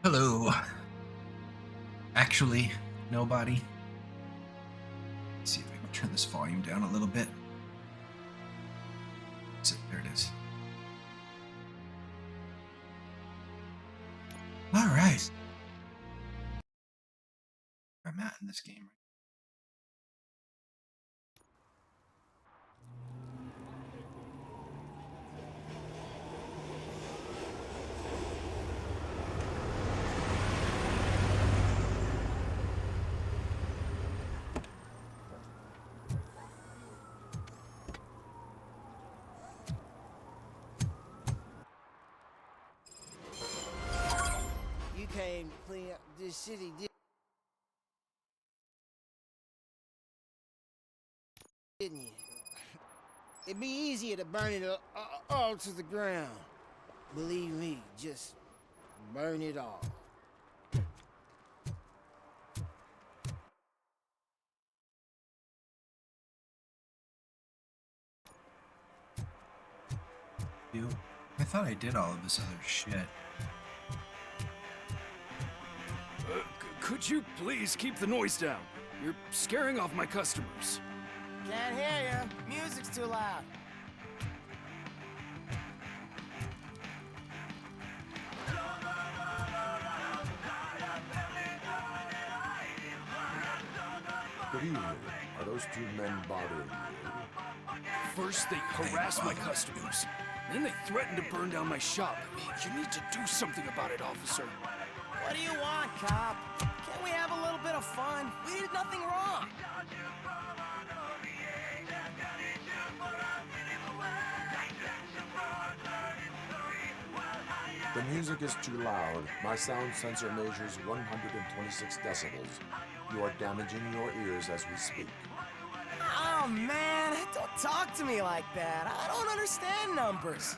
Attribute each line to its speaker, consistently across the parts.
Speaker 1: Hello. Actually, nobody. Let's see if I can turn this volume down a little bit. There it is. All right. Where I'm at in this game.
Speaker 2: You came to clean up this city, didn't you? It'd be easier to burn it all to the ground. Believe me, just burn it all.
Speaker 1: I thought I did all of this other shit.
Speaker 3: Could you please keep the noise down? You're scaring off my customers.
Speaker 2: Can't hear you. Music's too loud.
Speaker 4: Good evening. Are those two men bothering you?
Speaker 3: First, they harass my customers. Then they threaten to burn down my shop. You need to do something about it, officer.
Speaker 2: What do you want, cop? Can't we have a little bit of fun? We did nothing wrong.
Speaker 4: The music is too loud. My sound sensor measures 126 decibels. You are damaging your ears as we speak.
Speaker 2: Oh, man, don't talk to me like that. I don't understand numbers.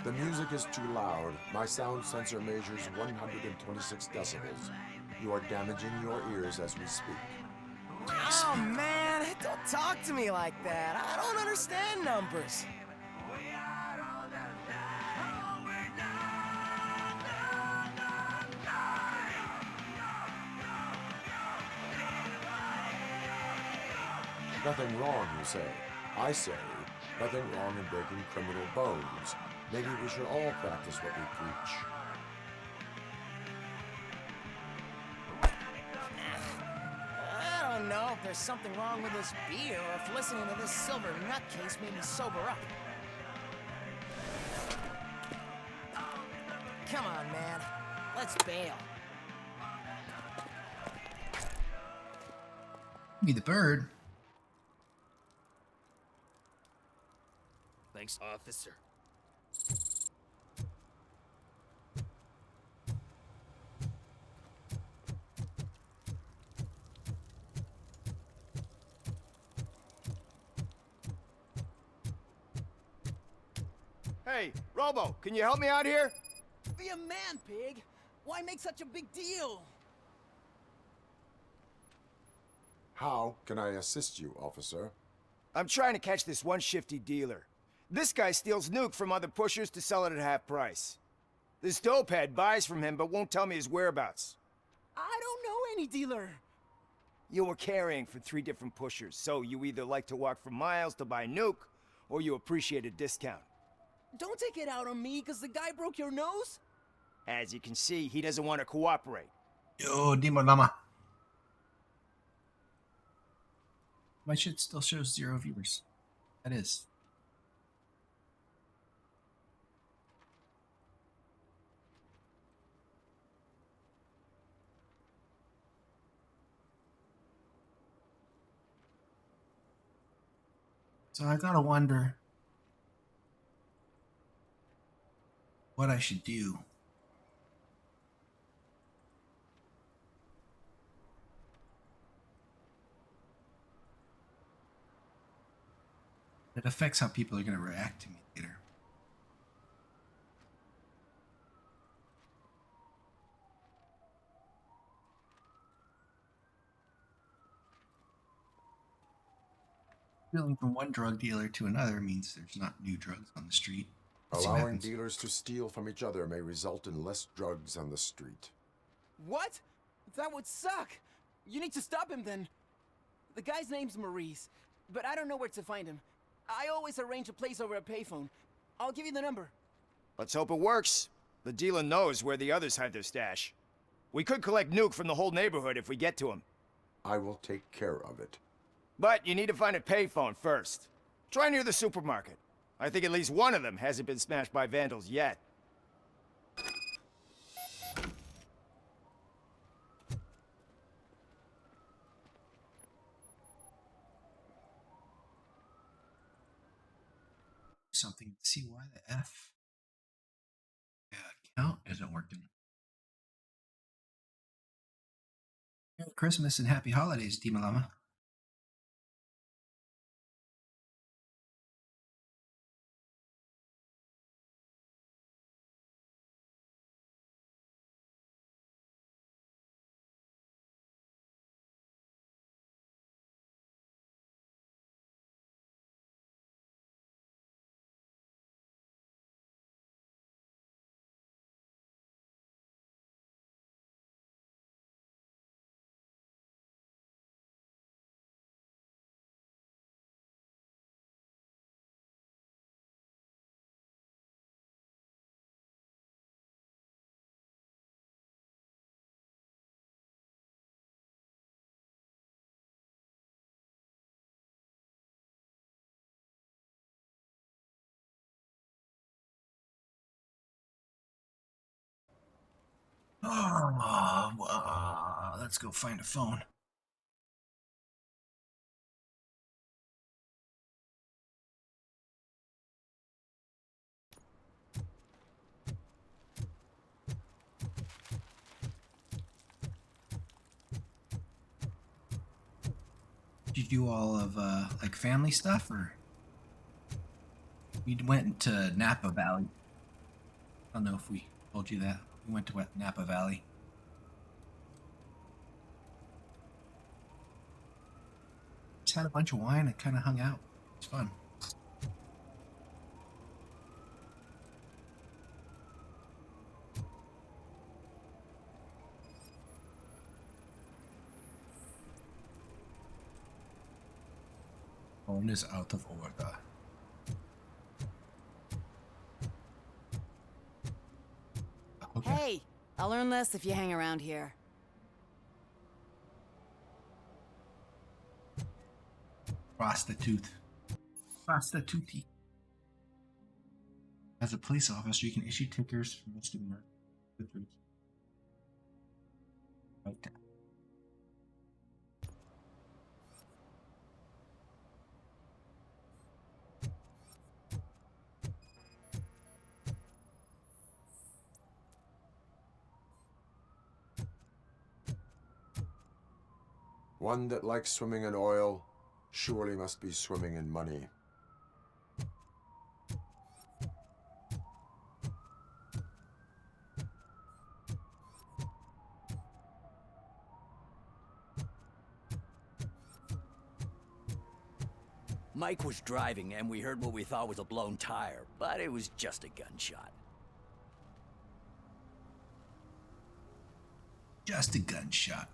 Speaker 4: The music is too loud. My sound sensor measures 126 decibels. You are damaging your ears as we speak.
Speaker 2: Oh, man, don't talk to me like that. I don't understand numbers.
Speaker 4: Nothing wrong, you say. I say, nothing wrong in breaking criminal bones. Maybe we should all practice what we preach.
Speaker 2: I don't know if there's something wrong with this beer or if listening to this silver nutcase made me sober up. Come on, man. Let's bail.
Speaker 1: Be the bird.
Speaker 3: Thanks, officer.
Speaker 5: Hey, Robo, can you help me out here?
Speaker 2: Be a man, pig. Why make such a big deal?
Speaker 4: How can I assist you, officer?
Speaker 5: I'm trying to catch this one shifty dealer. This guy steals nuke from other pushers to sell it at half price. This dopehead buys from him but won't tell me his whereabouts.
Speaker 2: I don't know any dealer.
Speaker 5: You were carrying for 3 different pushers, so you either like to walk for miles to buy nuke, or you appreciate a discount.
Speaker 2: Don't take it out on me because the guy broke your nose.
Speaker 5: As you can see, he doesn't want to cooperate.
Speaker 1: Yo, Dimo Lama. My shit still shows 0 viewers. That is. So I gotta wonder what I should do. It affects how people are gonna react to me later. Dealing from one drug dealer to another means there's not new drugs on the street. Let's see what
Speaker 4: Allowing
Speaker 1: happens.
Speaker 4: dealers to steal from each other may result in less drugs on the street.
Speaker 6: What? That would suck. You need to stop him then. The guy's name's Maurice, but I don't know where to find him. I always arrange a place over a payphone. I'll give you the number.
Speaker 5: Let's hope it works. The dealer knows where the others hide their stash. We could collect Nuke from the whole neighborhood if we get to him.
Speaker 4: I will take care of it.
Speaker 5: But you need to find a payphone first. Try near the supermarket. I think at least one of them hasn't been smashed by vandals yet.
Speaker 1: Something to see why the F account isn't working. Merry Christmas and happy holidays, Dima Lama. Let's go find a phone. Did you do all of like family stuff, or we went to Napa Valley? I don't know if we told you that. We went to Napa Valley. Just had a bunch of wine and kind of hung out. It's fun. Phone is out of order. Okay.
Speaker 7: Hey, I'll learn less if you hang around here.
Speaker 1: Prostitute. Prostituti. As a police officer, you can issue tickets for misdemeanor. Right.
Speaker 4: One that likes swimming in oil surely must be swimming in money.
Speaker 8: Mike was driving and we heard what we thought was a blown tire, but it was just a gunshot.
Speaker 1: Just a gunshot.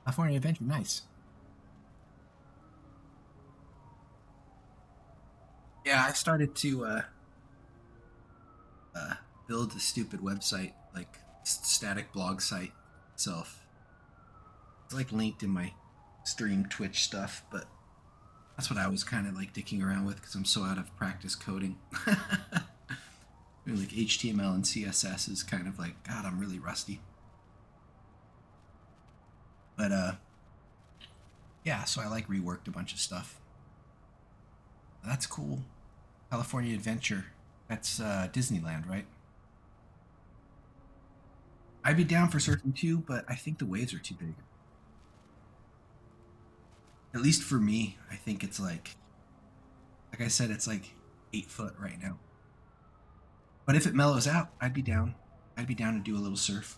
Speaker 1: California Adventure, nice. Yeah, I started to build a stupid website, like static blog site itself. It's like linked in my stream Twitch stuff, but that's what I was kind of like dicking around with because I'm so out of practice coding. Like HTML and CSS is kind of like, God, I'm really rusty. But yeah, so I like reworked a bunch of stuff. That's cool. California Adventure. That's Disneyland, right? I'd be down for surfing too, but I think the waves are too big. At least for me, I think it's like I said, it's like 8 foot right now. But if it mellows out, I'd be down. I'd be down to do a little surf.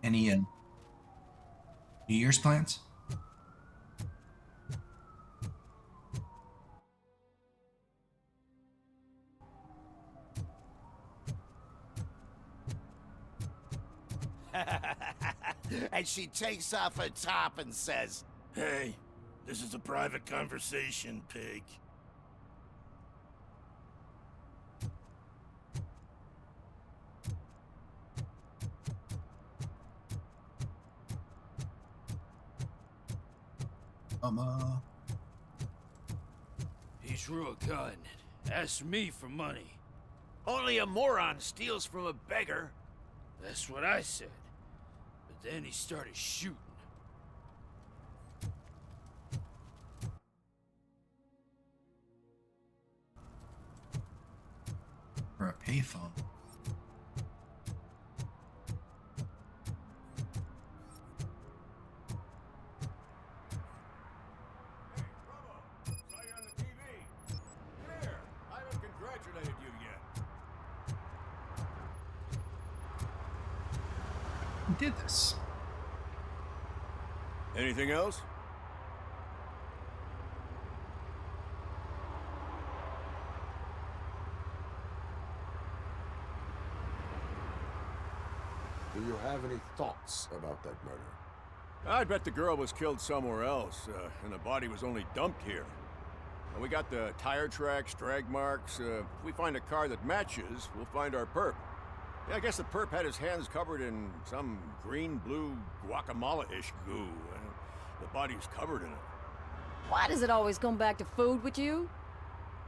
Speaker 1: Any New Year's plans?
Speaker 9: And she takes off her top and says,
Speaker 10: Hey, this is a private conversation, pig.
Speaker 3: He drew a gun, asked me for money.
Speaker 10: Only a moron steals from a beggar.
Speaker 3: That's what I said. But then he started shooting.
Speaker 1: For a payphone. Who did this?
Speaker 11: Anything else?
Speaker 4: Do you have any thoughts about that murder?
Speaker 11: I'd bet the girl was killed somewhere else, and the body was only dumped here. And we got the tire tracks, drag marks. If we find a car that matches, we'll find our perp. Yeah, I guess the perp had his hands covered in some green-blue guacamole-ish goo. The body was covered in it.
Speaker 7: Why does it always come back to food with you?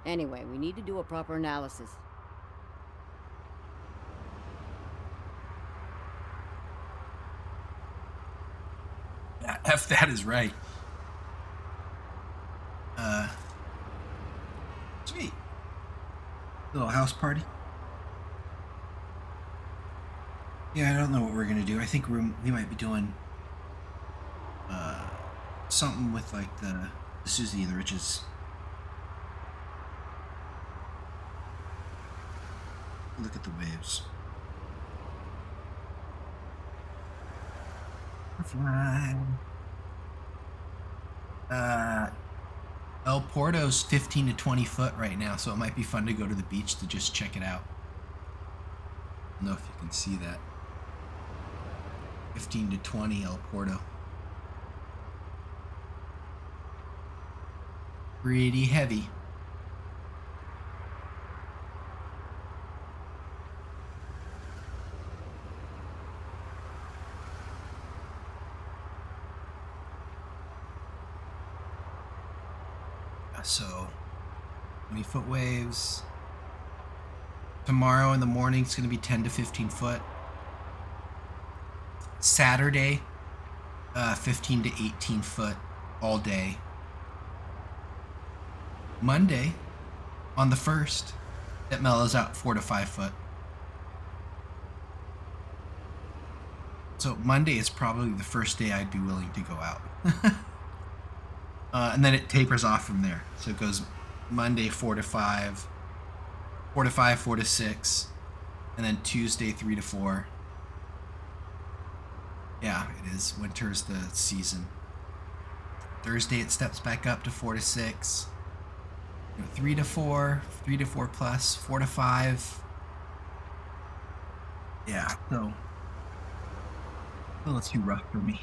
Speaker 7: Anyway, we need to do a proper analysis.
Speaker 1: F that is right. Sweet. Little house party. Yeah, I don't know what we're gonna do. I think we might be doing something with like the Susie and the Riches. Look at the waves. Fly. El Porto's 15 to 20 foot right now, so it might be fun to go to the beach to just check it out. I don't know if you can see that. 15 to 20 El Porto. Pretty heavy. So 20-foot waves. Tomorrow in the morning it's going to be 10 to 15 foot. Saturday 15 to 18 foot all day. Monday on the 1st it mellows out 4 to 5 foot. So Monday is probably the first day I'd be willing to go out. And then it tapers off from there. So it goes Monday 4 to 5, 4 to 5, 4 to 6, and then Tuesday 3 to 4. Yeah, it is. Winter's the season. Thursday it steps back up to 4 to 6. 3 to 4, 3 to 4 plus, 4 to 5. Yeah, so well, it's too rough for me.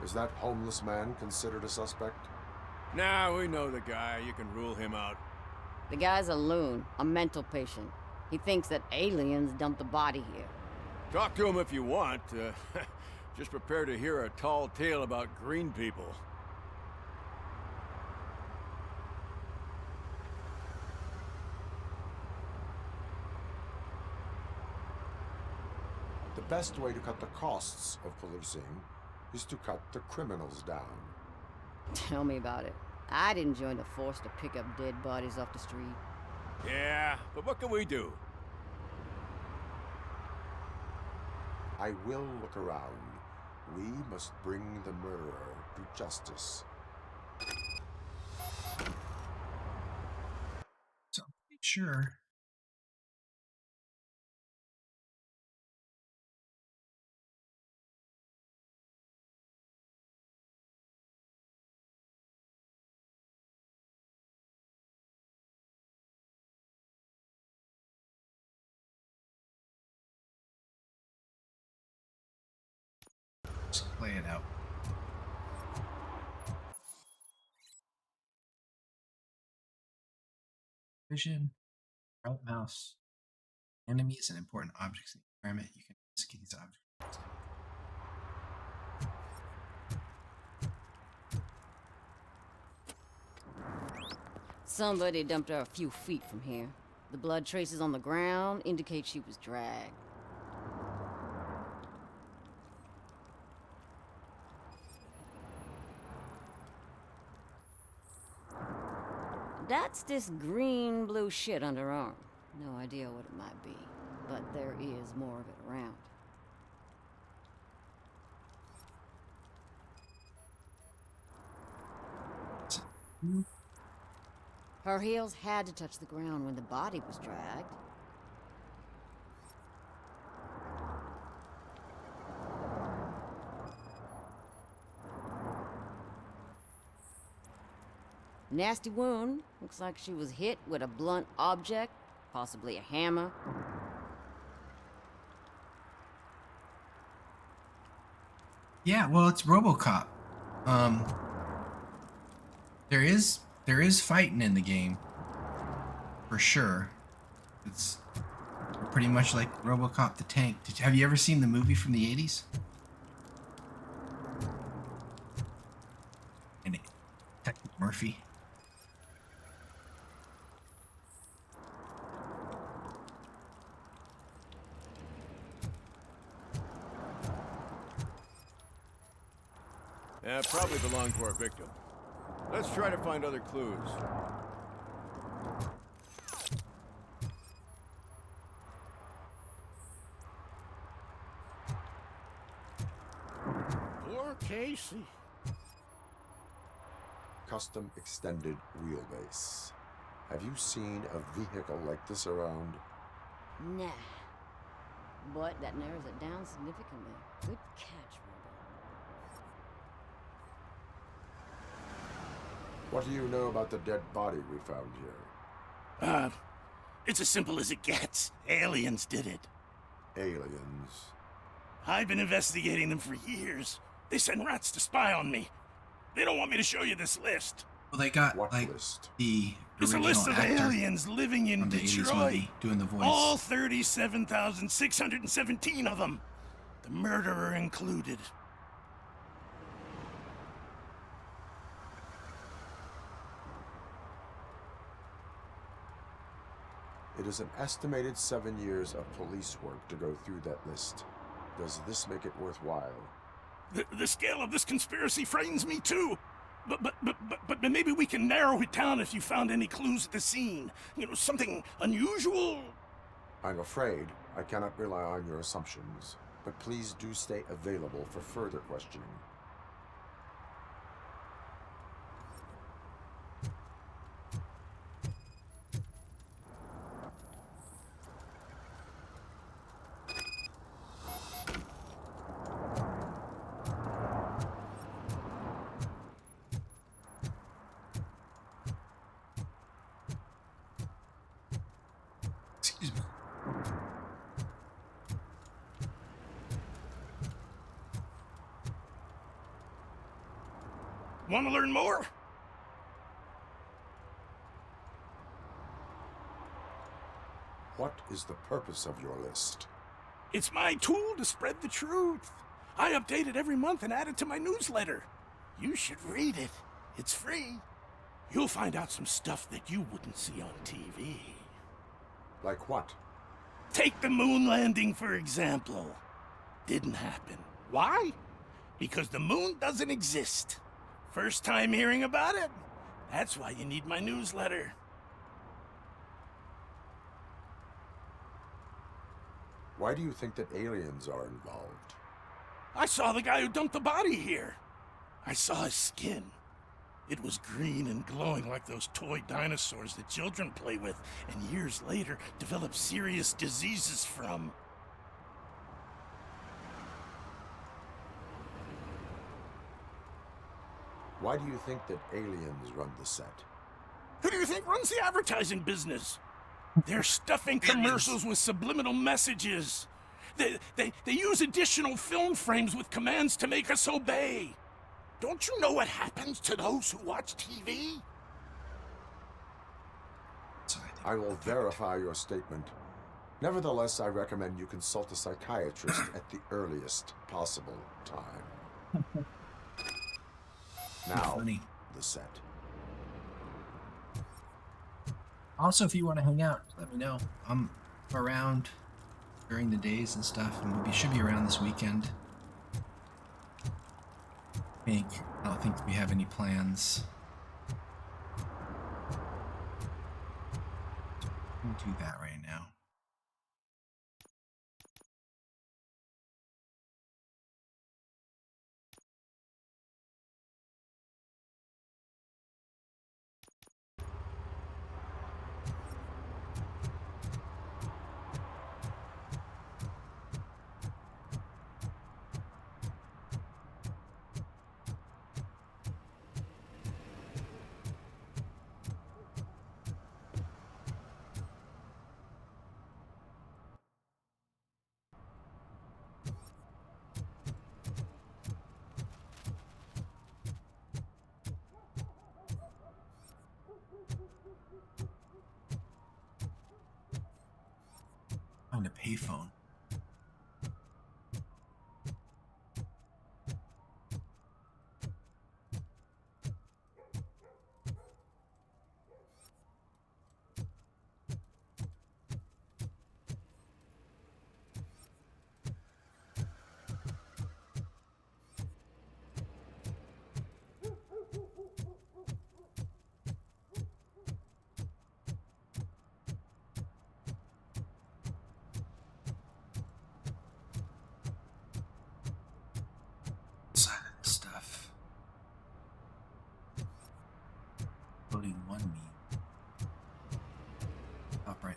Speaker 4: Is that homeless man considered a suspect?
Speaker 11: Nah, we know the guy. You can rule him out.
Speaker 7: The guy's a loon, a mental patient. He thinks that aliens dumped the body here.
Speaker 11: Talk to him if you want. Just prepare to hear a tall tale about green people.
Speaker 4: The best way to cut the costs of policing is to cut the criminals down.
Speaker 7: Tell me about it. I didn't join the force to pick up dead bodies off the street.
Speaker 11: Yeah, but what can we do?
Speaker 4: I will look around. We must bring the murderer to justice.
Speaker 1: So I'm pretty sure. Let's play it out. Vision, right mouse, enemies, and important objects in the environment. You can rescue these objects.
Speaker 7: Somebody dumped her a few feet from here. The blood traces on the ground indicate she was dragged. That's this green-blue shit under her arm. No idea what it might be, but there is more of it around. Her heels had to touch the ground when the body was dragged. Nasty wound. Looks like she was hit with a blunt object, possibly a hammer.
Speaker 1: Yeah, well, it's Robocop. There is fighting in the game, for sure. It's pretty much like Robocop the Tank. Have you ever seen the movie from the 80s? And Detective Murphy.
Speaker 11: Yeah, probably belonged to our victim. Let's try to find other clues.
Speaker 10: Poor Casey.
Speaker 4: Custom extended wheelbase. Have you seen a vehicle like this around?
Speaker 7: Nah. But that narrows it down significantly. Good catch, Robo.
Speaker 4: What do you know about the dead body we found here?
Speaker 10: It's as simple as it gets. Aliens did it.
Speaker 4: Aliens.
Speaker 10: I've been investigating them for years. They send rats to spy on me. They don't want me to show you this list.
Speaker 1: Well, they got
Speaker 4: What
Speaker 1: like
Speaker 4: list?
Speaker 1: the
Speaker 10: It's a
Speaker 1: original
Speaker 10: list of
Speaker 1: actor
Speaker 10: aliens living in
Speaker 1: from the 80s
Speaker 10: Detroit.
Speaker 1: movie doing the voice.
Speaker 10: All 37,617 of them. The murderer included.
Speaker 4: It is an estimated 7 years of police work to go through that list. Does this make it worthwhile?
Speaker 10: The scale of this conspiracy frightens me too. But maybe we can narrow it down if you found any clues at the scene. You know, something unusual.
Speaker 4: I'm afraid I cannot rely on your assumptions, but please do stay available for further questioning.
Speaker 1: Excuse me.
Speaker 10: Want to learn more?
Speaker 4: What is the purpose of your list?
Speaker 10: It's my tool to spread the truth. I update it every month and add it to my newsletter. You should read it. It's free. You'll find out some stuff that you wouldn't see on TV.
Speaker 4: Like what?
Speaker 10: Take the moon landing, for example. Didn't happen. Why? Because the moon doesn't exist. First time hearing about it? That's why you need my newsletter.
Speaker 4: Why do you think that aliens are involved?
Speaker 10: I saw the guy who dumped the body here. I saw his skin. It was green and glowing like those toy dinosaurs that children play with and years later develop serious diseases from.
Speaker 4: Why do you think that aliens run the set?
Speaker 10: Who do you think runs the advertising business? They're stuffing commercials with subliminal messages. They use additional film frames with commands to make us obey. Don't you know what happens to those who watch TV?
Speaker 4: I will verify your statement. Nevertheless, I recommend you consult a psychiatrist at the earliest possible time. Now, the set.
Speaker 1: Also, if you want to hang out, let me know. I'm around during the days and stuff, and we should be around this weekend. I don't think we have any plans. We'll do that right now. Find a payphone. Stuff. Loading 1 me. Top right.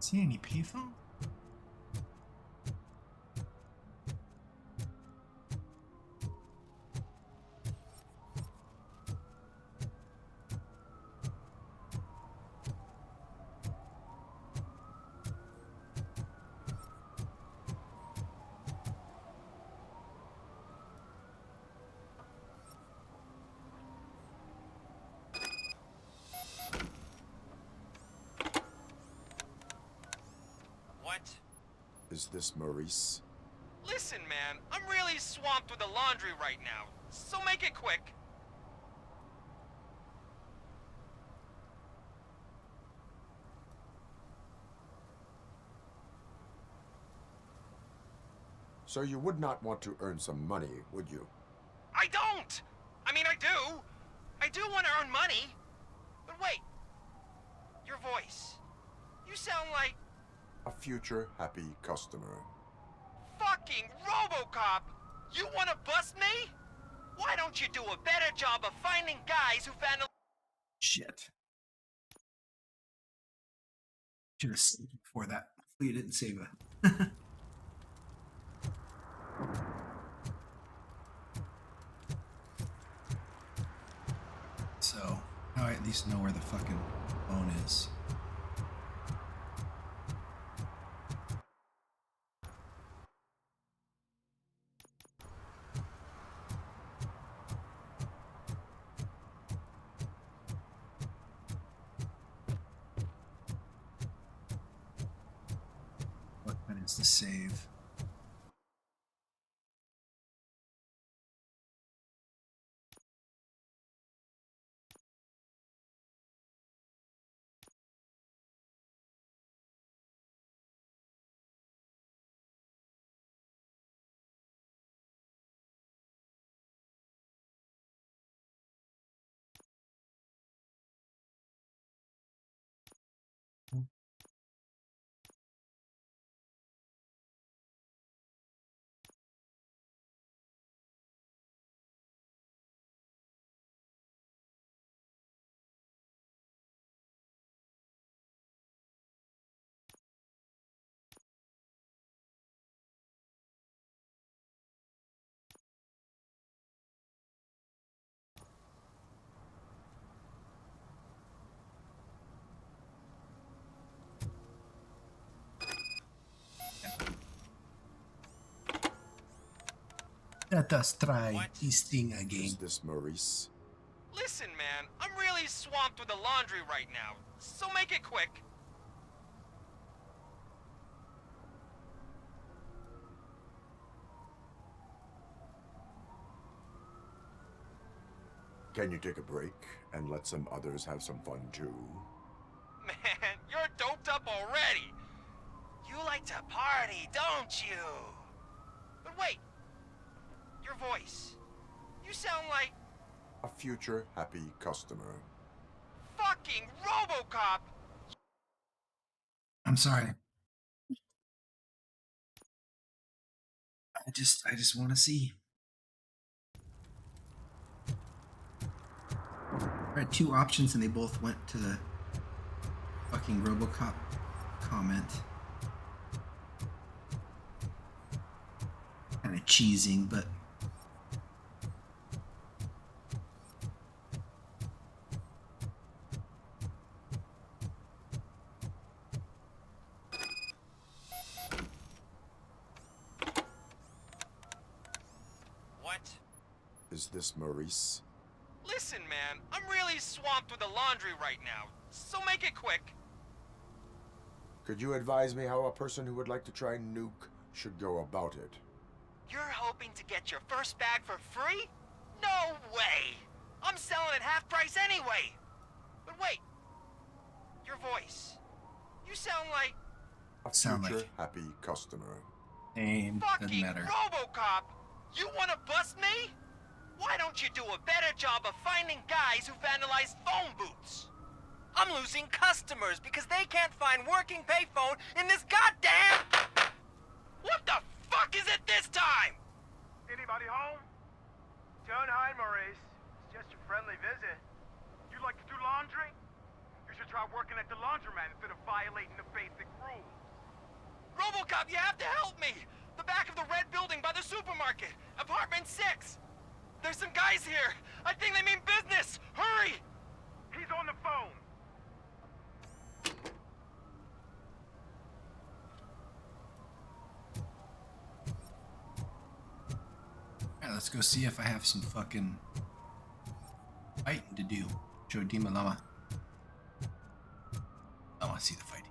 Speaker 1: See any payphone?
Speaker 12: What?
Speaker 4: Is this Maurice?
Speaker 12: Listen, man, I'm really swamped with the laundry right now, so make it quick.
Speaker 4: So you would not want to earn some money, would you?
Speaker 12: I don't! I mean, I do. I do want to earn money. But wait. Your voice. You sound like...
Speaker 4: A future happy customer.
Speaker 12: Fucking Robocop! You want to bust me? Why don't you do a better job of finding guys who vandal...
Speaker 1: Shit. Should have saved it before that. Hopefully you didn't save it. So, now I at least know where the fucking phone is. save. Let us try this thing again.
Speaker 4: Is this Maurice?
Speaker 12: Listen, man, I'm really swamped with the laundry right now, so make it quick.
Speaker 4: Can you take a break and let some others have some fun too?
Speaker 12: Man, you're doped up already. You like to party, don't you? But wait, your voice. You sound like
Speaker 4: A future happy customer.
Speaker 12: fucking Robocop.
Speaker 1: I'm sorry. I just want to see. I had two options and they both went to the fucking Robocop comment. Kind of cheesing, but
Speaker 12: What?
Speaker 4: Is this Maurice?
Speaker 12: Listen, man, I'm really swamped with the laundry right now, so make it quick.
Speaker 4: Could you advise me how a person who would like to try Nuke should go about it?
Speaker 12: You're hoping to get your first bag for free? No way! I'm selling at half price anyway! But wait, your voice. You sound like
Speaker 4: A
Speaker 1: Sound
Speaker 4: future
Speaker 1: like-
Speaker 4: happy customer.
Speaker 1: name doesn't
Speaker 12: fucking
Speaker 1: matter.
Speaker 12: Robocop! You wanna bust me? Why don't you do a better job of finding guys who vandalize phone booths? I'm losing customers because they can't find working payphone in this goddamn... What the fuck is it this time?
Speaker 5: Anybody home? Don't hide, Maurice. It's just a friendly visit.
Speaker 13: You like to do laundry? You should try working at the laundromat instead of violating the basic rules.
Speaker 12: Robocop, you have to help me! The back of the red building by the supermarket, apartment 6. There's some guys here. I think they mean business. Hurry!
Speaker 13: He's on the phone.
Speaker 1: Alright, let's go see if I have some fucking fighting to do. Joe Dima Lama. I want to see the fighting.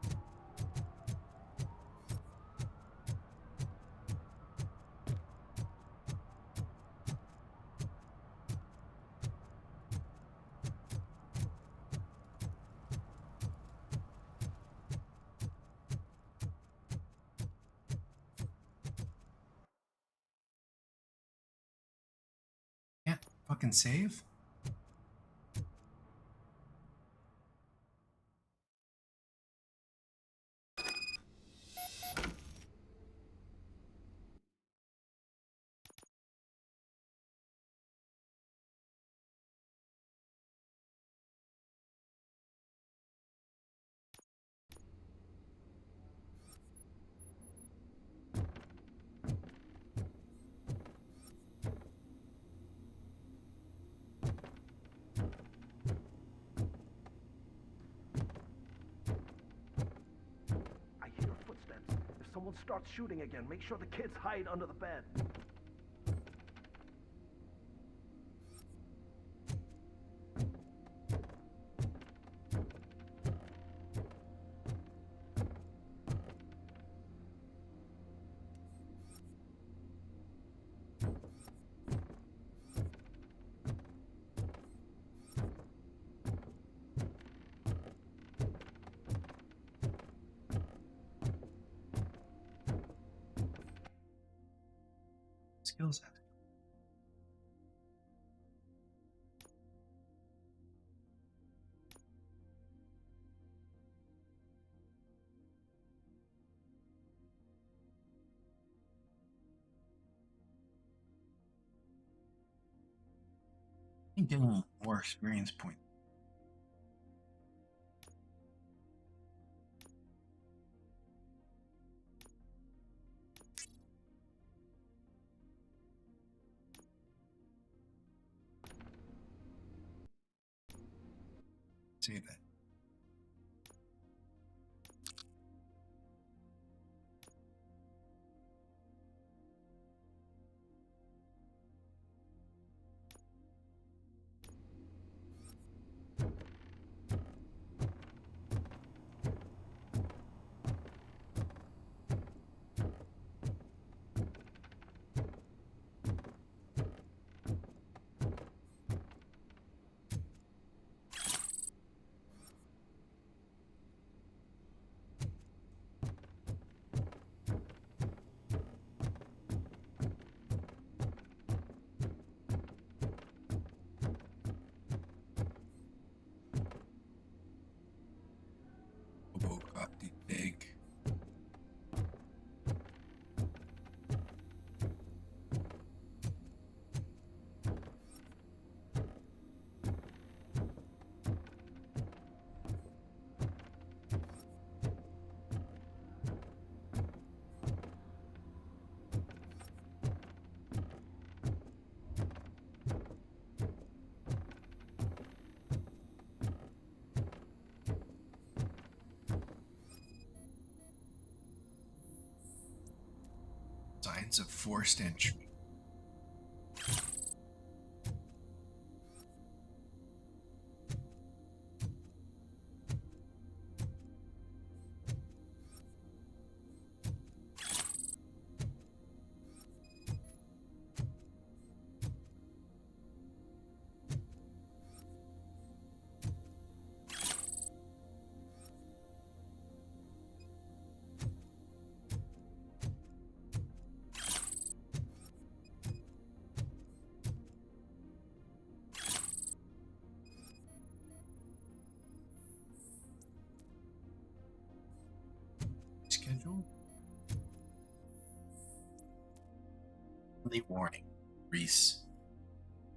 Speaker 1: Can't fucking save?
Speaker 13: I hear footsteps. If someone starts shooting again, make sure the kids hide under the bed.
Speaker 1: Skills. I think getting more experience points. Say that. Robocop the big. Signs of forced entry. Schedule. Early warning, Reese.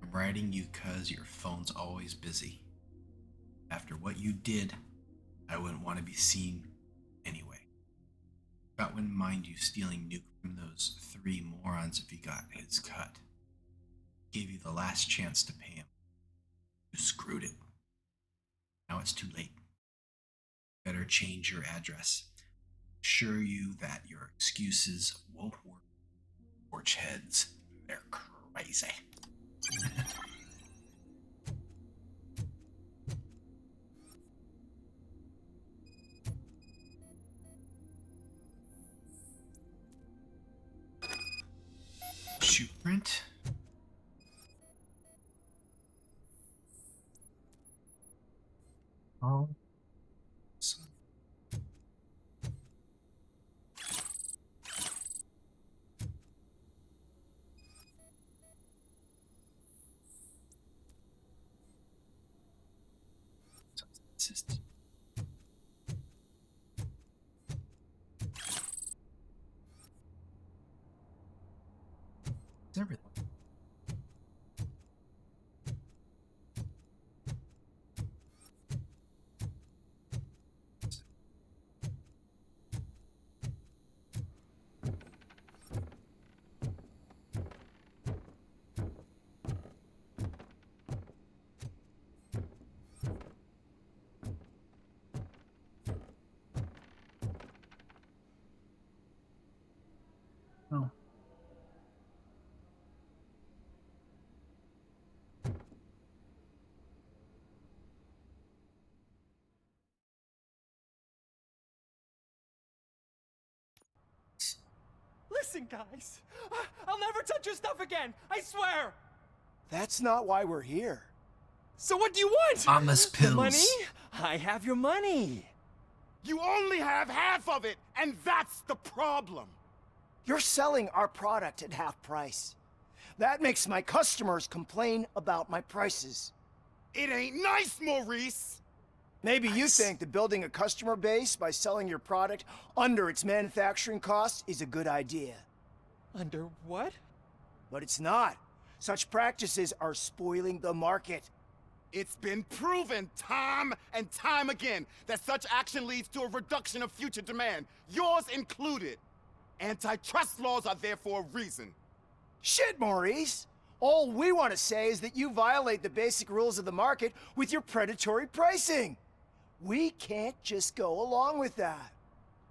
Speaker 1: I'm writing you cause your phone's always busy. After what you did, I wouldn't want to be seen anyway. Scott wouldn't mind you stealing Nuke from those 3 morons if he got his cut. Gave you the last chance to pay him. You screwed it. Now it's too late. Better change your address. Assure you that your excuses won't work. Porch heads, they're crazy. Shoot print. Oh. It's everything. Oh.
Speaker 6: Listen, guys. I'll never touch your stuff again. I swear.
Speaker 5: That's not why we're here.
Speaker 6: So what do you want?
Speaker 1: Mama's pills.
Speaker 6: The money? I have your money.
Speaker 13: You only have half of it, and that's the problem.
Speaker 5: You're selling our product at half price. That makes my customers complain about my prices.
Speaker 13: It ain't nice, Maurice!
Speaker 5: Maybe you think that building a customer base by selling your product under its manufacturing cost is a good idea.
Speaker 6: Under what?
Speaker 5: But it's not. Such practices are spoiling the market.
Speaker 13: It's been proven time and time again that such action leads to a reduction of future demand, yours included. Antitrust laws are there for a reason.
Speaker 5: Shit, Maurice! All we want to say is that you violate the basic rules of the market with your predatory pricing. We can't just go along with that.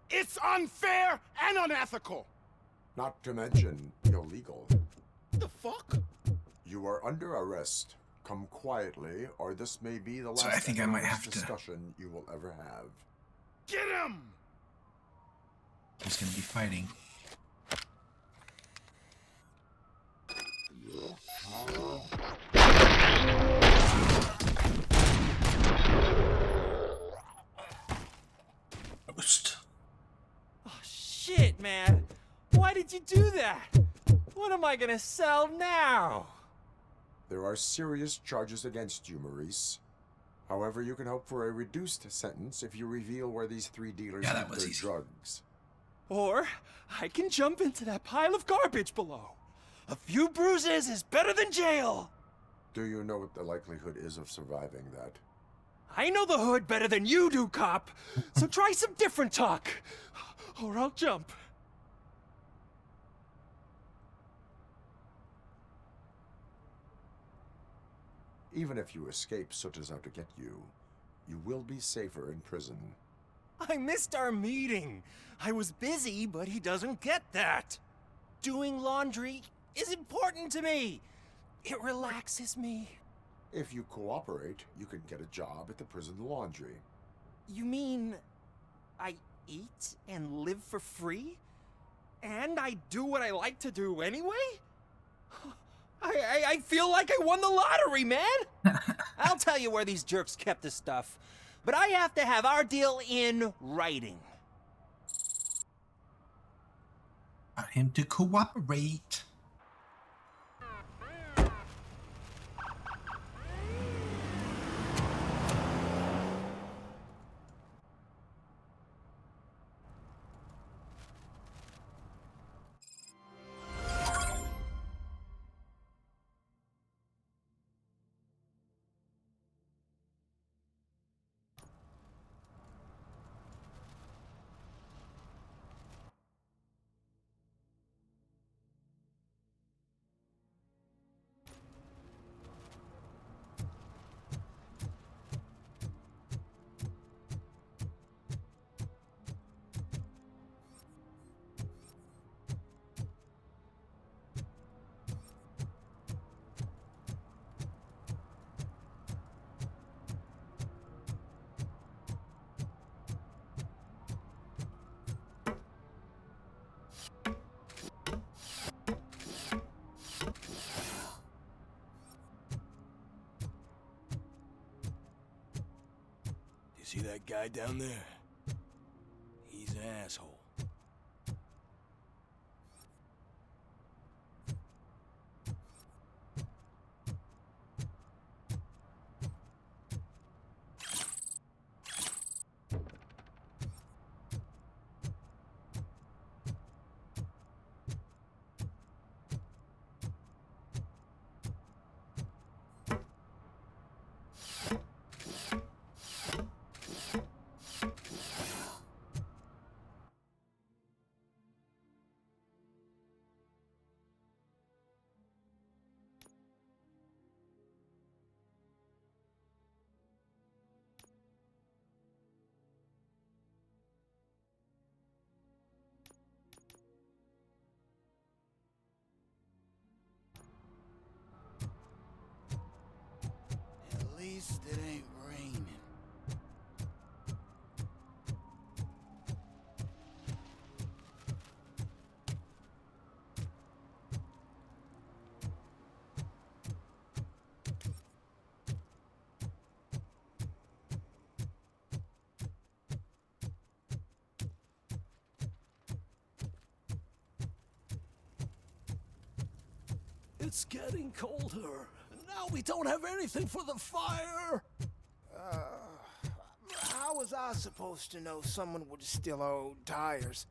Speaker 13: It's unfair and unethical!
Speaker 4: Not to mention illegal.
Speaker 13: The fuck?
Speaker 4: You are under arrest. Come quietly, or this may be the last
Speaker 1: So I think I might have to
Speaker 4: discussion you will ever have.
Speaker 13: Get him!
Speaker 1: He's gonna be fighting. Ghost.
Speaker 6: Oh, shit, man. Why did you do that? What am I gonna sell now?
Speaker 4: There are serious charges against you, Maurice. However, you can hope for a reduced sentence if you reveal where these 3 dealers
Speaker 1: Yeah, that
Speaker 4: get
Speaker 1: was
Speaker 4: their
Speaker 1: easy.
Speaker 4: drugs.
Speaker 6: Or I can jump into that pile of garbage below. A few bruises is better than jail.
Speaker 4: Do you know what the likelihood is of surviving that?
Speaker 6: I know the hood better than you do, cop. So try some different talk, or I'll jump.
Speaker 4: Even if you escape Soot is out to get you, you will be safer in prison.
Speaker 6: I missed our meeting. I was busy, but he doesn't get that. Doing laundry is important to me. It relaxes me.
Speaker 4: If you cooperate, you can get a job at the prison laundry.
Speaker 6: You mean I eat and live for free? And I do what I like to do anyway? I feel like I won the lottery, man! I'll tell you where these jerks kept the stuff, but I have to have our deal in writing.
Speaker 1: Got him to cooperate.
Speaker 3: See that guy down there? He's an asshole.
Speaker 2: At least it ain't raining.
Speaker 10: It's getting colder. Now we don't have anything for the fire.
Speaker 5: How was I supposed to know someone would steal our old tires?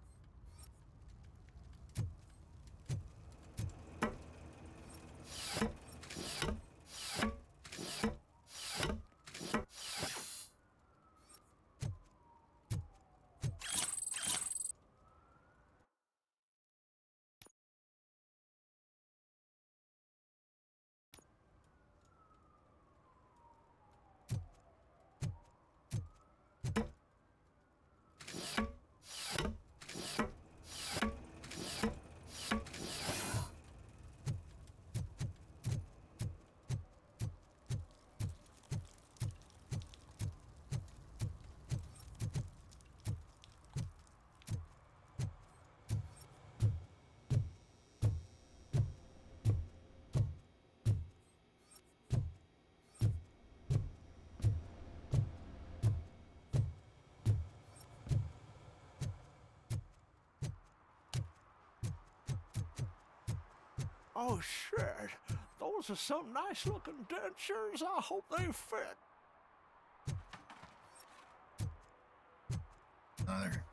Speaker 10: Oh, shit. Those are some nice-looking dentures. I hope they fit.
Speaker 1: Another.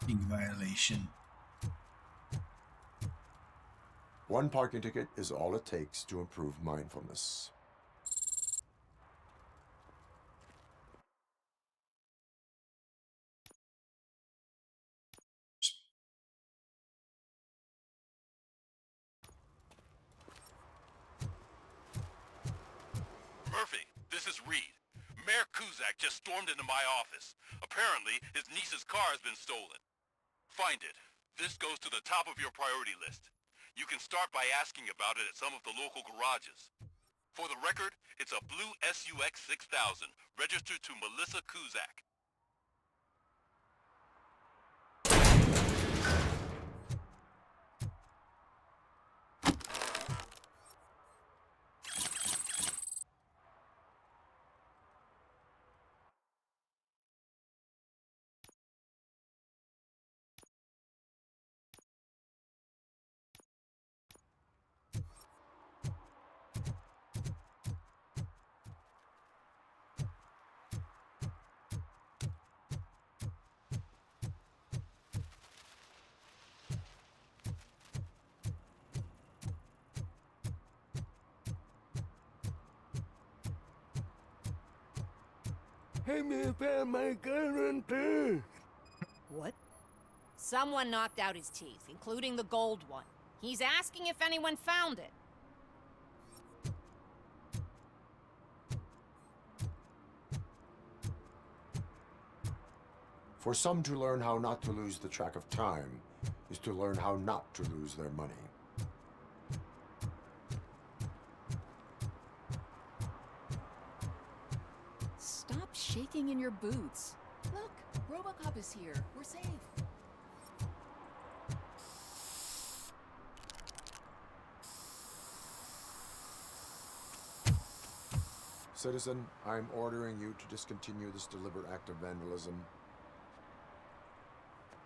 Speaker 1: Big violation.
Speaker 4: One parking ticket is all it takes to improve mindfulness.
Speaker 14: Murphy, this is Reed. Mayor Kuzak just stormed into my office. Apparently, his niece's car has been stolen. Find it. This goes to the top of your priority list. You can start by asking about it at some of the local garages. For the record, it's a blue SUX 6000, registered to Melissa Kuzak.
Speaker 10: Hey, me found my guarantee.
Speaker 15: What? Someone knocked out his teeth, including the gold one. He's asking if anyone found it.
Speaker 4: For some to learn how not to lose the track of time is to learn how not to lose their money.
Speaker 16: Stop shaking in your boots. Look, Robocop is here. We're safe.
Speaker 4: Citizen, I'm ordering you to discontinue this deliberate act of vandalism.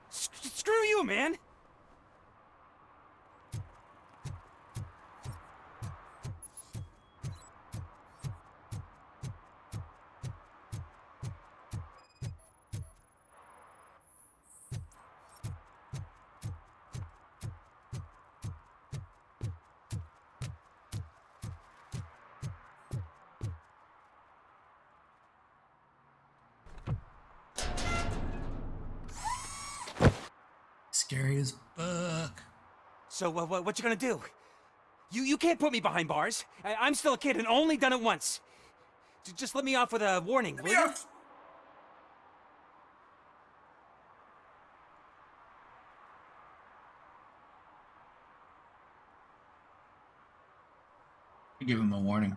Speaker 6: Screw you, man!
Speaker 1: Scary as fuck.
Speaker 6: So, what you gonna do? You can't put me behind bars. I'm still a kid and only done it once. Just let me off with a warning, will you?
Speaker 1: Give him a warning.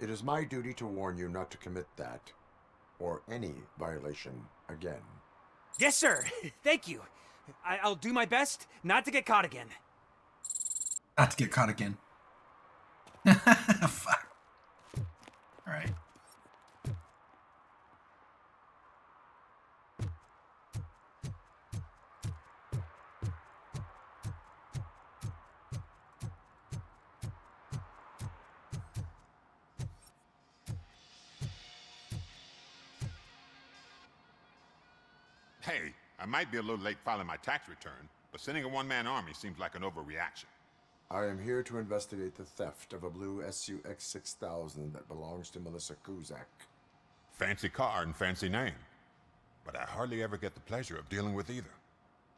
Speaker 4: It is my duty to warn you not to commit that, or any violation, again.
Speaker 6: Yes, sir. Thank you. I'll do my best not to get caught again.
Speaker 1: Not to get caught again. Fuck. Alright.
Speaker 14: Hey, I might be a little late filing my tax return, but sending a one-man army seems like an overreaction.
Speaker 4: I am here to investigate the theft of a blue SUX 6000 that belongs to Melissa Kuzak.
Speaker 14: Fancy car and fancy name. But I hardly ever get the pleasure of dealing with either.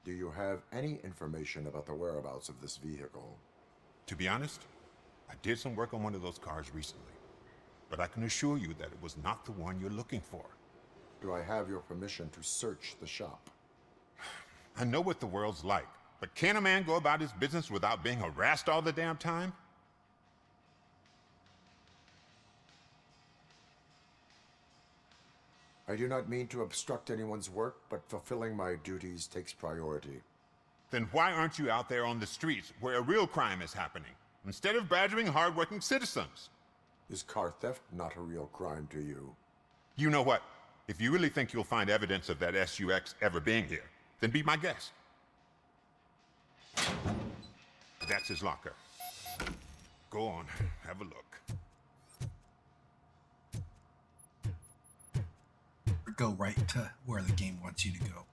Speaker 4: Do you have any information about the whereabouts of this vehicle?
Speaker 14: To be honest, I did some work on one of those cars recently. But I can assure you that it was not the one you're looking for.
Speaker 4: Do I have your permission to search the shop?
Speaker 14: I know what the world's like, but can a man go about his business without being harassed all the damn time?
Speaker 4: I do not mean to obstruct anyone's work, but fulfilling my duties takes priority.
Speaker 14: Then why aren't you out there on the streets where a real crime is happening, instead of badgering hardworking citizens?
Speaker 4: Is car theft not a real crime to you?
Speaker 14: You know what? If you really think you'll find evidence of that SUX ever being here, then be my guest. That's his locker. Go on, have a look.
Speaker 1: Or go right to where the game wants you to go.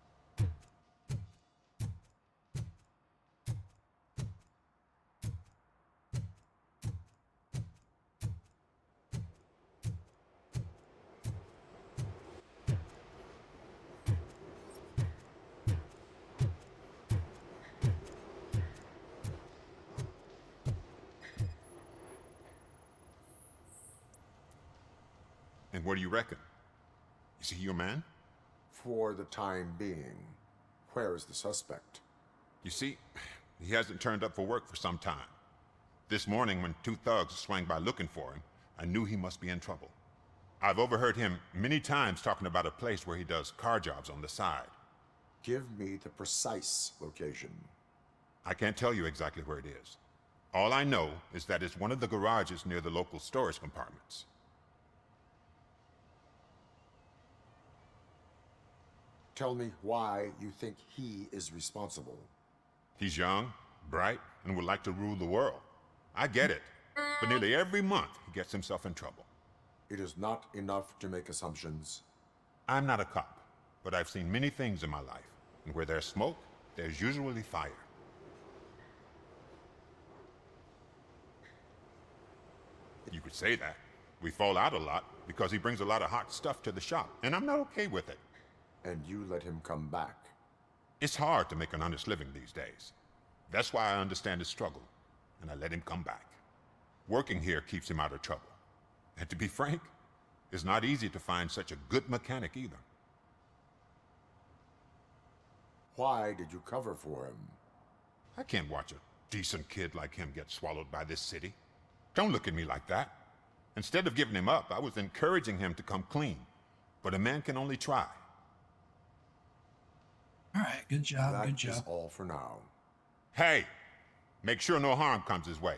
Speaker 14: And what do you reckon? Is he your man?
Speaker 4: For the time being. Where is the suspect?
Speaker 14: You see, he hasn't turned up for work for some time. This morning, when two thugs swang by looking for him, I knew he must be in trouble. I've overheard him many times talking about a place where he does car jobs on the side.
Speaker 4: Give me the precise location.
Speaker 14: I can't tell you exactly where it is. All I know is that it's one of the garages near the local storage compartments.
Speaker 4: Tell me why you think he is responsible.
Speaker 14: He's young, bright, and would like to rule the world. I get it. But nearly every month, he gets himself in trouble.
Speaker 4: It is not enough to make assumptions.
Speaker 14: I'm not a cop, but I've seen many things in my life. And where there's smoke, there's usually fire. You could say that. We fall out a lot because he brings a lot of hot stuff to the shop, and I'm not okay with it.
Speaker 4: And you let him come back.
Speaker 14: It's hard to make an honest living these days. That's why I understand his struggle, and I let him come back. Working here keeps him out of trouble. And to be frank, it's not easy to find such a good mechanic either.
Speaker 4: Why did you cover for him?
Speaker 14: I can't watch a decent kid like him get swallowed by this city. Don't look at me like that. Instead of giving him up, I was encouraging him to come clean. But a man can only try.
Speaker 1: All right, good job, good job.
Speaker 4: That is all for now.
Speaker 14: Hey, make sure no harm comes his way.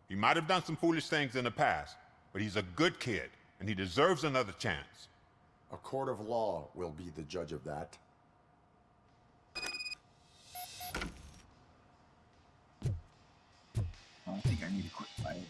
Speaker 14: He might have done some foolish things in the past, but he's a good kid, and he deserves another chance.
Speaker 4: A court of law will be the judge of that.
Speaker 1: I think I need a quick bio break.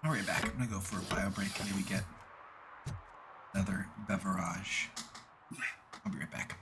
Speaker 1: I'll be right back. I'm gonna go for a bio break and maybe get another beverage. I'll be right back.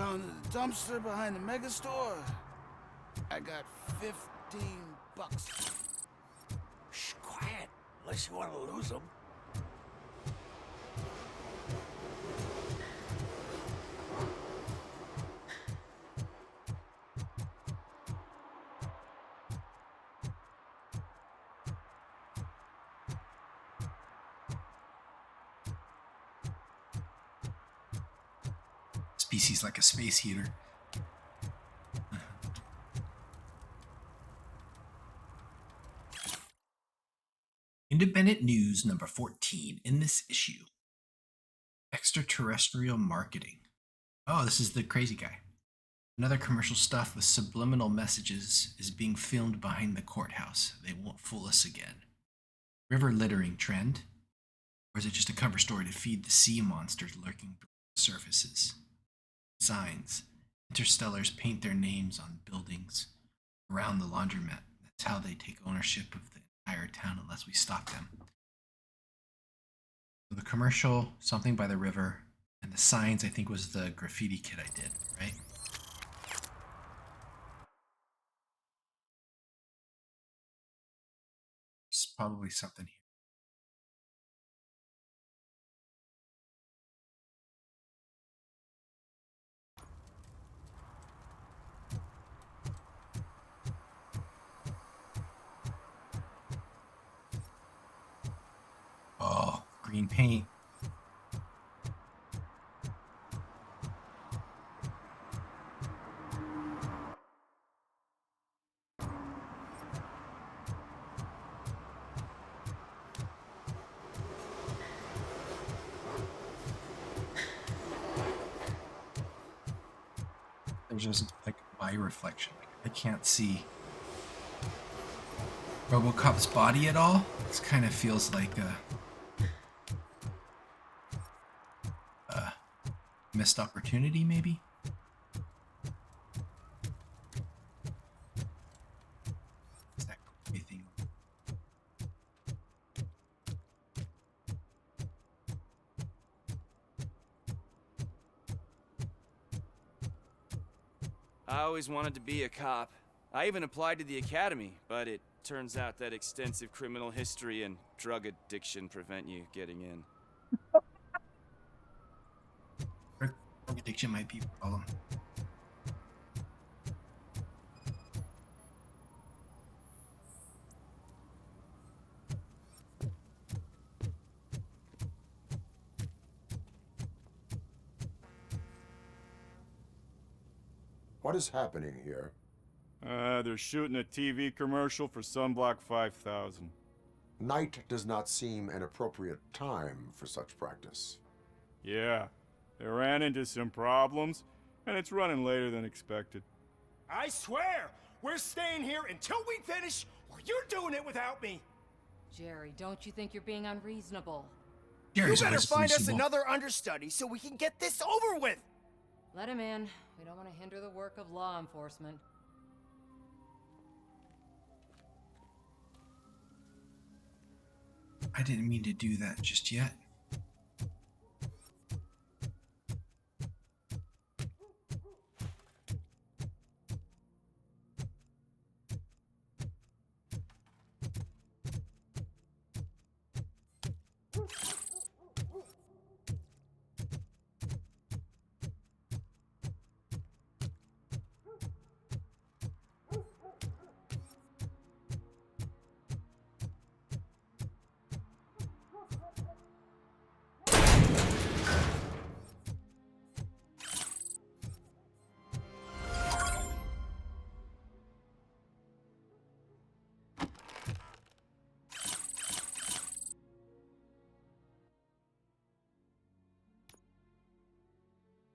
Speaker 3: found a dumpster behind the mega store. I got 15 bucks.
Speaker 8: Shh, quiet. Unless you want to lose them.
Speaker 1: Species like a space heater. Independent News number 14 in this issue. Extraterrestrial marketing. Oh, this is the crazy guy. Another commercial stuff with subliminal messages is being filmed behind the courthouse. They won't fool us again. River littering trend? Or is it just a cover story to feed the sea monsters lurking below the surfaces? Signs. Interstellars paint their names on buildings around the laundromat. That's how they take ownership of the entire town unless we stop them. So the commercial, something by the river, and the signs I think was the graffiti kit I did, right? There's probably something here. Oh, green paint. There's just like my reflection. I can't see Robocop's body at all. This kind of feels like a missed opportunity, maybe. Is that anything?
Speaker 17: I always wanted to be a cop. I even applied to the academy, but it turns out that extensive criminal history and drug addiction prevent you getting in.
Speaker 1: Drug addiction might be a problem.
Speaker 4: What is happening here?
Speaker 18: They're shooting a TV commercial for Sunblock 5000.
Speaker 4: Night does not seem an appropriate time for such practice.
Speaker 18: Yeah, they ran into some problems, and it's running later than expected.
Speaker 5: I swear, we're staying here until we finish, or you're doing it without me.
Speaker 16: Jerry, don't you think you're being unreasonable?
Speaker 1: Jerry's
Speaker 5: You better
Speaker 1: always
Speaker 5: find us
Speaker 1: reasonable.
Speaker 5: another understudy so we can get this over with.
Speaker 16: Let him in. We don't want to hinder the work of law enforcement.
Speaker 1: I didn't mean to do that just yet.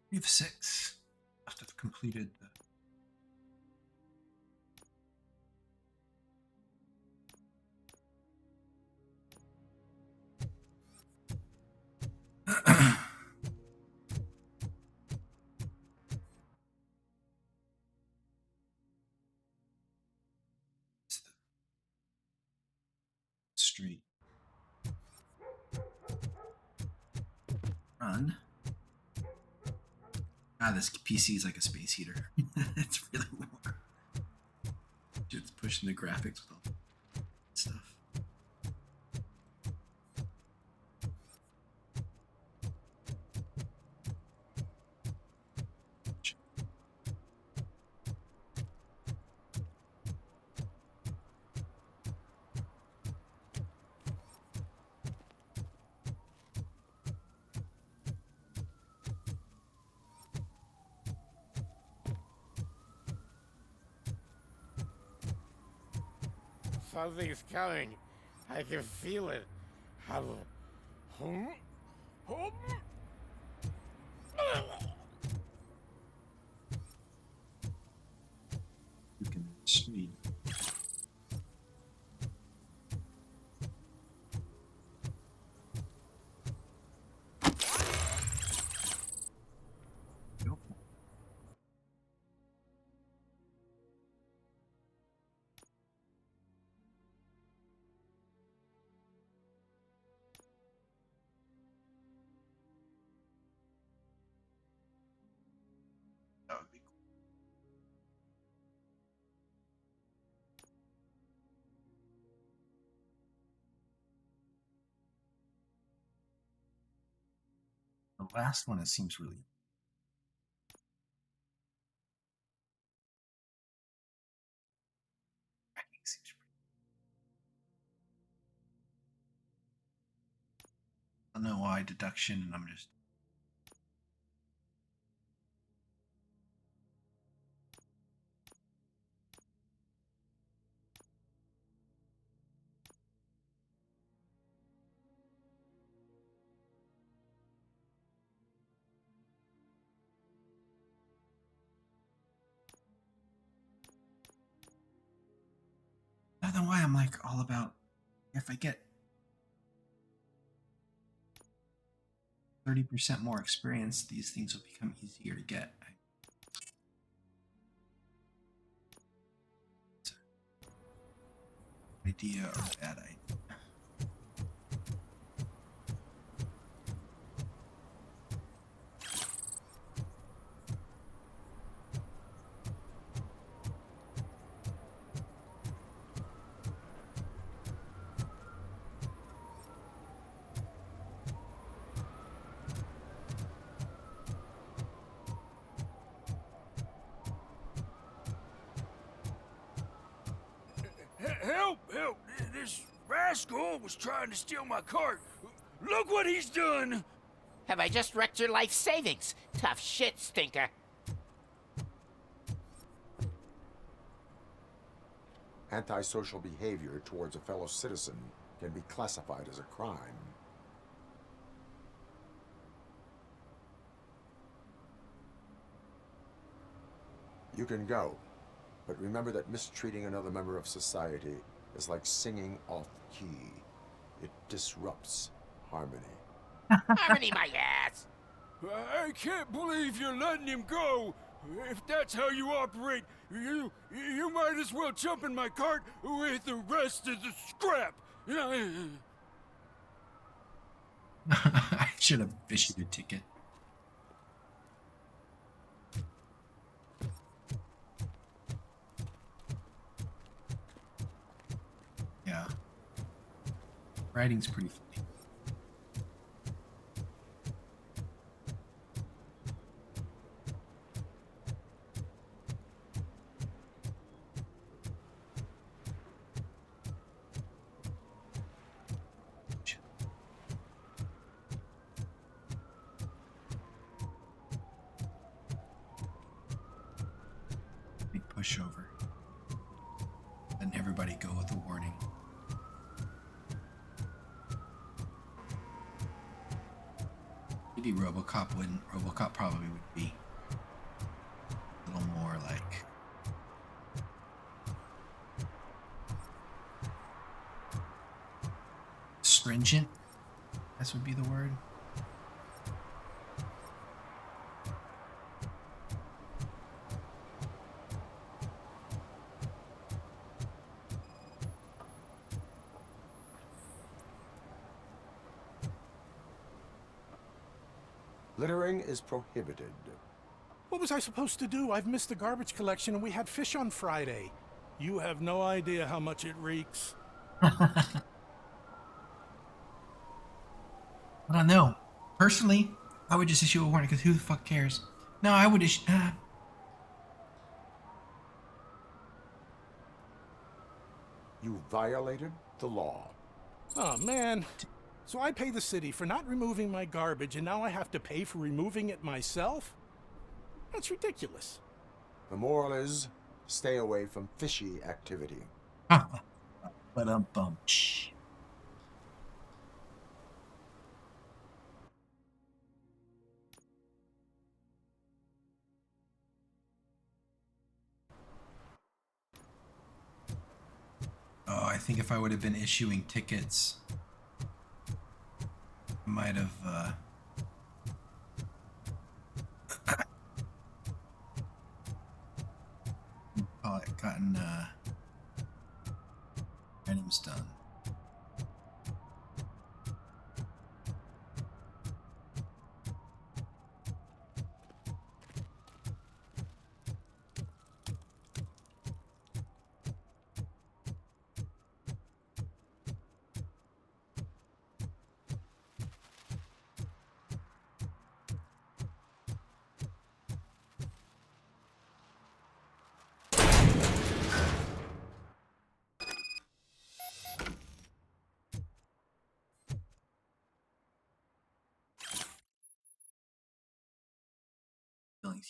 Speaker 1: We have 6. Must have completed the... Street. Run. Ah, this PC is like a space heater. It's really warm. It's pushing the graphics with all that stuff.
Speaker 9: Something's coming. I can feel it.
Speaker 1: You can read. That would be cool. The last one, it seems really. I don't know why deduction, and I'm just. I don't know why I'm like all about if I get 30% more experience, these things will become easier to get. Idea or bad idea?
Speaker 3: Help! Help! This rascal was trying to steal my cart. Look what he's done!
Speaker 9: Have I just wrecked your life savings? Tough shit, stinker.
Speaker 4: Antisocial behavior towards a fellow citizen can be classified as a crime. You can go, but remember that mistreating another member of society is like singing off key. It disrupts harmony.
Speaker 9: Harmony my ass!
Speaker 3: I can't believe you're letting him go! If that's how you operate, you might as well jump in my cart with the rest of the scrap!
Speaker 1: I should have issued a ticket. Yeah. Writing's pretty funny. Big pushover. Letting everybody go with a warning. Maybe Robocop wouldn't. Robocop probably would be a little more like stringent. That would be the word.
Speaker 4: Littering is prohibited.
Speaker 10: What was I supposed to do? I've missed the garbage collection and we had fish on Friday. You have no idea how much it reeks.
Speaker 1: I don't know. Personally, I would just issue a warning because who the fuck cares? No, I would issue.
Speaker 4: You violated the law.
Speaker 10: Oh, man. So I pay the city for not removing my garbage, and now I have to pay for removing it myself? That's ridiculous.
Speaker 4: The moral is, stay away from fishy activity.
Speaker 1: But bum. Oh, I think if I would have been issuing tickets, I might have gotten items done.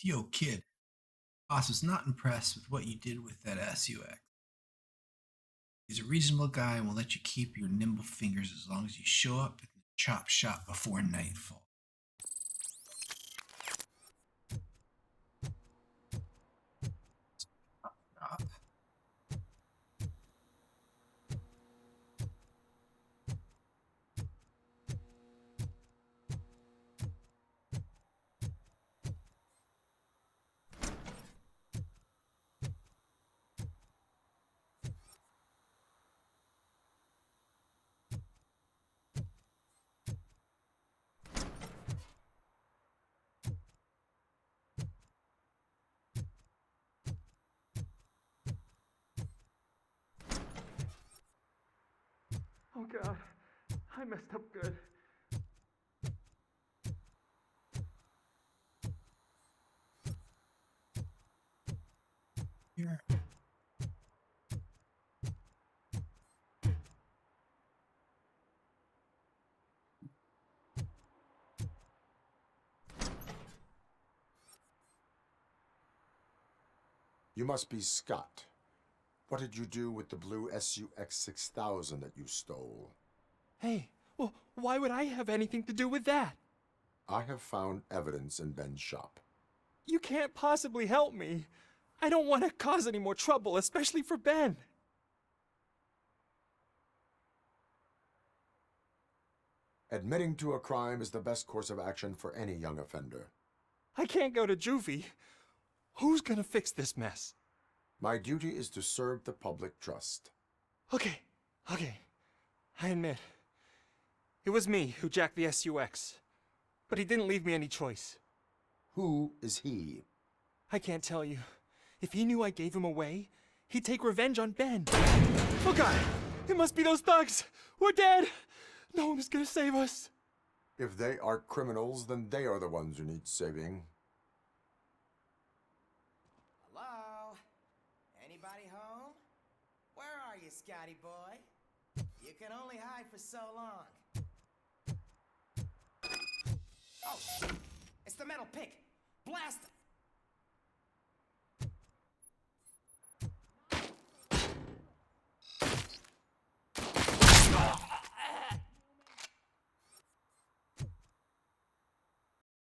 Speaker 1: Yo, kid. Boss was not impressed with what you did with that SUX. He's a reasonable guy and will let you keep your nimble fingers as long as you show up at the chop shop before nightfall.
Speaker 19: Oh God, I messed up good.
Speaker 1: Here.
Speaker 4: You must be Scott. What did you do with the blue SUX 6000 that you stole?
Speaker 19: Hey, well, why would I have anything to do with that?
Speaker 4: I have found evidence in Ben's shop.
Speaker 19: You can't possibly help me. I don't want to cause any more trouble, especially for Ben.
Speaker 4: Admitting to a crime is the best course of action for any young offender.
Speaker 19: I can't go to juvie. Who's gonna fix this mess?
Speaker 4: My duty is to serve the public trust.
Speaker 19: Okay. I admit. It was me who jacked the SUX. But he didn't leave me any choice.
Speaker 4: Who is he?
Speaker 19: I can't tell you. If he knew I gave him away, he'd take revenge on Ben. Oh God! It must be those thugs! We're dead! No one is gonna save us.
Speaker 4: If they are criminals, then they are the ones who need saving.
Speaker 2: Hello? Anybody home? Where are you, Scotty boy? You can only hide for so long. Oh, shit. It's the metal pick. Blast it!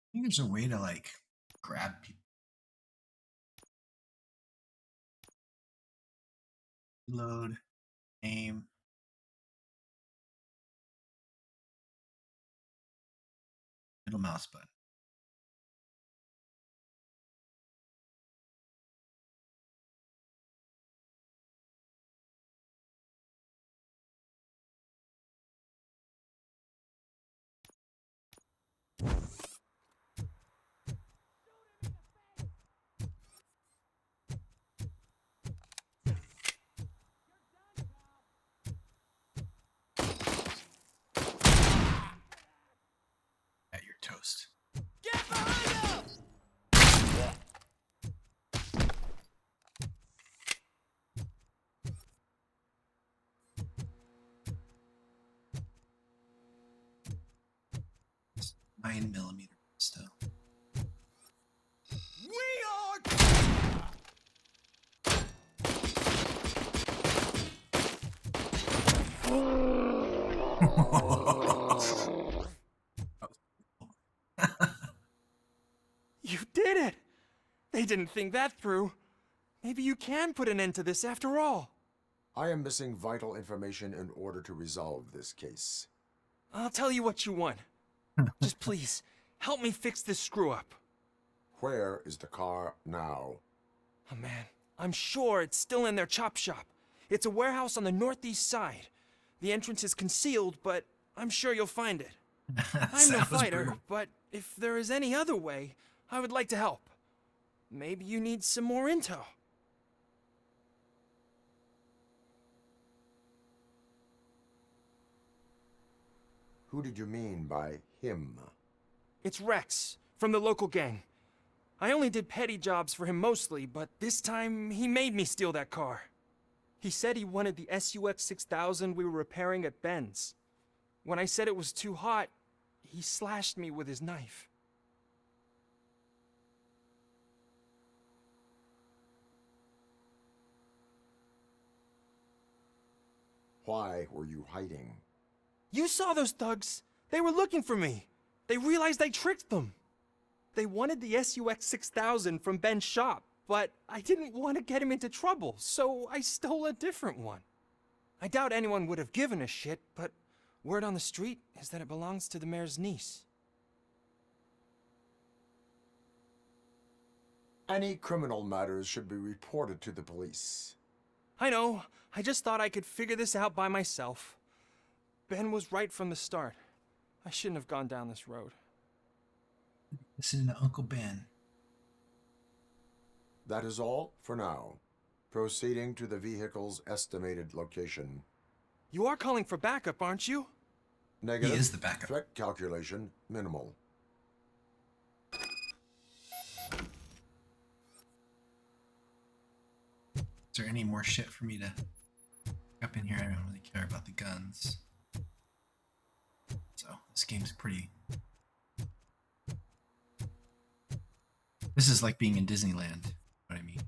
Speaker 1: I think there's a way to like grab people. Load, aim. Middle mouse button. 9mm pistol.
Speaker 19: You did it! They didn't think that through. Maybe you can put an end to this after all.
Speaker 4: I am missing vital information in order to resolve this case.
Speaker 19: I'll tell you what you want. Just please, help me fix this screw-up.
Speaker 4: Where is the car now?
Speaker 19: Oh man, I'm sure it's still in their chop shop. It's a warehouse on the northeast side. The entrance is concealed, but I'm sure you'll find it. I'm no fighter,
Speaker 1: brutal.
Speaker 19: but if there is any other way, I would like to help. Maybe you need some more intel.
Speaker 4: Who did you mean by him?
Speaker 19: It's Rex, from the local gang. I only did petty jobs for him mostly, but this time he made me steal that car. He said he wanted the SUX 6000 we were repairing at Ben's. When I said it was too hot, he slashed me with his knife.
Speaker 4: Why were you hiding?
Speaker 19: You saw those thugs. They were looking for me. They realized I tricked them. They wanted the SUX 6000 from Ben's shop, but I didn't want to get him into trouble, so I stole a different one. I doubt anyone would have given a shit, but word on the street is that it belongs to the mayor's niece.
Speaker 4: Any criminal matters should be reported to the police.
Speaker 19: I know. I just thought I could figure this out by myself. Ben was right from the start. I shouldn't have gone down this road.
Speaker 1: Listen to Uncle Ben.
Speaker 4: That is all for now. Proceeding to the vehicle's estimated location.
Speaker 19: You are calling for backup, aren't you?
Speaker 4: Negative.
Speaker 1: He is the backup.
Speaker 4: Threat calculation minimal.
Speaker 1: Is there any more shit for me to up in here? I don't really care about the guns. So this game's pretty... This is like being in Disneyland. You know what I mean?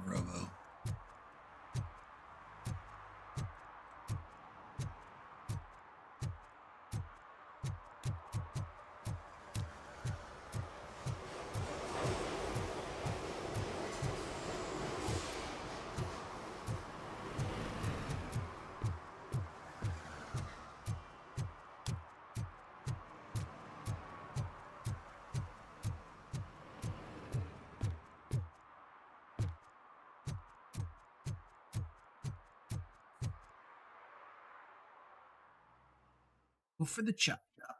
Speaker 1: Robo. Go for the chop chop.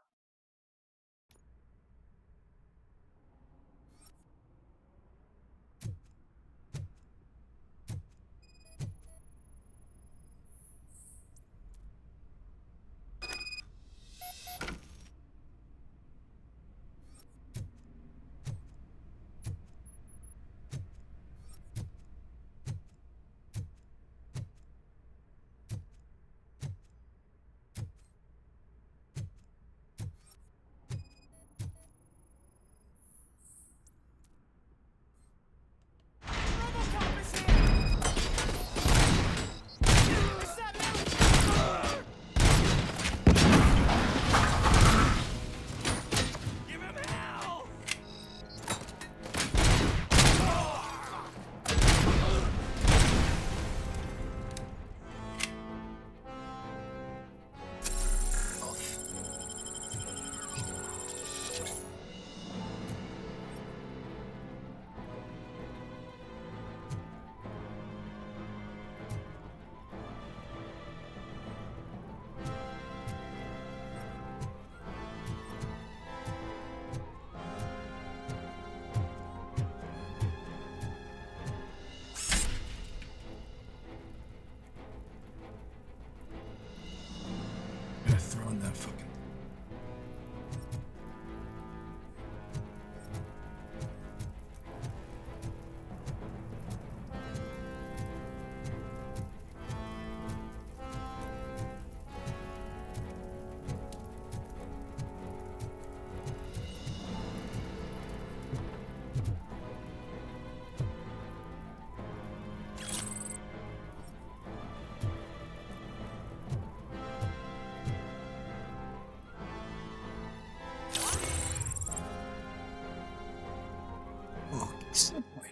Speaker 1: Excellent point.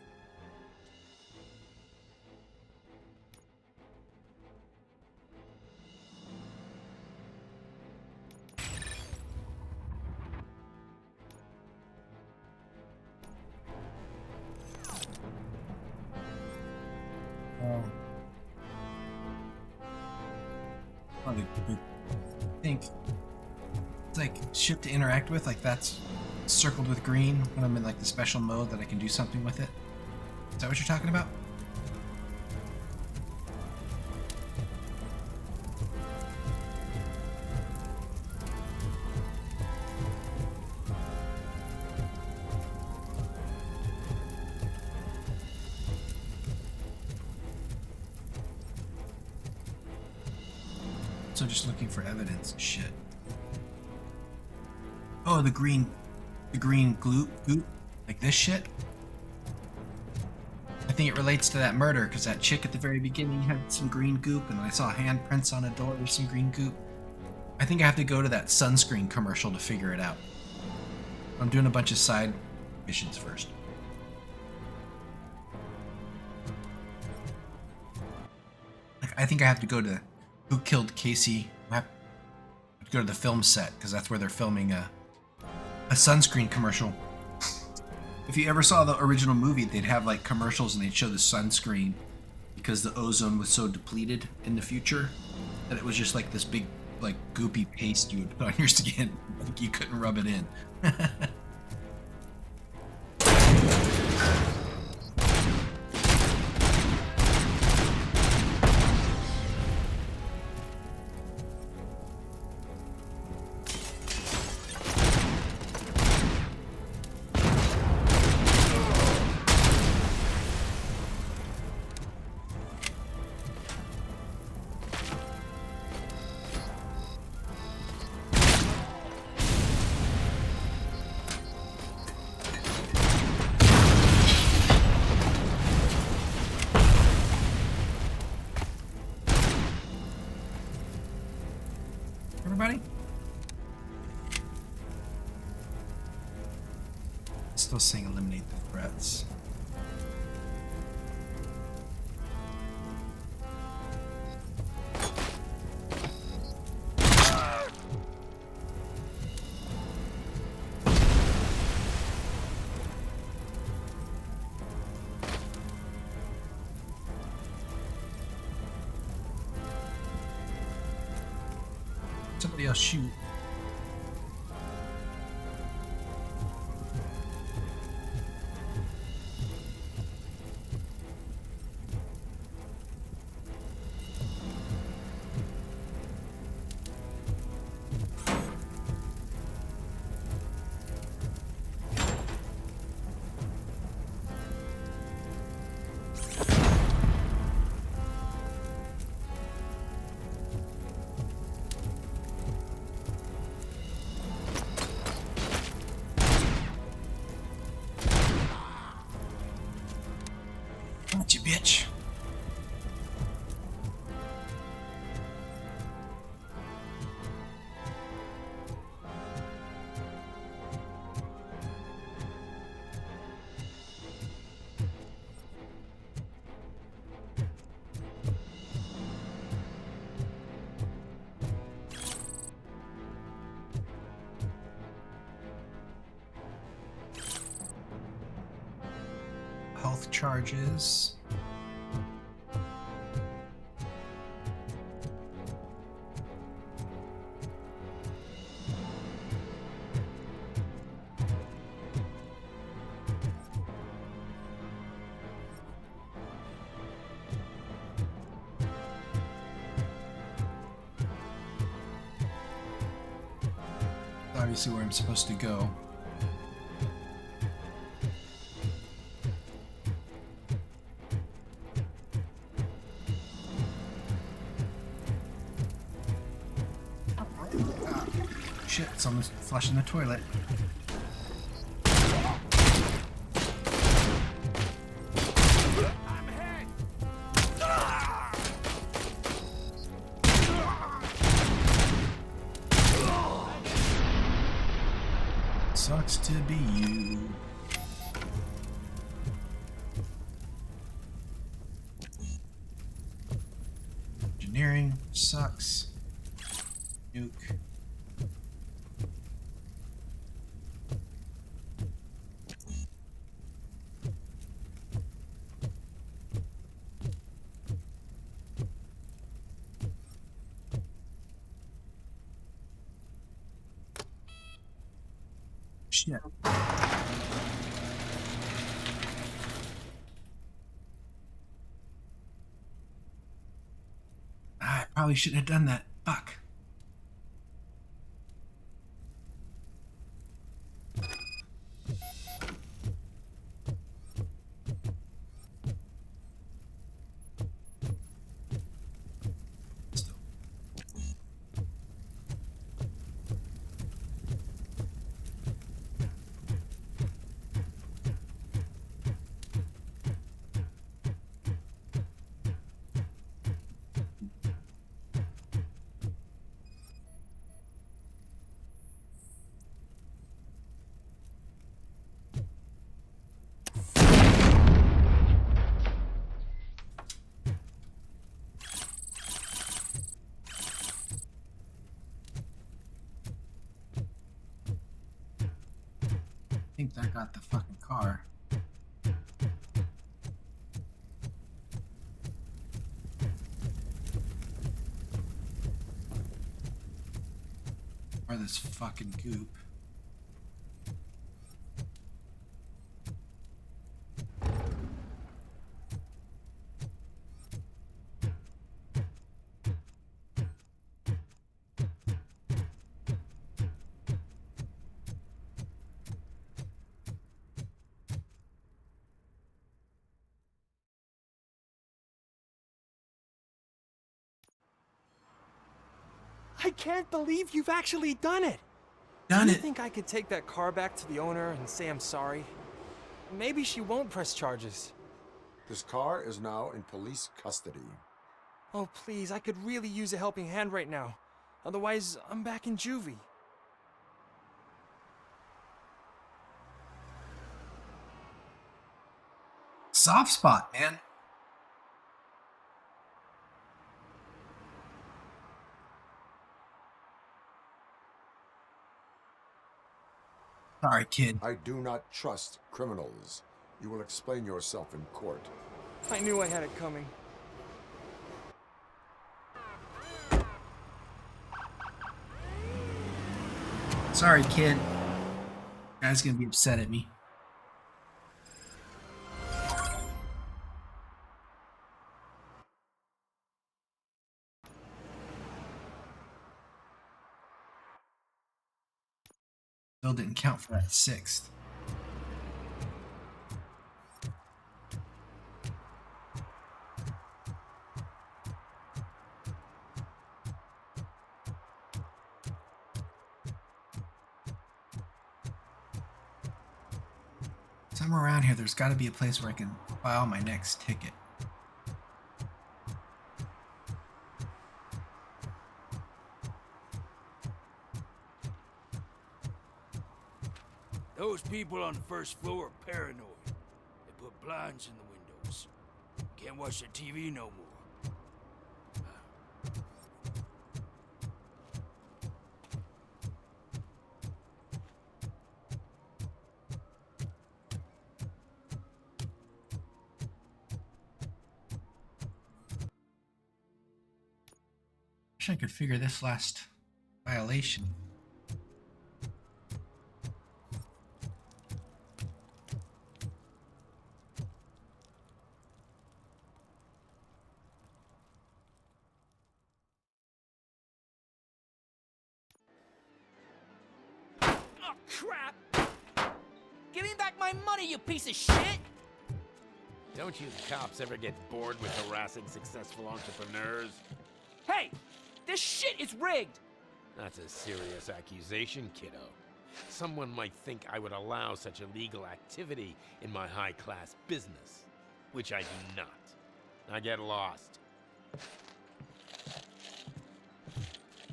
Speaker 1: I think it's like ship to interact with, like that's circled with green when I'm in like the special mode that I can do something with it. Is that what you're talking about? So just looking for evidence. Shit. Oh, the green goop, like this shit. I think it relates to that murder because that chick at the very beginning had some green goop, and I saw handprints on a door with some green goop. I think I have to go to that sunscreen commercial to figure it out. I'm doing a bunch of side missions first. Like, I think I have to go to Who Killed Casey. I have to go to the film set because that's where they're filming a sunscreen commercial. If you ever saw the original movie, they'd have like commercials and they'd show the sunscreen because the ozone was so depleted in the future that it was just like this big, like goopy paste you would put on your skin. Like you couldn't rub it in. Everybody? Still saying eliminate the threats. Somebody else shoot. You bitch. Health charges. Obviously where I'm supposed to go. Shit, someone's flushing the toilet. Sucks to be you. engineering sucks. Nuke. Shit. I probably shouldn't have done that. Fuck. I think that got the fucking car. Or this fucking goop.
Speaker 19: I can't believe you've actually done it.
Speaker 1: Done
Speaker 19: Do you
Speaker 1: it.
Speaker 19: think I could take that car back to the owner and say I'm sorry? Maybe she won't press charges.
Speaker 4: This car is now in police custody.
Speaker 19: Oh, please, I could really use a helping hand right now. Otherwise, I'm back in juvie.
Speaker 1: Soft spot, man. Sorry, kid.
Speaker 4: I do not trust criminals. You will explain yourself in court.
Speaker 19: I knew I had it coming.
Speaker 1: Sorry, kid. Guy's gonna be upset at me. Still didn't count for that sixth. Somewhere around here, there's got to be a place where I can file my next ticket.
Speaker 3: Those people on the first floor are paranoid. They put blinds in the windows. Can't watch the TV no more.
Speaker 1: Wish I could figure this last violation.
Speaker 6: Oh, crap! Give me back my money, you piece of shit!
Speaker 20: Don't you cops ever get bored with harassing successful entrepreneurs?
Speaker 6: Hey! This shit is rigged!
Speaker 20: That's a serious accusation, kiddo. Someone might think I would allow such illegal activity in my high-class business, which I do not. Now get lost.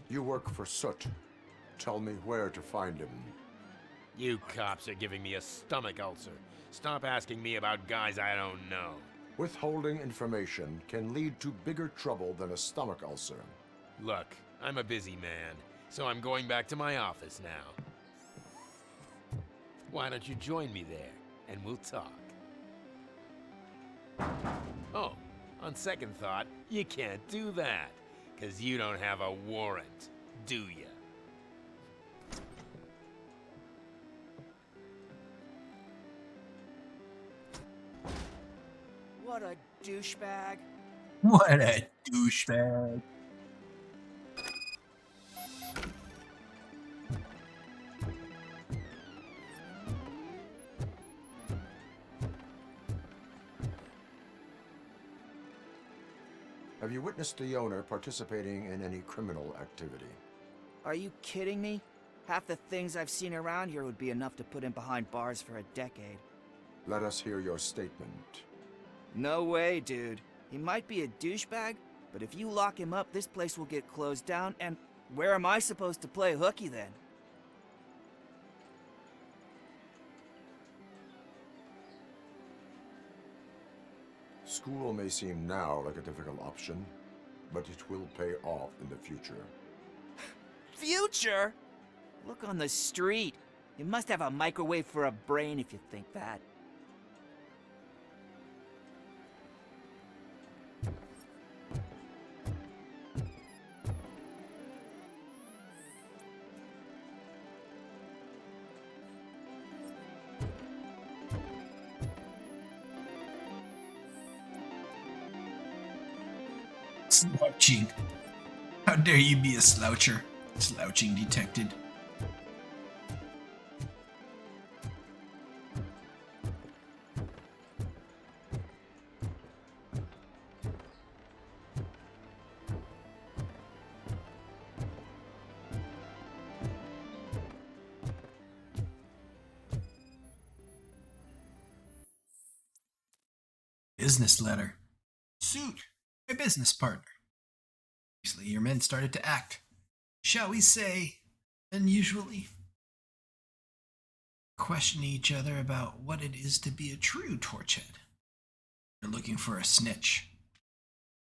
Speaker 4: You work for Soot. Tell me where to find him.
Speaker 20: You cops are giving me a stomach ulcer. Stop asking me about guys I don't know.
Speaker 4: Withholding information can lead to bigger trouble than a stomach ulcer.
Speaker 20: Look, I'm a busy man, so I'm going back to my office now. Why don't you join me there, and we'll talk. Oh, on second thought, you can't do that, 'cause you don't have a warrant, do ya?
Speaker 5: What a douchebag.
Speaker 1: What a douchebag.
Speaker 4: Have you witnessed the owner participating in any criminal activity?
Speaker 5: Are you kidding me? Half the things I've seen around here would be enough to put him behind bars for a decade.
Speaker 4: Let us hear your statement.
Speaker 5: No way, dude. He might be a douchebag, but if you lock him up, this place will get closed down, and where am I supposed to play hooky then?
Speaker 4: School may seem now like a difficult option, but it will pay off in the future.
Speaker 5: Future? Look on the street. You must have a microwave for a brain if you think that.
Speaker 1: Slouching. How dare you be a sloucher? Slouching detected. Business letter. Suit. My business partner. Obviously, your men started to act, shall we say, unusually. Question each other about what it is to be a true torchhead. They're looking for a snitch.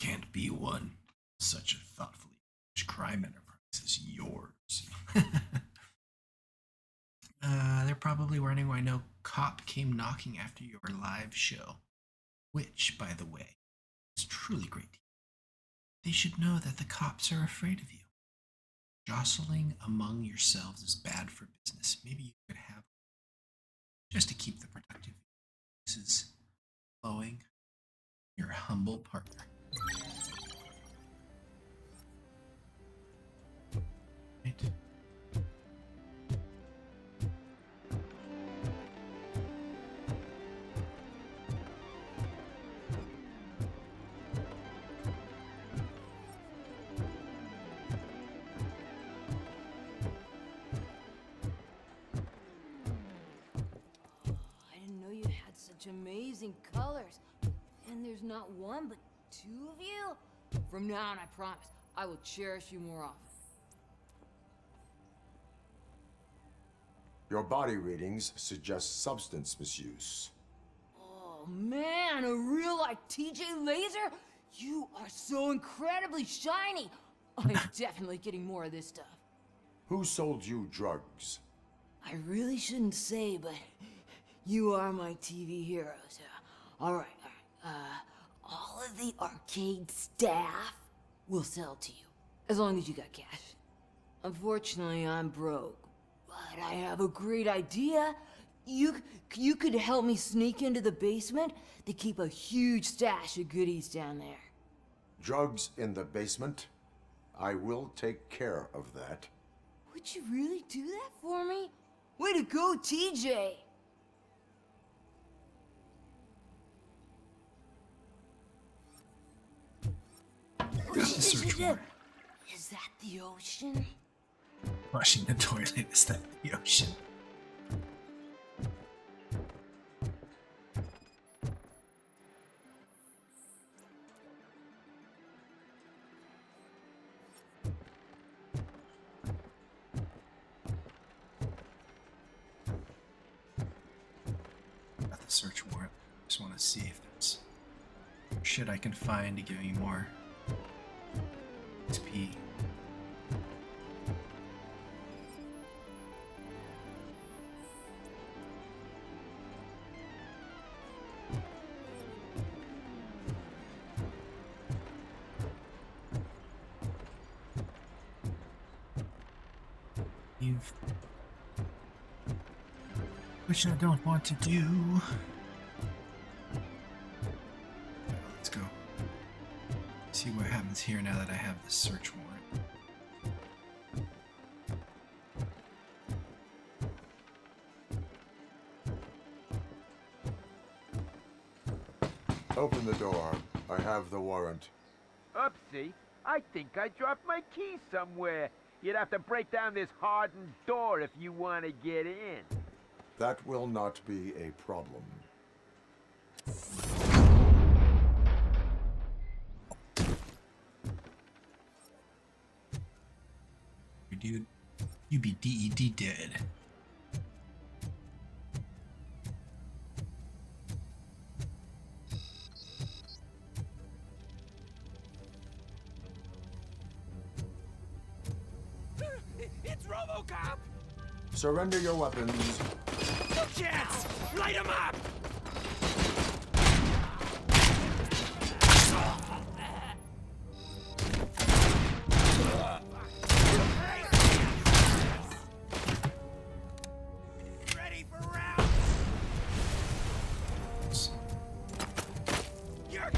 Speaker 1: Can't be one. Such a thoughtfully managed crime enterprise as yours. They're probably wondering why no cop came knocking after your live show. Which, by the way, is truly great. They should know that the cops are afraid of you. Jostling among yourselves is bad for business. Maybe you could have, just to keep the productive uses flowing, your humble partner. Right.
Speaker 7: Amazing colors. And there's not one, but two of you? From now on, I promise, I will cherish you more often.
Speaker 4: Your body readings suggest substance misuse.
Speaker 7: Oh man, a real like TJ Laser? You are so incredibly shiny. I'm definitely getting more of this stuff.
Speaker 4: Who sold you drugs?
Speaker 7: I really shouldn't say, but you are my TV heroes. All right. All of the arcade staff will sell to you, as long as you got cash. Unfortunately, I'm broke, but I have a great idea. You could help me sneak into the basement. They keep a huge stash of goodies down there.
Speaker 4: Drugs in the basement? I will take care of that.
Speaker 7: Would you really do that for me? Way to go, TJ!
Speaker 1: Search warrant.
Speaker 7: Is that the ocean?
Speaker 1: Flushing the toilet, is that the ocean? Got the search warrant. Just want to see if there's shit I can find to give me more XP. Which I don't want to do. Let's go. See what happens here now that I have the search warrant.
Speaker 4: Open the door. I have the warrant.
Speaker 21: Oopsie. I think I dropped my keys somewhere. You'd have to break down this hardened door if you want to get in.
Speaker 4: That will not be a problem.
Speaker 1: Dude, you be DED dead.
Speaker 10: It's Robocop!
Speaker 4: Surrender your weapons.
Speaker 10: No chance! Light him up! Ready for rounds! You're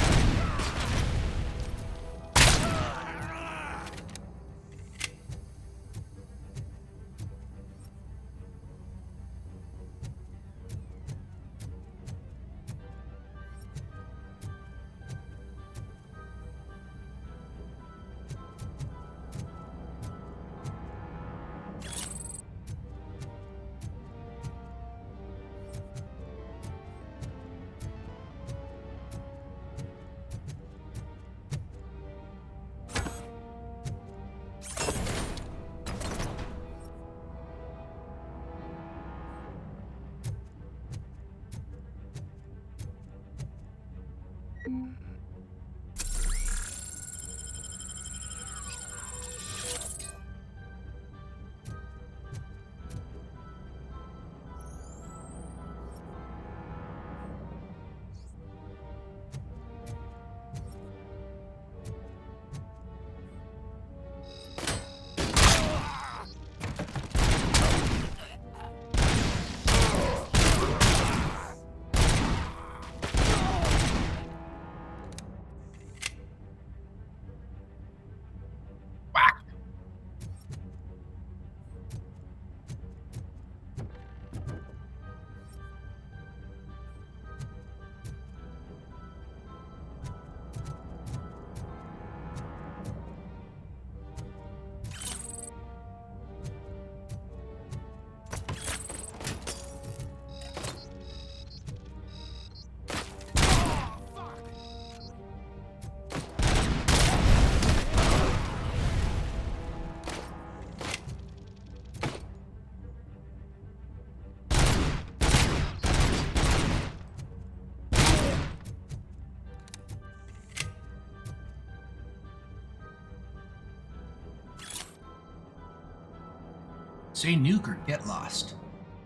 Speaker 1: Say nuke or get lost.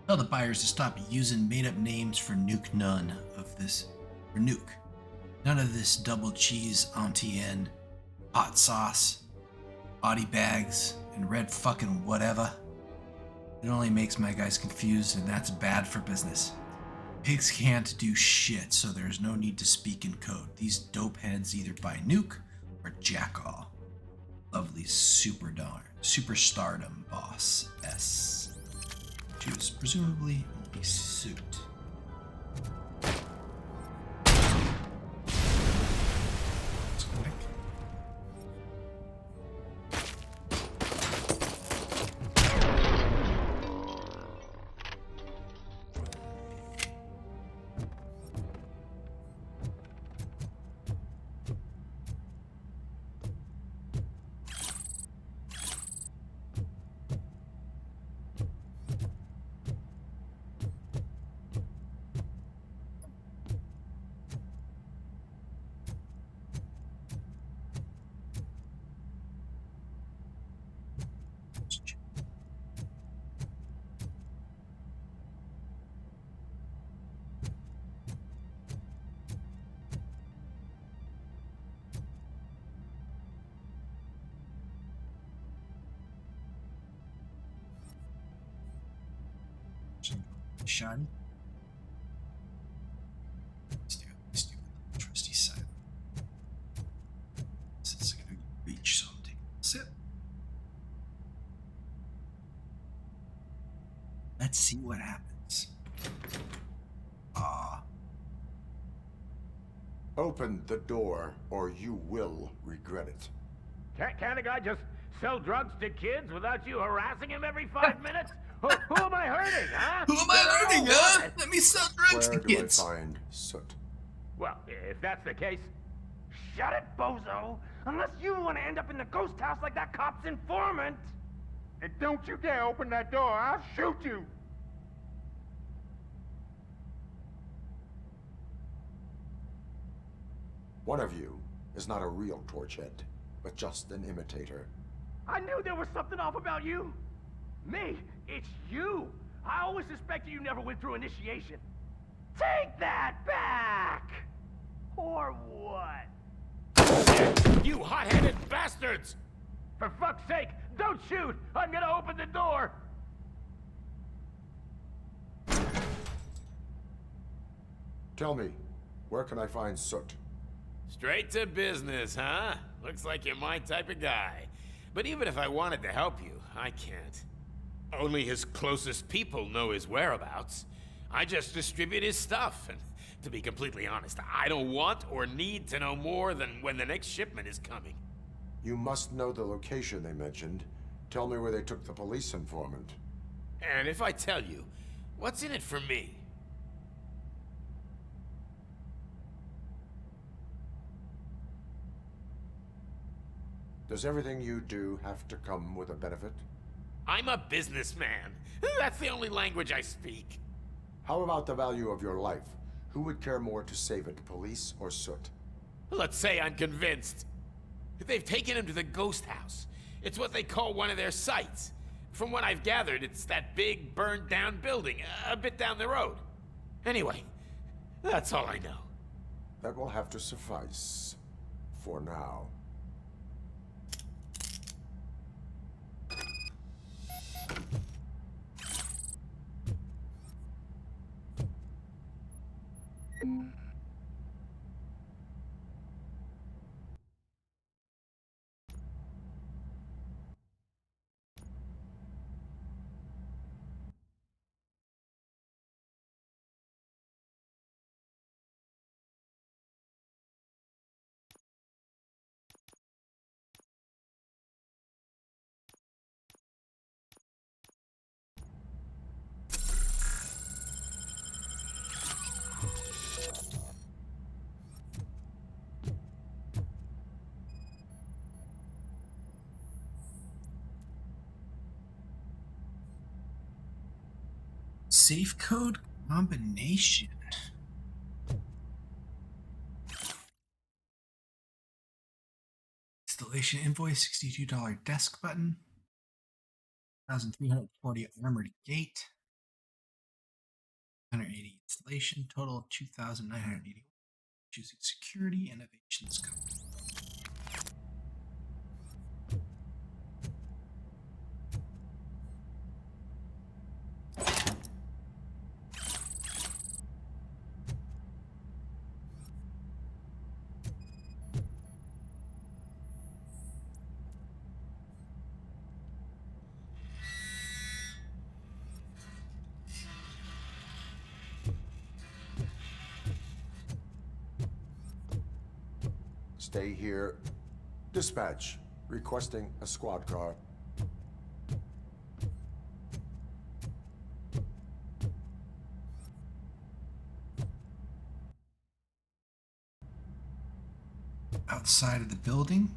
Speaker 1: Tell the buyers to stop using made-up names for nuke. None of this for nuke. None of this double cheese, auntie end, hot sauce, body bags, and red fucking whatever. It only makes my guys confused, and that's bad for business. Pigs can't do shit, so there's no need to speak in code. These dope heads either buy nuke or jack all. Lovely superstardom boss S. Choose presumably only suit. Let's click. Shoddy. Stupid trusty side. This is gonna reach, so I'm taking a sip. Let's see what happens.
Speaker 4: Open the door, or you will regret it.
Speaker 21: Can't a guy just sell drugs to kids without you harassing him every 5 minutes? Who am I hurting, huh?
Speaker 1: Who am I hurting, huh? Let me sell drugs
Speaker 4: Where
Speaker 1: to
Speaker 4: do
Speaker 1: kids.
Speaker 4: I find Soot?
Speaker 21: Well, if that's the case, shut it, bozo! Unless you want to end up in the ghost house like that cop's informant! And don't you dare open that door, I'll shoot you!
Speaker 4: One of you is not a real Torchhead, but just an imitator.
Speaker 21: I knew there was something off about you! Me? It's you! I always suspected you never went through initiation. Take that back! Or what?
Speaker 20: You hot-headed bastards!
Speaker 21: For fuck's sake, don't shoot! I'm gonna open the door!
Speaker 4: Tell me, where can I find Soot?
Speaker 20: Straight to business, huh? Looks like you're my type of guy. But even if I wanted to help you, I can't. Only his closest people know his whereabouts. I just distribute his stuff, and to be completely honest, I don't want or need to know more than when the next shipment is coming.
Speaker 4: You must know the location they mentioned. Tell me where they took the police informant.
Speaker 20: And if I tell you, what's in it for me?
Speaker 4: Does everything you do have to come with a benefit?
Speaker 20: I'm a businessman. That's the only language I speak.
Speaker 4: How about the value of your life? Who would care more to save it, police or Soot?
Speaker 20: Let's say I'm convinced. They've taken him to the ghost house. It's what they call one of their sites. From what I've gathered, it's that big, burned-down building, a bit down the road. Anyway, that's all I know.
Speaker 4: That will have to suffice. For now.
Speaker 1: Safe code combination. Installation invoice, $62 desk button, 1,340 armored gate, 180 installation, total 2,980. Choosing security, innovations company.
Speaker 4: Stay here. Dispatch. Requesting a squad car.
Speaker 1: Outside of the building.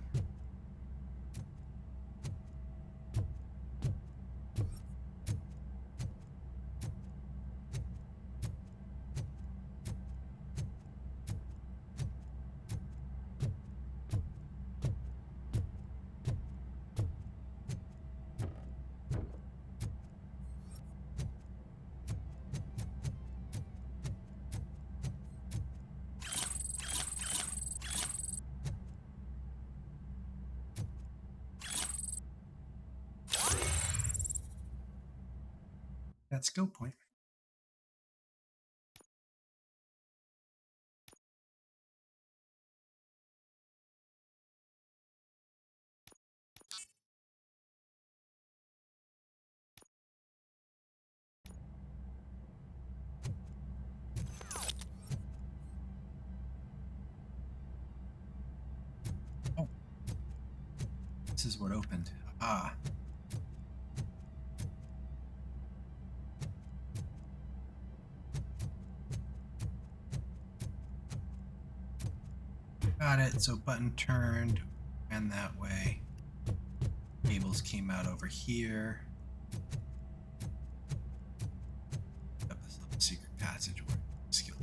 Speaker 1: That's skill point. this is what opened. Ah. Got it. So button turned and that way. Cables came out over here. Up this little secret passageway. Skill.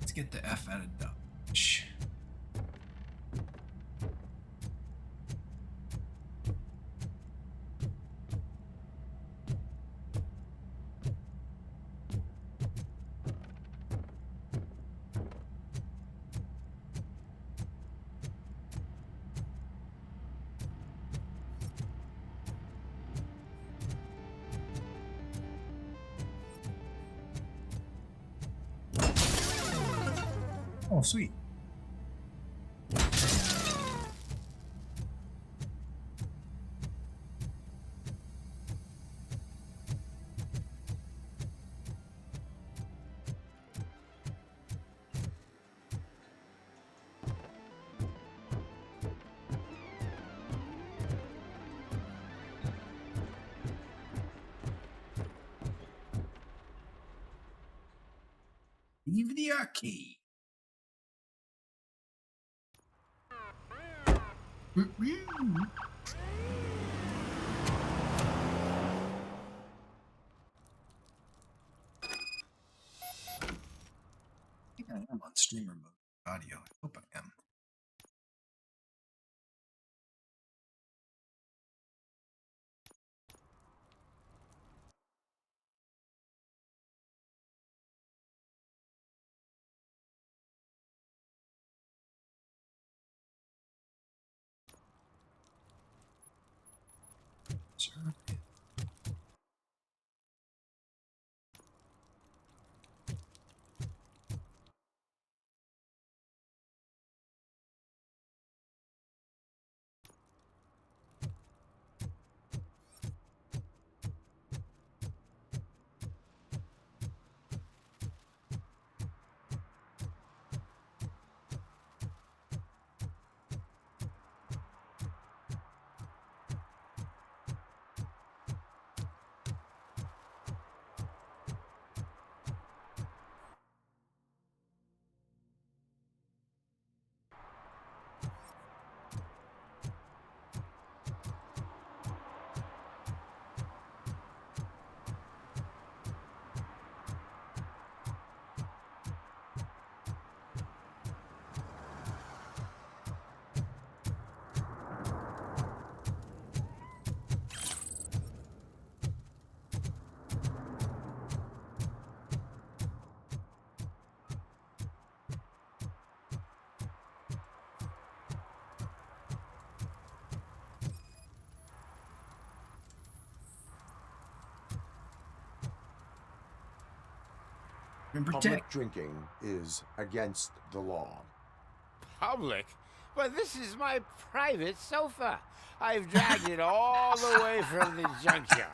Speaker 1: Let's get the F out of Dodge. Oh, sweet. Leave the arcade. I think I am on streamer mode audio. I hope I am. Sure.
Speaker 4: Public drinking is against the law.
Speaker 9: Public? But this is my private sofa. I've dragged it all the way from the junkyard.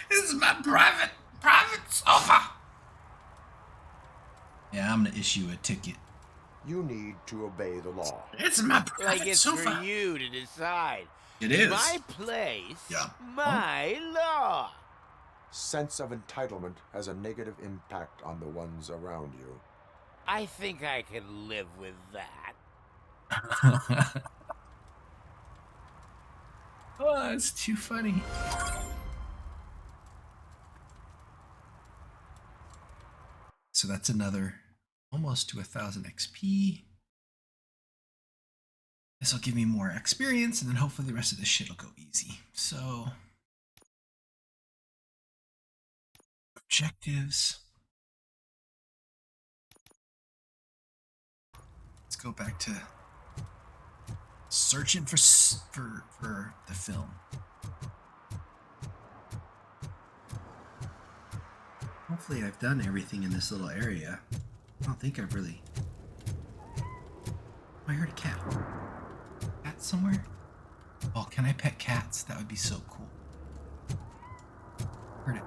Speaker 1: This is my private sofa. Yeah, I'm gonna issue a ticket.
Speaker 4: You need to obey the law.
Speaker 1: It's my private
Speaker 9: Like it's
Speaker 1: sofa.
Speaker 9: for you to decide.
Speaker 1: It is.
Speaker 9: My place,
Speaker 1: Yeah.
Speaker 9: my law.
Speaker 4: Sense of entitlement has a negative impact on the ones around you.
Speaker 9: I think I can live with that.
Speaker 1: Oh, that's too funny. So that's another almost to 1,000 XP. This will give me more experience, and then hopefully the rest of this shit will go easy. So, objectives. Let's go back to searching for the film. Hopefully I've done everything in this little area. I don't think I've really... Oh, I heard a cat. Cat somewhere? Oh, can I pet cats? That would be so cool. Heard it.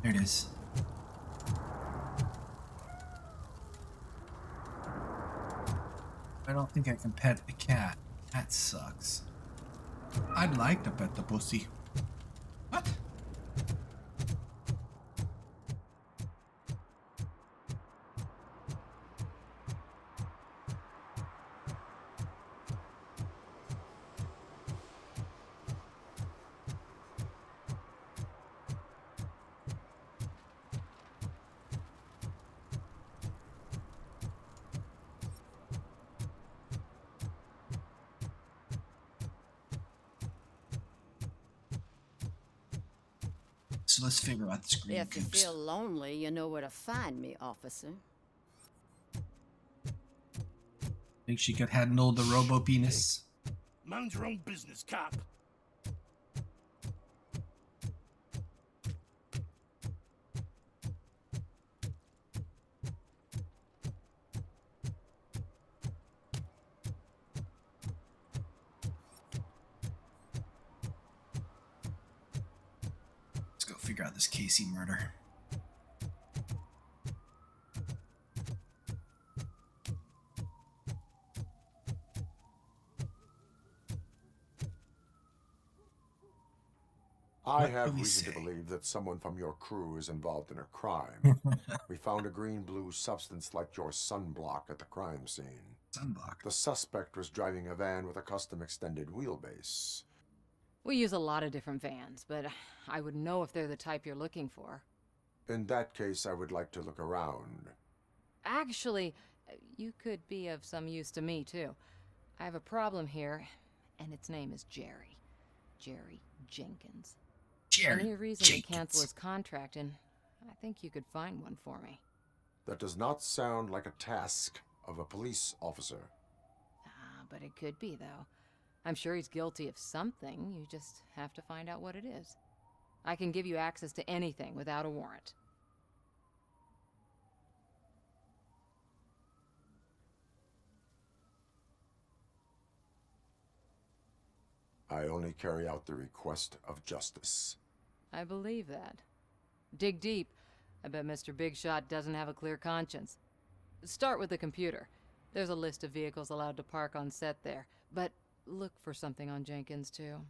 Speaker 1: There it is. I don't think I can pet the cat. That sucks. I'd like to pet the pussy. What? So let's figure out the screen
Speaker 15: If you
Speaker 1: goops.
Speaker 15: feel lonely, you know where to find me, officer.
Speaker 1: Think she could handle the robo penis?
Speaker 10: Mind your own business, cop.
Speaker 1: Let's go figure out this Casey murder.
Speaker 4: I
Speaker 1: What
Speaker 4: have
Speaker 1: can we
Speaker 4: reason to
Speaker 1: say?
Speaker 4: believe that someone from your crew is involved in a crime. We found a green-blue substance like your sunblock at the crime scene.
Speaker 1: Sunblock?
Speaker 4: The suspect was driving a van with a custom extended wheelbase.
Speaker 11: We use a lot of different vans, but I wouldn't know if they're the type you're looking for.
Speaker 4: In that case, I would like to look around.
Speaker 11: Actually, you could be of some use to me, too. I have a problem here, and its name is Jerry. Jerry Jenkins.
Speaker 1: Jerry
Speaker 11: Any reason
Speaker 1: Jenkins.
Speaker 11: to cancel his contract, and I think you could find one for me.
Speaker 4: That does not sound like a task of a police officer.
Speaker 11: But it could be, though. I'm sure he's guilty of something. You just have to find out what it is. I can give you access to anything without a warrant.
Speaker 4: I only carry out the request of justice.
Speaker 11: I believe that. Dig deep. I bet Mr. Big Shot doesn't have a clear conscience. Start with the computer. There's a list of vehicles allowed to park on set there, but look for something on Jenkins, too.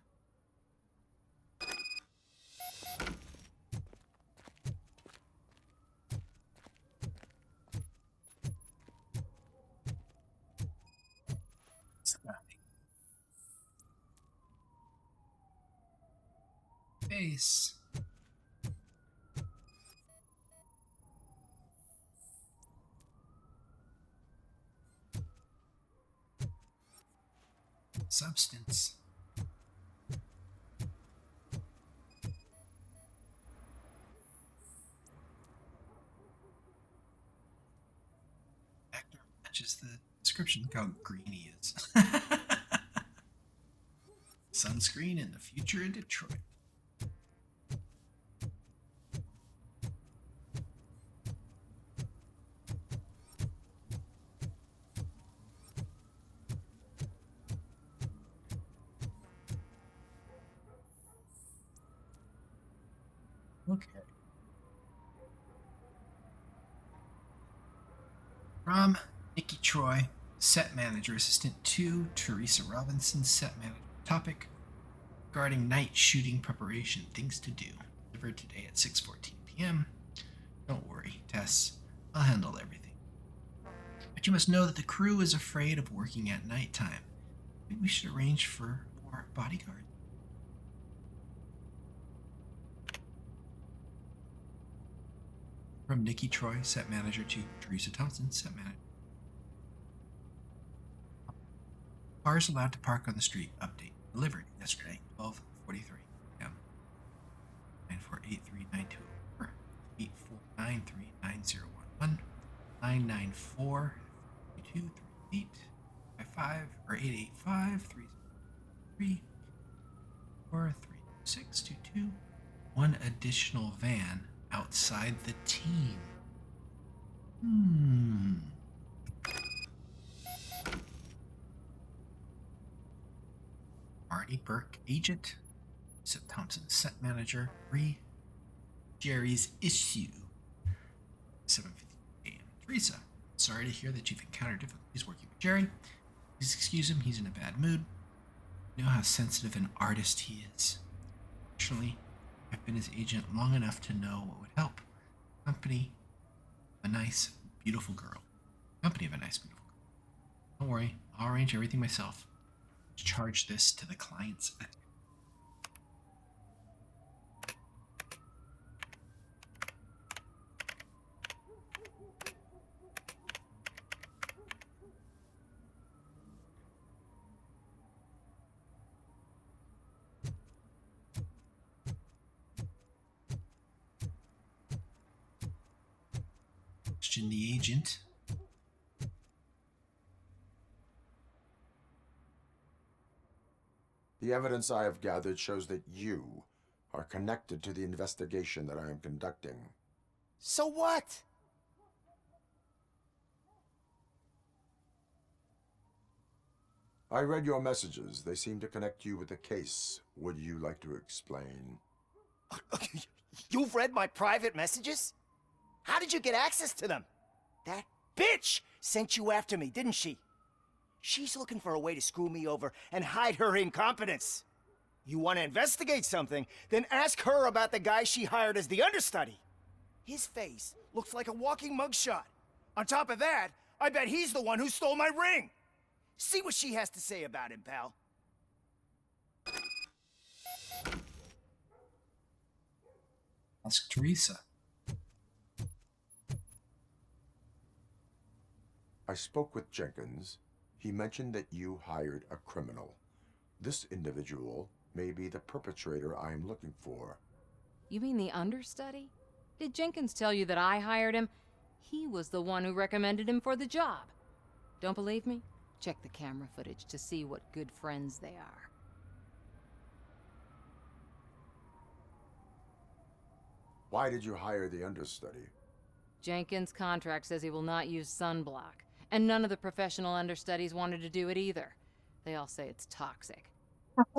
Speaker 1: Face. Substance. Actor matches the description. Look how green he is. Sunscreen in the future in Detroit. Okay. From Nikki Troy, set manager, assistant to Teresa Robinson, set manager. Topic regarding night shooting preparation, things to do. Delivered today at 6:14 p.m. Don't worry, Tess. I'll handle everything. But you must know that the crew is afraid of working at nighttime. Maybe we should arrange for more bodyguards. From Nikki Troy, set manager, to Teresa Thompson, set manager. Cars allowed to park on the street. Update. Delivered yesterday, 12:43 p.m. 9483924 8493901 994 223855 or 885 303 43622. One additional van outside the team. Marty Burke, agent. Sip Thompson, set manager. Jerry's issue. 7:50 a.m. Teresa, sorry to hear that you've encountered difficulties working with Jerry. Please excuse him, he's in a bad mood. You know how sensitive an artist he is. Fortunately, I've been his agent long enough to know what would help. Company of a nice, beautiful girl. Company of a nice, beautiful girl. Don't worry, I'll arrange everything myself. Charge this to the client's account. Question the agent.
Speaker 4: The evidence I have gathered shows that you are connected to the investigation that I am conducting.
Speaker 5: So what?
Speaker 4: I read your messages. They seem to connect you with the case. Would you like to explain?
Speaker 5: You've read my private messages? How did you get access to them? That bitch sent you after me, didn't she? She's looking for a way to screw me over and hide her incompetence. You want to investigate something, then ask her about the guy she hired as the understudy. His face looks like a walking mugshot. On top of that, I bet he's the one who stole my ring. See what she has to say about him, pal.
Speaker 1: Ask Teresa.
Speaker 4: I spoke with Jenkins. He mentioned that you hired a criminal. This individual may be the perpetrator I am looking for.
Speaker 11: You mean the understudy? Did Jenkins tell you that I hired him? He was the one who recommended him for the job. Don't believe me? Check the camera footage to see what good friends they are.
Speaker 4: Why did you hire the understudy?
Speaker 11: Jenkins' contract says he will not use sunblock, and none of the professional understudies wanted to do it either. They all say it's toxic.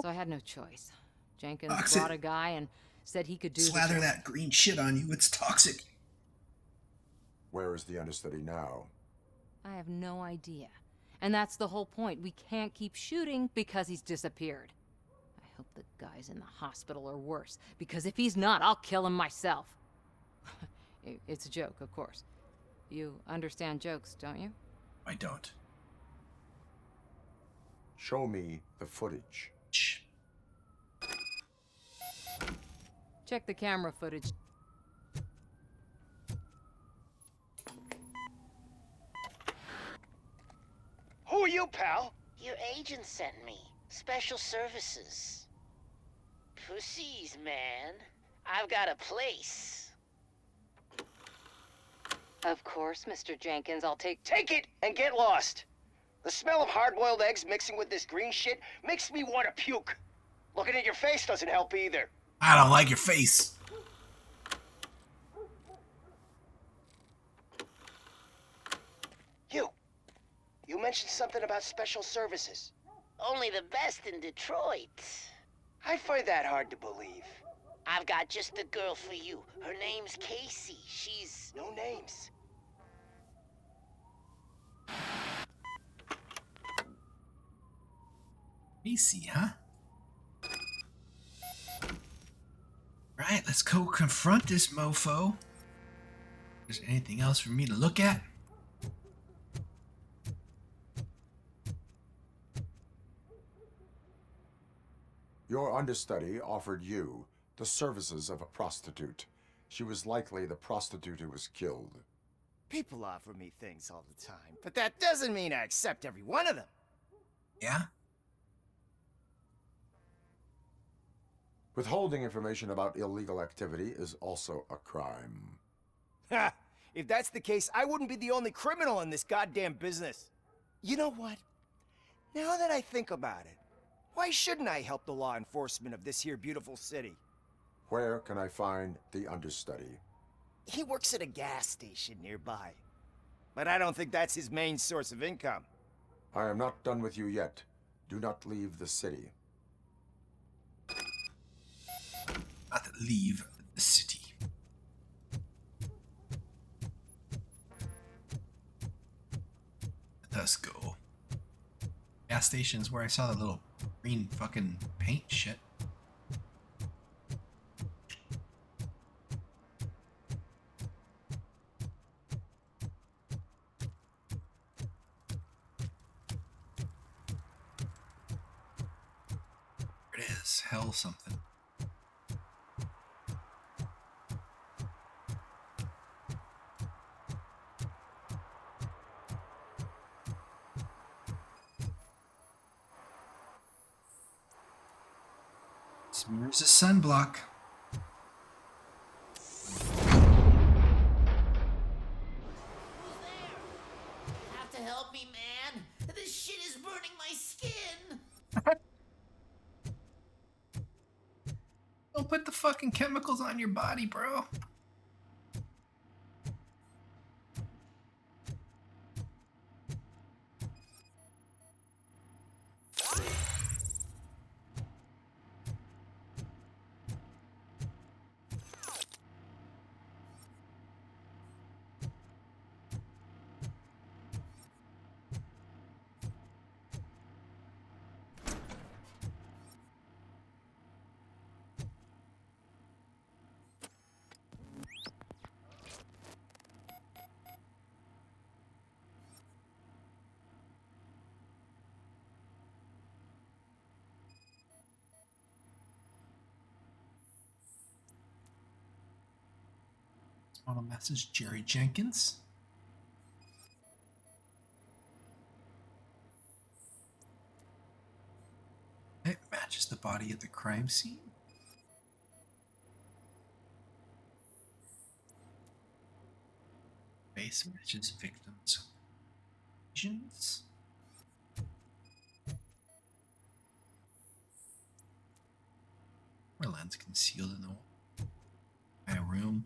Speaker 11: So I had no choice. Jenkins brought a guy and said he could do
Speaker 1: Slather
Speaker 11: the job.
Speaker 1: that green shit on you, it's toxic.
Speaker 4: Where is the understudy now?
Speaker 11: I have no idea. And that's the whole point. We can't keep shooting because he's disappeared. I hope the guy's in the hospital or worse, because if he's not, I'll kill him myself. It's a joke, of course. You understand jokes, don't you?
Speaker 1: I don't.
Speaker 4: Show me the footage.
Speaker 11: Check the camera footage.
Speaker 5: Who are you, pal?
Speaker 12: Your agent sent me. Special services. Pussies, man. I've got a place.
Speaker 7: Of course, Mr. Jenkins, I'll take
Speaker 5: it and get lost. The smell of hard-boiled eggs mixing with this green shit makes me want to puke. Looking at your face doesn't help either.
Speaker 1: I don't like your face.
Speaker 5: You mentioned something about special services.
Speaker 12: Only the best in Detroit.
Speaker 5: I find that hard to believe.
Speaker 12: I've got just the girl for you. Her name's Casey. She's...
Speaker 5: No names.
Speaker 1: Casey, huh? Right, let's go confront this mofo. Is there anything else for me to look at?
Speaker 4: Your understudy offered you the services of a prostitute. She was likely the prostitute who was killed.
Speaker 5: People offer me things all the time, but that doesn't mean I accept every one of them.
Speaker 1: Yeah?
Speaker 4: Withholding information about illegal activity is also a crime.
Speaker 5: Ha! If that's the case, I wouldn't be the only criminal in this goddamn business. You know what? Now that I think about it, why shouldn't I help the law enforcement of this here beautiful city?
Speaker 4: Where can I find the understudy?
Speaker 5: He works at a gas station nearby. But I don't think that's his main source of income.
Speaker 4: I am not done with you yet. Do not leave the city.
Speaker 1: Not leave the city. Let us go. Gas station's where I saw the little green fucking paint shit. There it is. Hell something. Smears a sunblock.
Speaker 12: You have to help me, man. This shit is burning my skin.
Speaker 1: Don't put the fucking chemicals on your body, bro. Small message, Jerry Jenkins. It matches the body at the crime scene. Face matches victims' visions. Or lens concealed in the wall. By a room.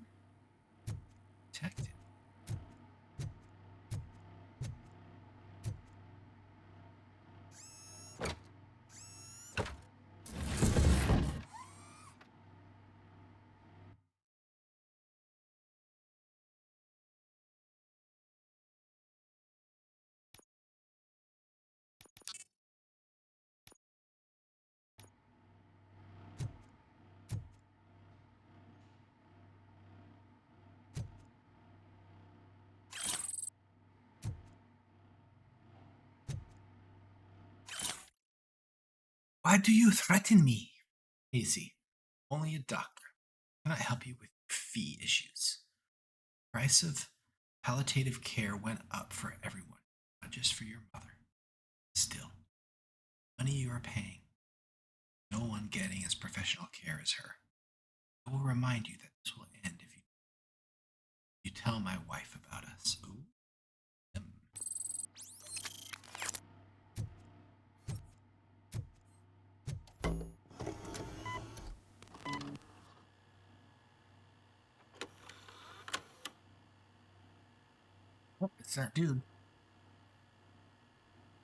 Speaker 1: Protected. Why do you threaten me? Easy. Only a doctor. I cannot help you with fee issues. The price of palliative care went up for everyone, not just for your mother. Still, money you are paying, no one getting as professional care as her. I will remind you that this will end if you tell my wife about us. Ooh. Oh, it's that dude.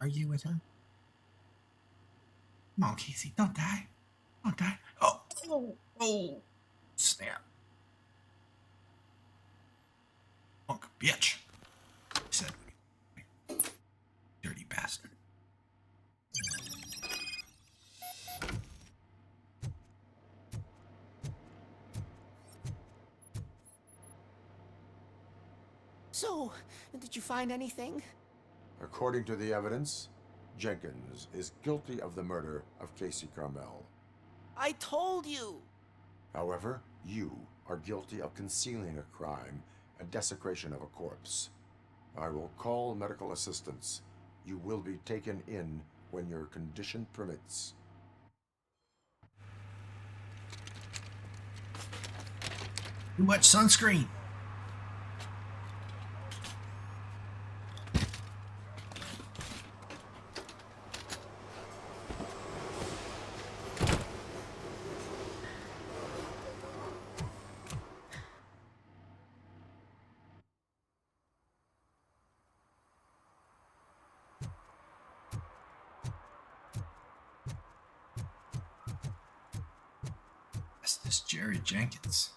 Speaker 1: Are you with him? Come on, Casey, don't die. Don't die. Oh, oh, oh. Snap. Punk bitch. He said, dirty bastard.
Speaker 5: So, did you find anything?
Speaker 4: According to the evidence, Jenkins is guilty of the murder of Casey Carmel.
Speaker 5: I told you!
Speaker 4: However, you are guilty of concealing a crime and desecration of a corpse. I will call medical assistance. You will be taken in when your condition permits.
Speaker 1: Too much sunscreen. That's this Jerry Jenkins.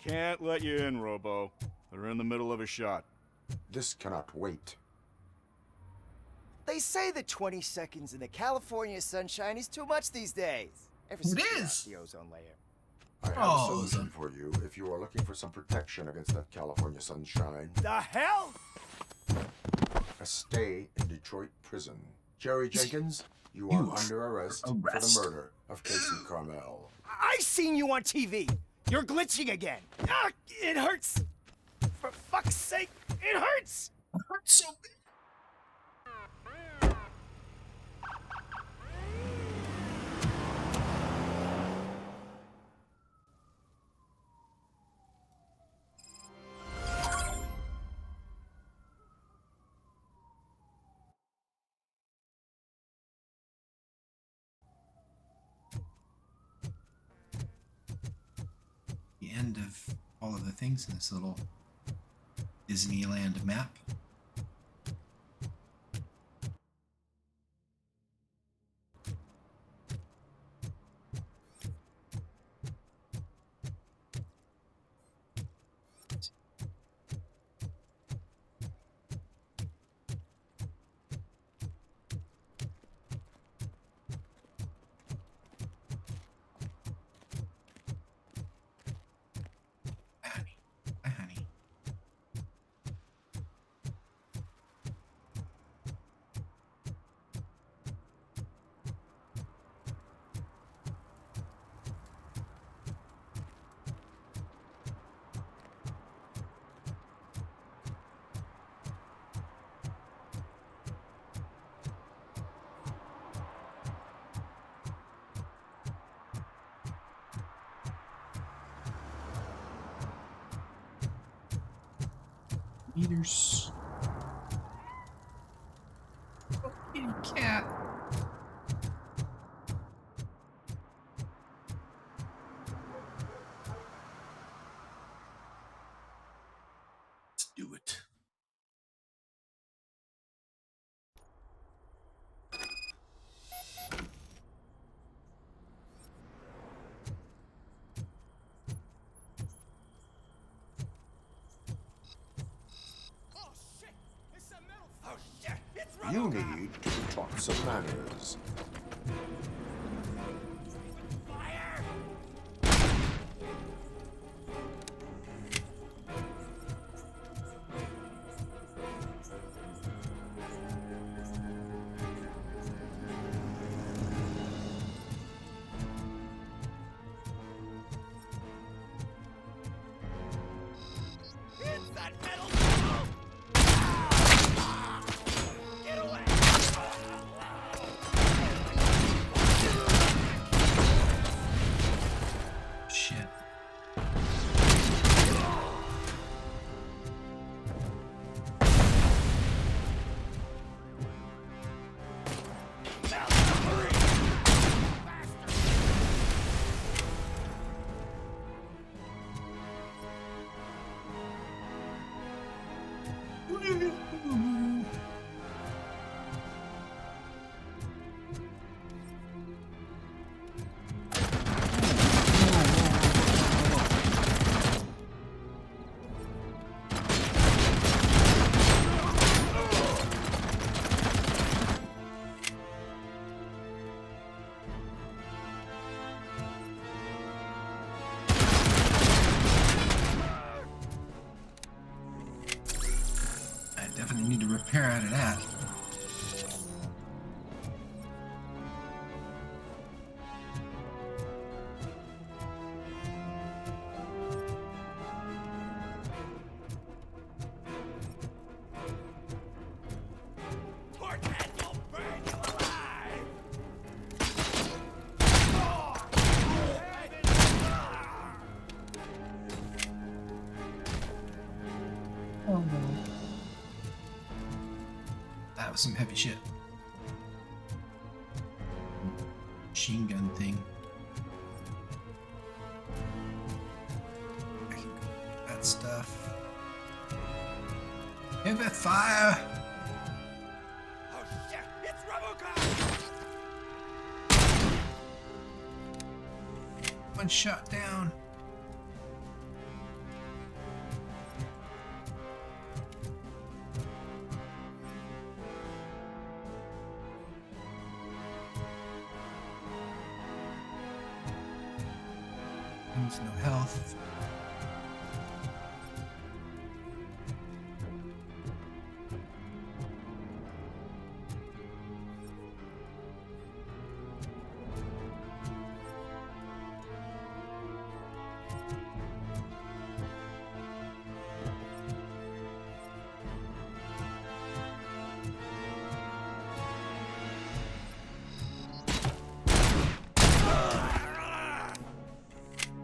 Speaker 18: Can't let you in, Robo. They're in the middle of a shot.
Speaker 4: This cannot wait.
Speaker 5: They say that 20 seconds in the California sunshine is too much these days. Ever since we lost the ozone layer.
Speaker 4: I have a solution for you if you are looking for some protection against that California sunshine.
Speaker 5: The hell?
Speaker 4: A stay in Detroit prison. Jerry Jenkins, you are under arrest for the murder of Casey Carmel.
Speaker 5: I seen you on TV. You're glitching again. Ah, it hurts. For fuck's sake, it hurts.
Speaker 1: It hurts so bad. The end of all of the things in this little Disneyland map. Meters. Oh, kitty cat. Let's do it.
Speaker 4: You need to be taught some manners.
Speaker 5: It's that metal.
Speaker 1: Shit. Definitely need to repair out of that. Oh no. That was some heavy shit. Machine gun thing. I can go get that stuff. Give it fire!
Speaker 5: Oh shit! It's Robocop!
Speaker 1: One shot down. wounds, no health.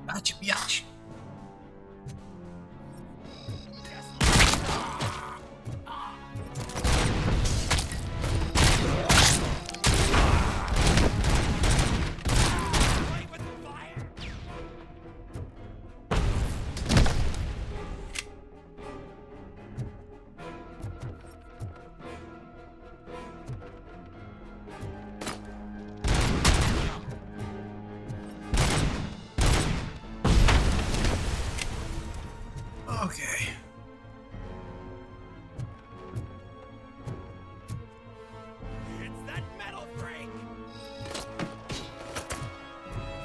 Speaker 1: Gotcha, biatch. Okay.
Speaker 10: It's that metal freak!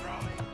Speaker 10: Throw it!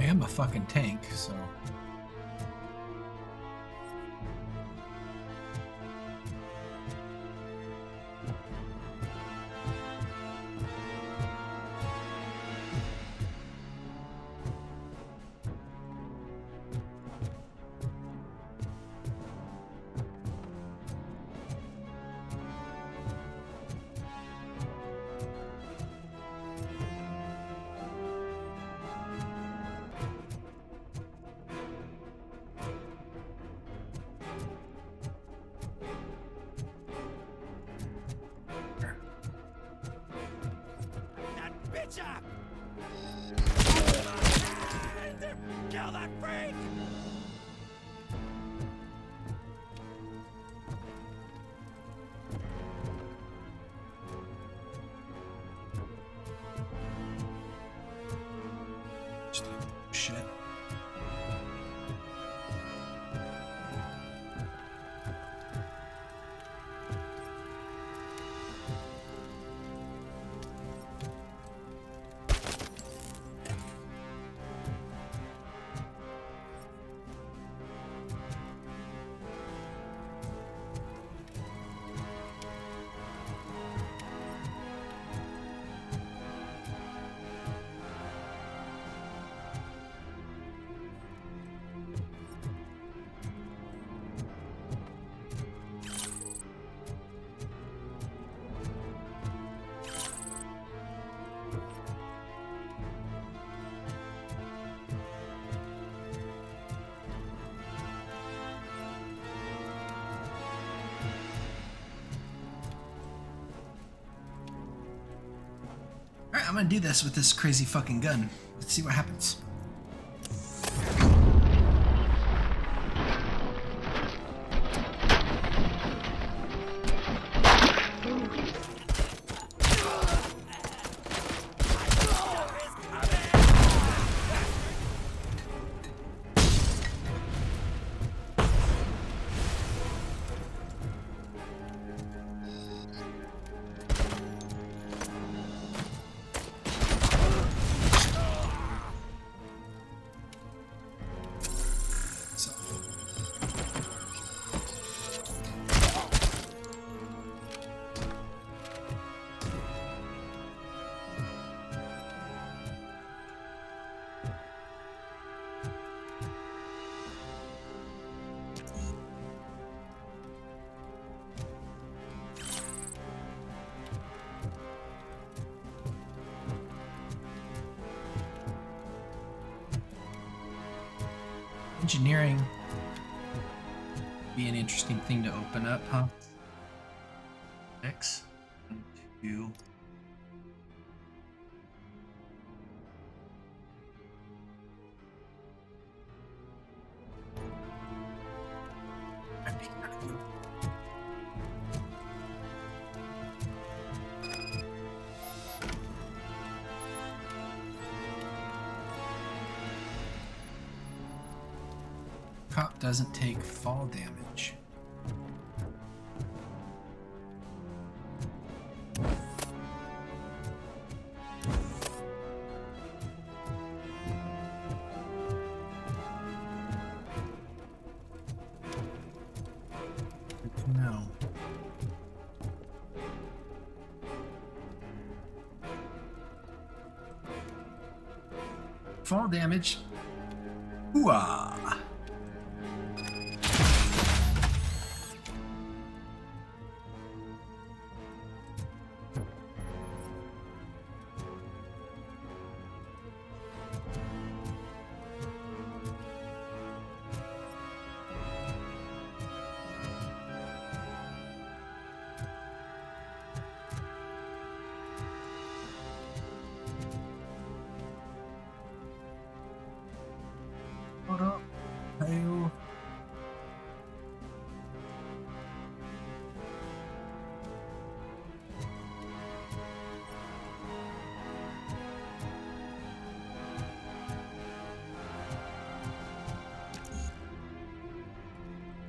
Speaker 1: I am a fucking tank, so.
Speaker 10: That bitch up! Kill that freak!
Speaker 1: Shit. Alright, I'm gonna do this with this crazy fucking gun. Let's see what happens. Engineering be an interesting thing to open up, huh? X, 1, 2, Robocop doesn't take fall damage. Good to know. Fall damage. Ooh-ah. What up, Hail?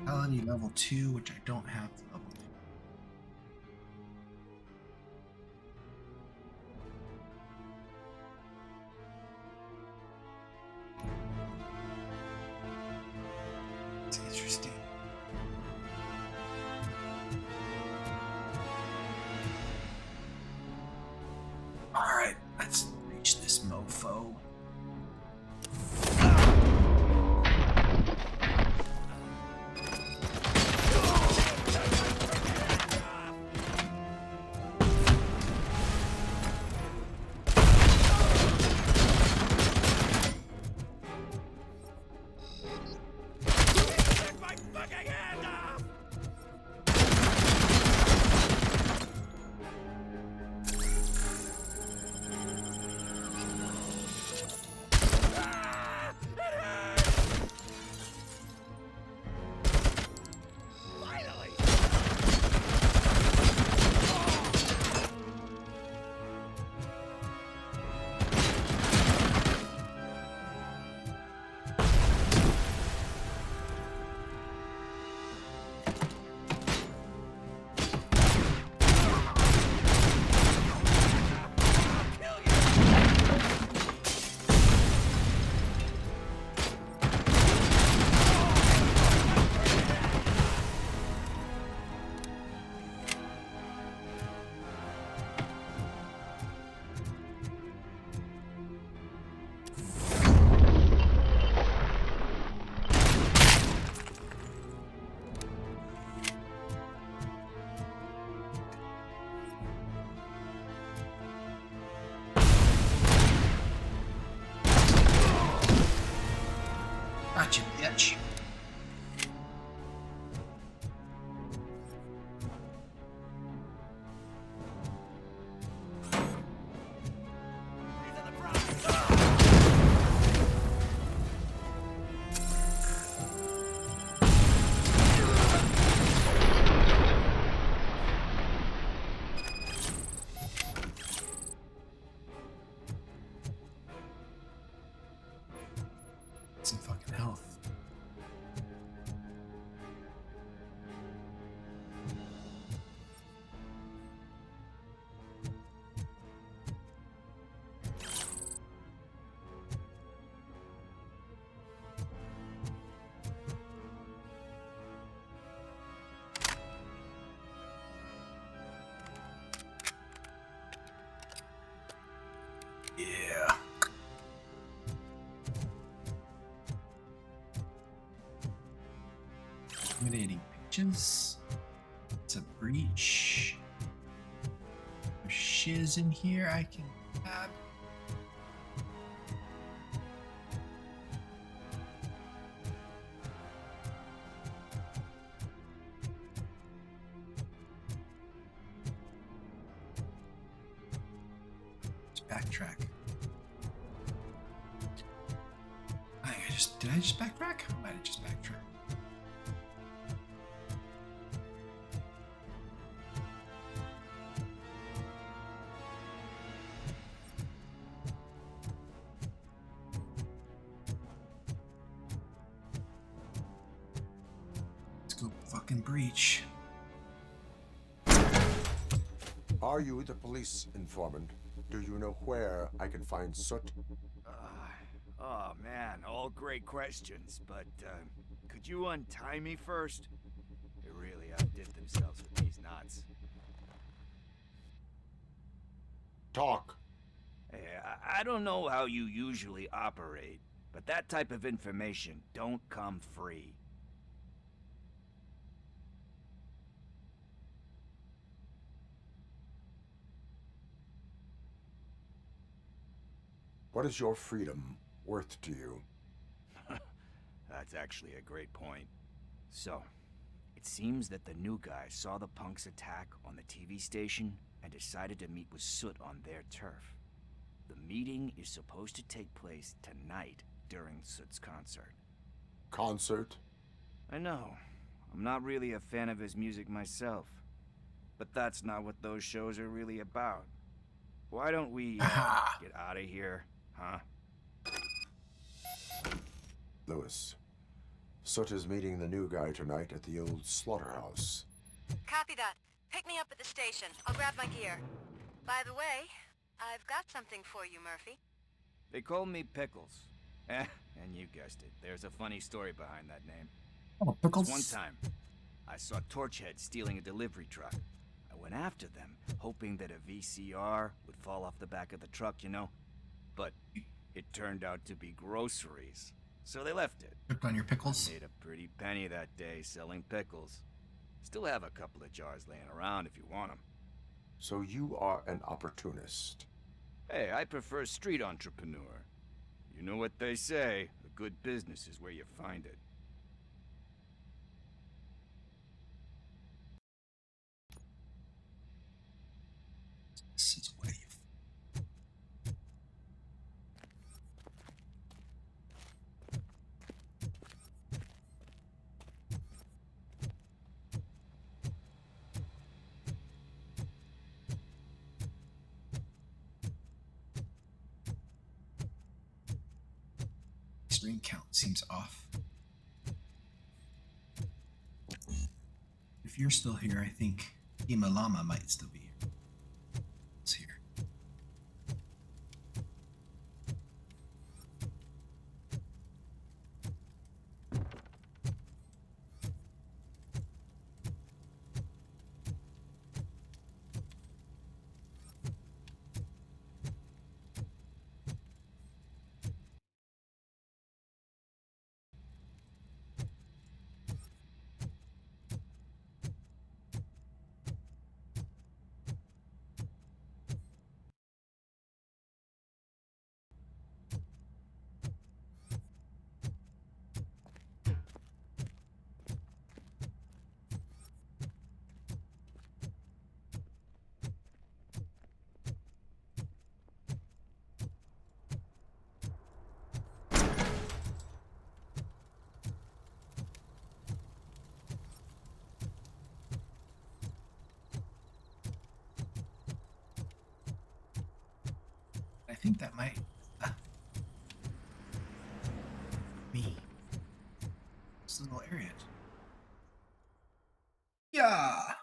Speaker 1: Vitality level 2, which I don't have level 2. It's interesting. Alright, let's reach this mofo. Gotcha, bitch. Some fucking health. Yeah. Intimidating pitches. It's a breach. There's shiz in here I can grab. Let's backtrack. Did I just backtrack? I might have just backtracked. Still fucking breach.
Speaker 4: Are you the police informant? Do you know where I can find Soot?
Speaker 8: Oh man, all great questions, but could you untie me first? They really outdid themselves with these knots.
Speaker 4: Talk.
Speaker 8: Hey, I don't know how you usually operate, but that type of information don't come free.
Speaker 4: What is your freedom worth to you?
Speaker 8: That's actually a great point. So, it seems that the new guy saw the punks attack on the TV station and decided to meet with Soot on their turf. The meeting is supposed to take place tonight during Soot's concert.
Speaker 4: Concert?
Speaker 8: I know. I'm not really a fan of his music myself. But that's not what those shows are really about. Why don't we get out of here, huh?
Speaker 4: Lewis. Soot is meeting the new guy tonight at the old slaughterhouse.
Speaker 13: Copy that. Pick me up at the station. I'll grab my gear. By the way, I've got something for you, Murphy.
Speaker 8: They call me Pickles. And you guessed it. There's a funny story behind that name.
Speaker 1: Oh, Pickles.
Speaker 8: One time, I saw Torchhead stealing a delivery truck. I went after them, hoping that a VCR would fall off the back of the truck, you know? But it turned out to be groceries. So they left it.
Speaker 1: Picked on your pickles?
Speaker 8: I made a pretty penny that day selling pickles. Still have a couple of jars laying around if you want them.
Speaker 4: So you are an opportunist.
Speaker 8: Hey, I prefer street entrepreneur. You know what they say, a good business is where you find it.
Speaker 1: This is where you... Ring count seems off. If you're still here, I think Imalama might still be here. It's here. I think that might be this little area. Yeah.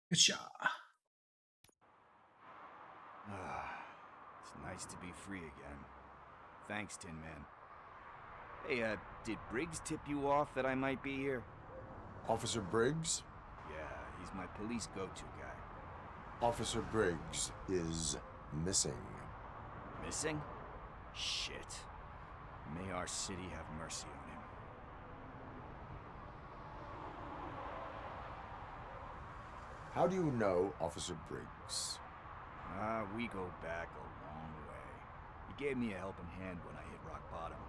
Speaker 1: Good shot.
Speaker 8: It's nice to be free again. Thanks, Tin Man. Hey, did Briggs tip you off that I might be here?
Speaker 4: Officer Briggs?
Speaker 8: Yeah, he's my police go-to guy.
Speaker 4: Officer Briggs is missing.
Speaker 8: Missing? Shit. May our city have mercy on him.
Speaker 4: How do you know Officer Briggs?
Speaker 8: We go back a long way. He gave me a helping hand when I hit rock bottom.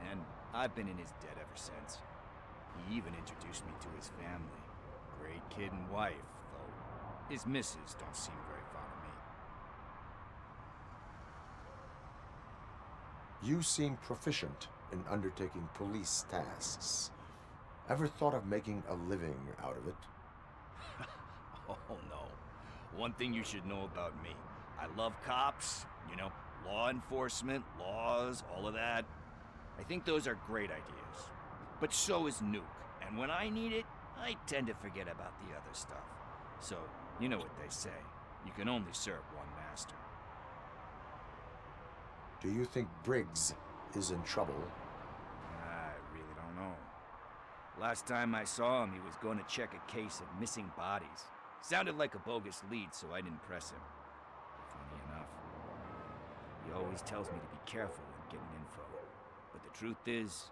Speaker 8: And I've been in his debt ever since. He even introduced me to his family. Great kid and wife, though his missus don't seem very fond of me.
Speaker 4: You seem proficient in undertaking police tasks. Ever thought of making a living out of it?
Speaker 8: Oh no. One thing you should know about me. I love cops, you know, law enforcement, laws, all of that. I think those are great ideas. But so is Nuke, And when I need it, I tend to forget about the other stuff. So, you know what they say. You can only serve one master.
Speaker 4: Do you think Briggs is in trouble?
Speaker 8: I really don't know. Last time I saw him, he was going to check a case of missing bodies. Sounded like a bogus lead, so I didn't press him. Funny enough. He always tells me to be careful when getting info. But the truth is,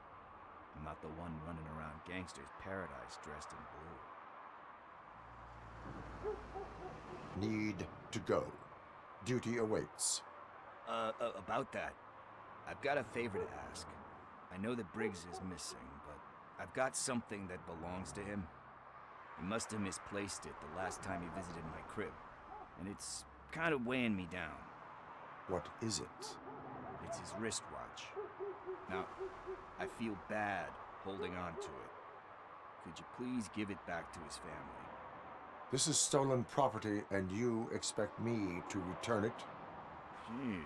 Speaker 8: I'm not the one running around Gangster's Paradise dressed in blue.
Speaker 4: Need to go. Duty awaits.
Speaker 8: About that, I've got a favor to ask. I know that Briggs is missing, but I've got something that belongs to him. He must have misplaced it the last time he visited my crib, and it's kind of weighing me down.
Speaker 4: What is it?
Speaker 8: It's his wristwatch. Now, I feel bad holding on to it. Could you please give it back to his family?
Speaker 4: This is stolen property, and you expect me to return it?
Speaker 8: Gee,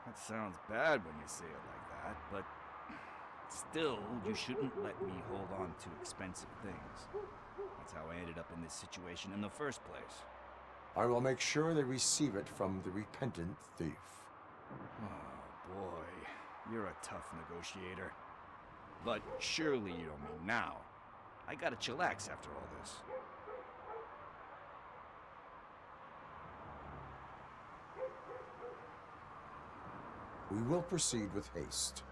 Speaker 8: that sounds bad when you say it like that, but still, you shouldn't let me hold on to expensive things. That's how I ended up in this situation in the first place.
Speaker 4: I will make sure they receive it from the repentant thief.
Speaker 8: Oh, boy. You're a tough negotiator. But surely you don't mean now. I gotta chillax after all this.
Speaker 4: We will proceed with haste.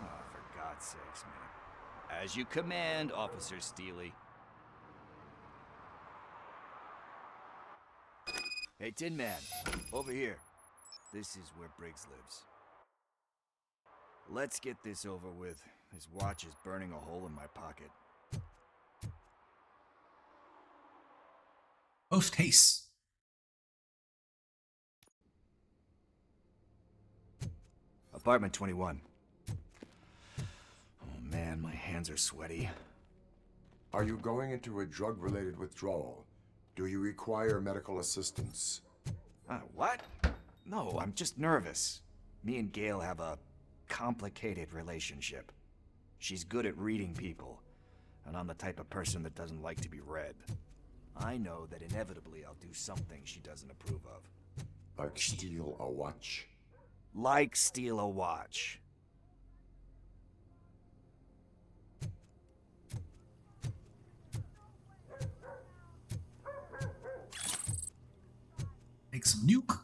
Speaker 8: Oh, for God's sakes, man. As you command, Officer Steely. Hey, Tin Man, over here. This is where Briggs lives. Let's get this over with. His watch is burning a hole in my pocket.
Speaker 1: Post haste.
Speaker 8: Apartment 21. Oh man, my hands are sweaty.
Speaker 4: Are you going into a drug-related withdrawal? Do you require medical assistance?
Speaker 8: What? No, I'm just nervous. Me and Gail have a complicated relationship. She's good at reading people, and I'm the type of person that doesn't like to be read. I know that inevitably I'll do something she doesn't approve of.
Speaker 4: Like steal a watch?
Speaker 8: Like steal a watch.
Speaker 1: Make some nuke.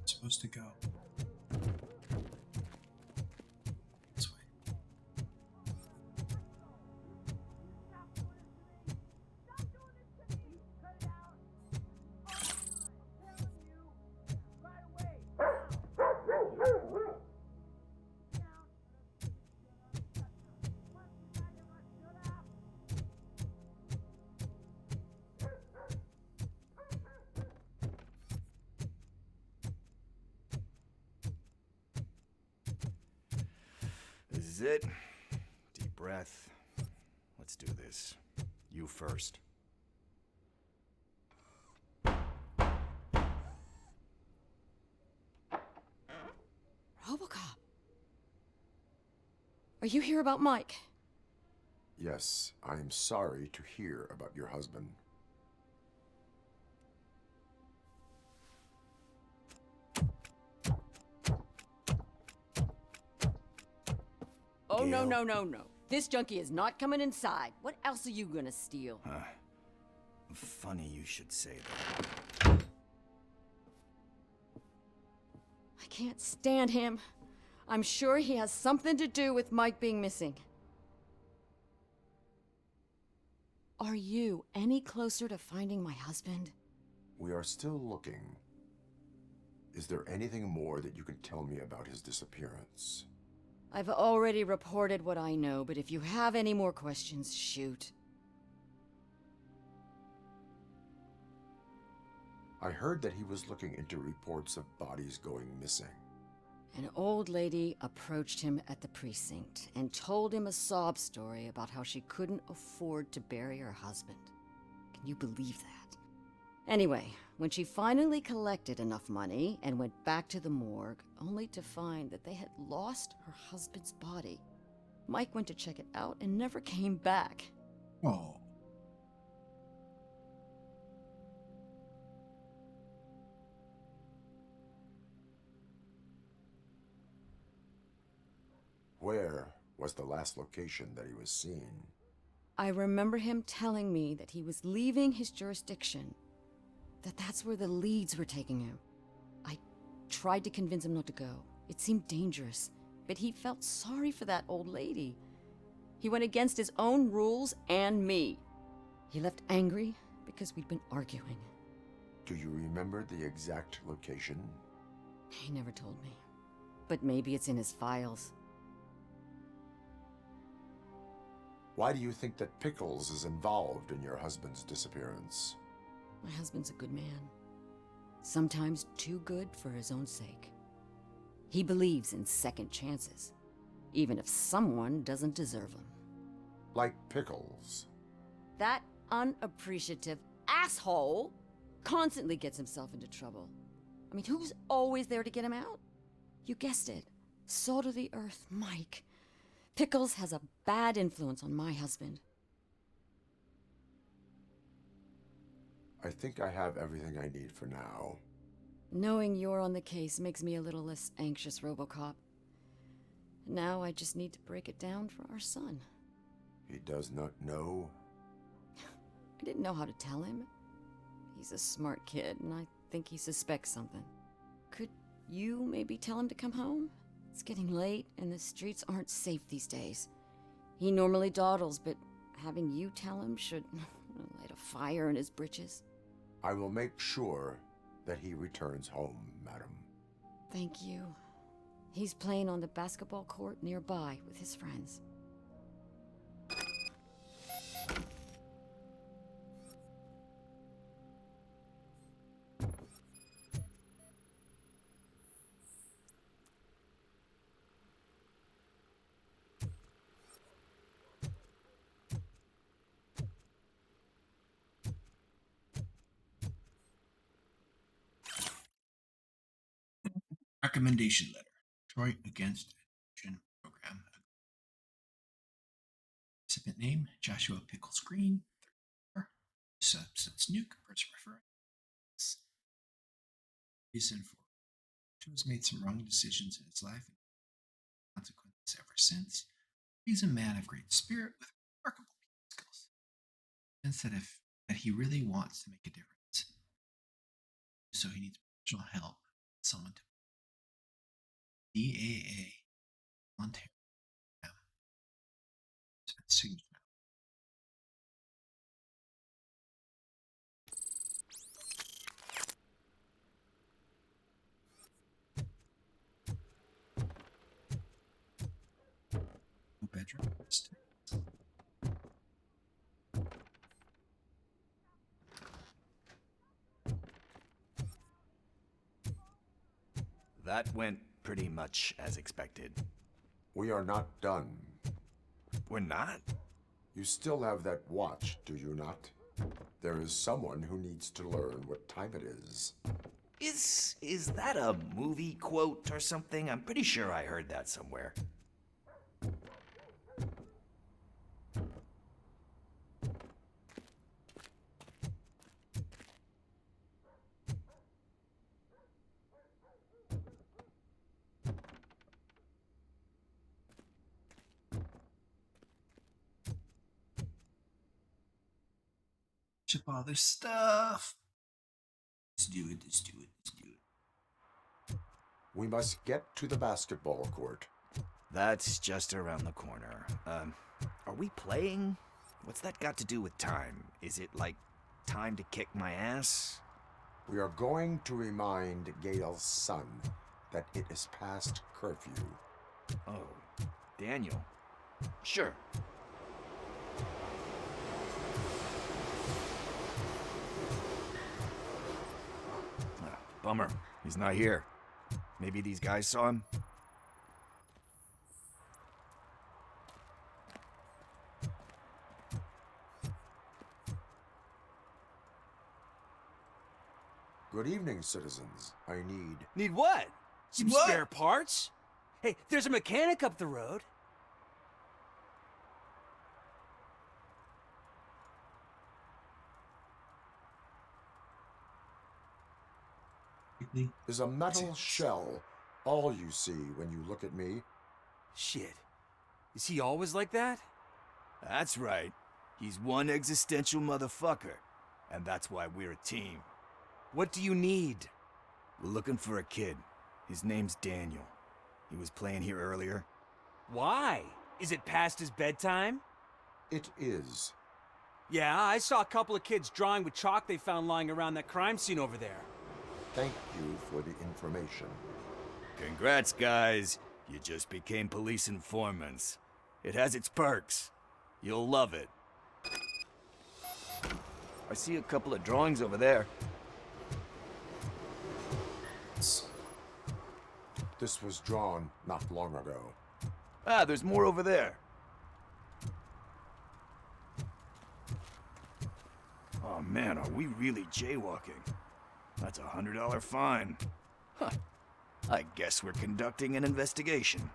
Speaker 1: Supposed to go this way.
Speaker 8: This is it. Deep breath. Let's do this. You first.
Speaker 14: Robocop. Are you here about Mike?
Speaker 4: Yes, I am sorry to hear about your husband.
Speaker 14: Oh, no, no, no, no. This junkie is not coming inside. What else are you gonna steal?
Speaker 8: Funny you should say that.
Speaker 14: I can't stand him. I'm sure he has something to do with Mike being missing. Are you any closer to finding my husband?
Speaker 4: We are still looking. Is there anything more that you can tell me about his disappearance?
Speaker 14: I've already reported what I know, but if you have any more questions, shoot.
Speaker 4: I heard that he was looking into reports of bodies going missing.
Speaker 14: An old lady approached him at the precinct and told him a sob story about how she couldn't afford to bury her husband. Can you believe that? Anyway, when she finally collected enough money and went back to the morgue, only to find that they had lost her husband's body, Mike went to check it out and never came back.
Speaker 1: Oh.
Speaker 4: Where was the last location that he was seen?
Speaker 14: I remember him telling me that he was leaving his jurisdiction, that that's where the leads were taking him. I tried to convince him not to go. It seemed dangerous, but he felt sorry for that old lady. He went against his own rules and me. He left angry because we'd been arguing.
Speaker 4: Do you remember the exact location?
Speaker 14: He never told me, but maybe it's in his files.
Speaker 4: Why do you think that Pickles is involved in your husband's disappearance?
Speaker 14: My husband's a good man. Sometimes too good for his own sake. He believes in second chances, even if someone doesn't deserve them.
Speaker 4: Like Pickles.
Speaker 14: That unappreciative asshole constantly gets himself into trouble. I mean, who's always there to get him out? You guessed it. Salt of the earth, Mike. Pickles has a bad influence on my husband.
Speaker 4: I think I have everything I need for now.
Speaker 14: Knowing you're on the case makes me a little less anxious, Robocop. Now I just need to break it down for our son.
Speaker 4: He does not know?
Speaker 14: I didn't know how to tell him. He's a smart kid, and I think he suspects something. Could you maybe tell him to come home? It's getting late, and the streets aren't safe these days. He normally dawdles, but having you tell him should light a fire in his britches.
Speaker 4: I will make sure that he returns home, madam.
Speaker 14: Thank you. He's playing on the basketball court nearby with his friends.
Speaker 1: Recommendation letter. Detroit Against Addiction Program. Recipient name, Joshua Pickles Green. 34. Substance nuke. Person reference. Reason for who has made some wrong decisions in his life and consequences ever since. He's a man of great spirit with remarkable skills. And said that he really wants to make a difference. So he needs professional help. Someone to DAA, Ontario. Signature. Bedroom.
Speaker 8: That went pretty much as expected.
Speaker 4: We are not done.
Speaker 8: We're not?
Speaker 4: You still have that watch, do you not? There is someone who needs to learn what time it is.
Speaker 8: Is that a movie quote or something? I'm pretty sure I heard that somewhere.
Speaker 1: search up all their stuff. Let's do it, let's do it, let's do it.
Speaker 4: We must get to the basketball court.
Speaker 8: That's just around the corner. Are we playing? What's that got to do with time? Is it like time to kick my ass?
Speaker 4: We are going to remind Gail's son that it is past curfew.
Speaker 8: Oh, Daniel. Sure. Bummer. He's not here. Maybe these guys saw him?
Speaker 4: Good evening, citizens. I need...
Speaker 6: Need what? Some
Speaker 1: What?
Speaker 6: spare parts? Hey, there's a mechanic up the road.
Speaker 4: Is a metal shell all you see when you look at me?
Speaker 6: Shit. Is he always like that?
Speaker 8: That's right. He's one existential motherfucker. And that's why we're a team.
Speaker 6: What do you need?
Speaker 8: We're looking for a kid. His name's Daniel. He was playing here earlier.
Speaker 6: Why? Is it past his bedtime?
Speaker 4: It is.
Speaker 6: Yeah, I saw a couple of kids drawing with chalk they found lying around that crime scene over there.
Speaker 4: Thank you for the information.
Speaker 8: Congrats, guys. You just became police informants. It has its perks. You'll love it. I see a couple of drawings over there.
Speaker 4: This was drawn not long ago.
Speaker 8: Ah, there's more over there. Oh man, are we really jaywalking? That's a $100 fine. Huh. I guess we're conducting an investigation.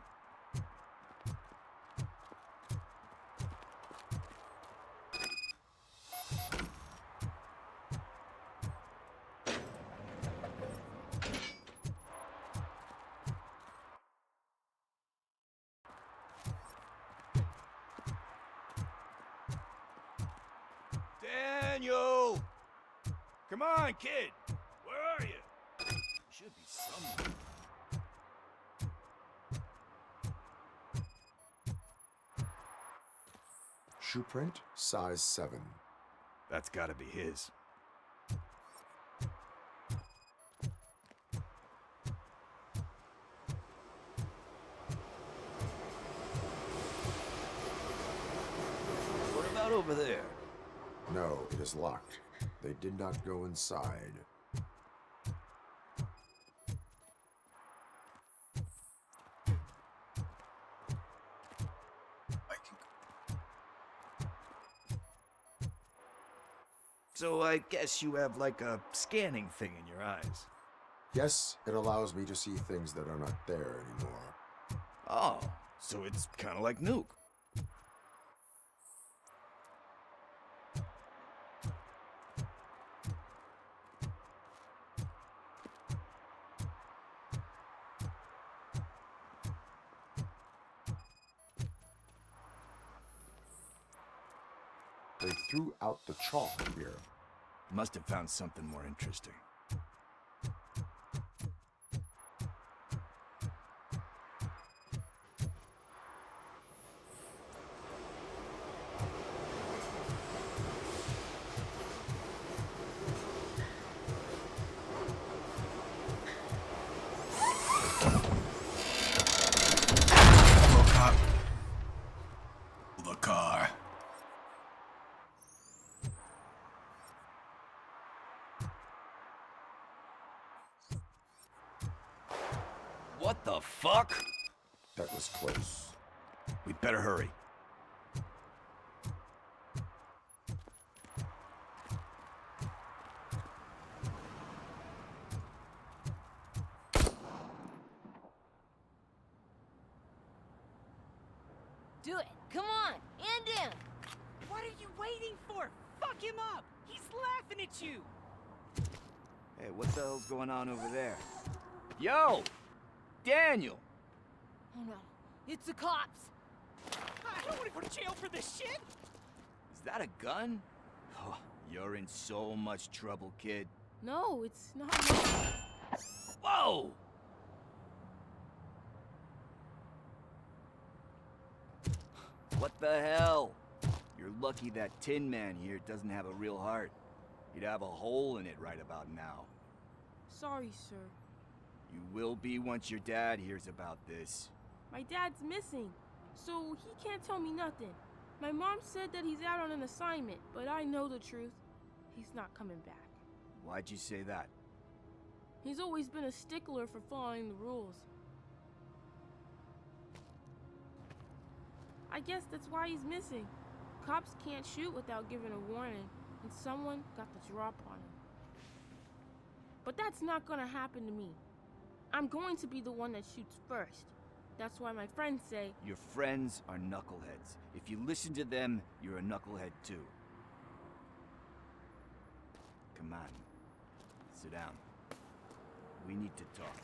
Speaker 8: Daniel! Come on, kid! Where are you? Should be somewhere.
Speaker 4: Shoe print, size 7.
Speaker 8: That's gotta be his. What about over there?
Speaker 4: No, it is locked. They did not go inside.
Speaker 8: So I guess you have like a scanning thing in your eyes.
Speaker 4: Yes, it allows me to see things that are not there anymore.
Speaker 8: Oh, so it's kind of like Nuke.
Speaker 4: They threw out the chalk here.
Speaker 8: Must have found something more interesting.
Speaker 1: Robocop. The car.
Speaker 8: What the fuck?
Speaker 4: That was close.
Speaker 8: We'd better hurry.
Speaker 15: Do it. Come on. End him.
Speaker 6: What are you waiting for? Fuck him up! He's laughing at you!
Speaker 8: Hey, what the hell's going on over there? Yo! Daniel!
Speaker 15: Oh no. It's the cops.
Speaker 6: I don't want to go to jail for this shit!
Speaker 8: Is that a gun? Oh, You're in so much trouble, kid.
Speaker 17: No, it's not.
Speaker 8: Whoa! What the hell? You're lucky that Tin Man here doesn't have a real heart. He'd have a hole in it right about now.
Speaker 17: Sorry, sir.
Speaker 8: You will be once your dad hears about this.
Speaker 17: My dad's missing, so he can't tell me nothing. My mom said that he's out on an assignment, but I know the truth. He's not coming back.
Speaker 8: Why'd you say that?
Speaker 17: He's always been a stickler for following the rules. I guess that's why he's missing. Cops can't shoot without giving a warning, and someone got the drop on him. But that's not gonna happen to me. I'm going to be the one that shoots first. That's why my friends say...
Speaker 8: Your friends are knuckleheads. If you listen to them, you're a knucklehead too. Come on. Sit down. We need to talk.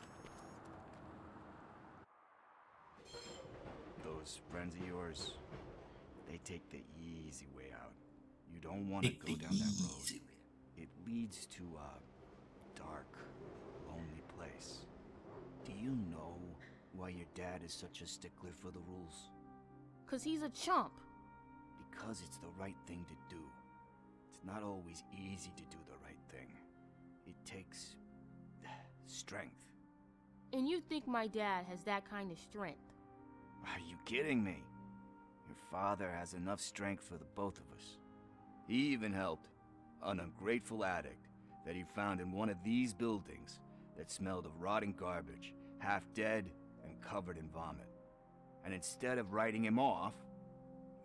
Speaker 8: Those friends of yours, they take the easy way out. You don't want to go down that road. It leads to a dark, lonely place. Do you know why your dad is such a stickler for the rules?
Speaker 17: 'Cause he's a chump.
Speaker 8: Because it's the right thing to do. It's not always easy to do the right thing. It takes strength.
Speaker 17: And you think my dad has that kind of strength?
Speaker 8: Are you kidding me? Your father has enough strength for the both of us. He even helped an ungrateful addict that he found in one of these buildings that smelled of rotting garbage, half dead and covered in vomit. And instead of writing him off,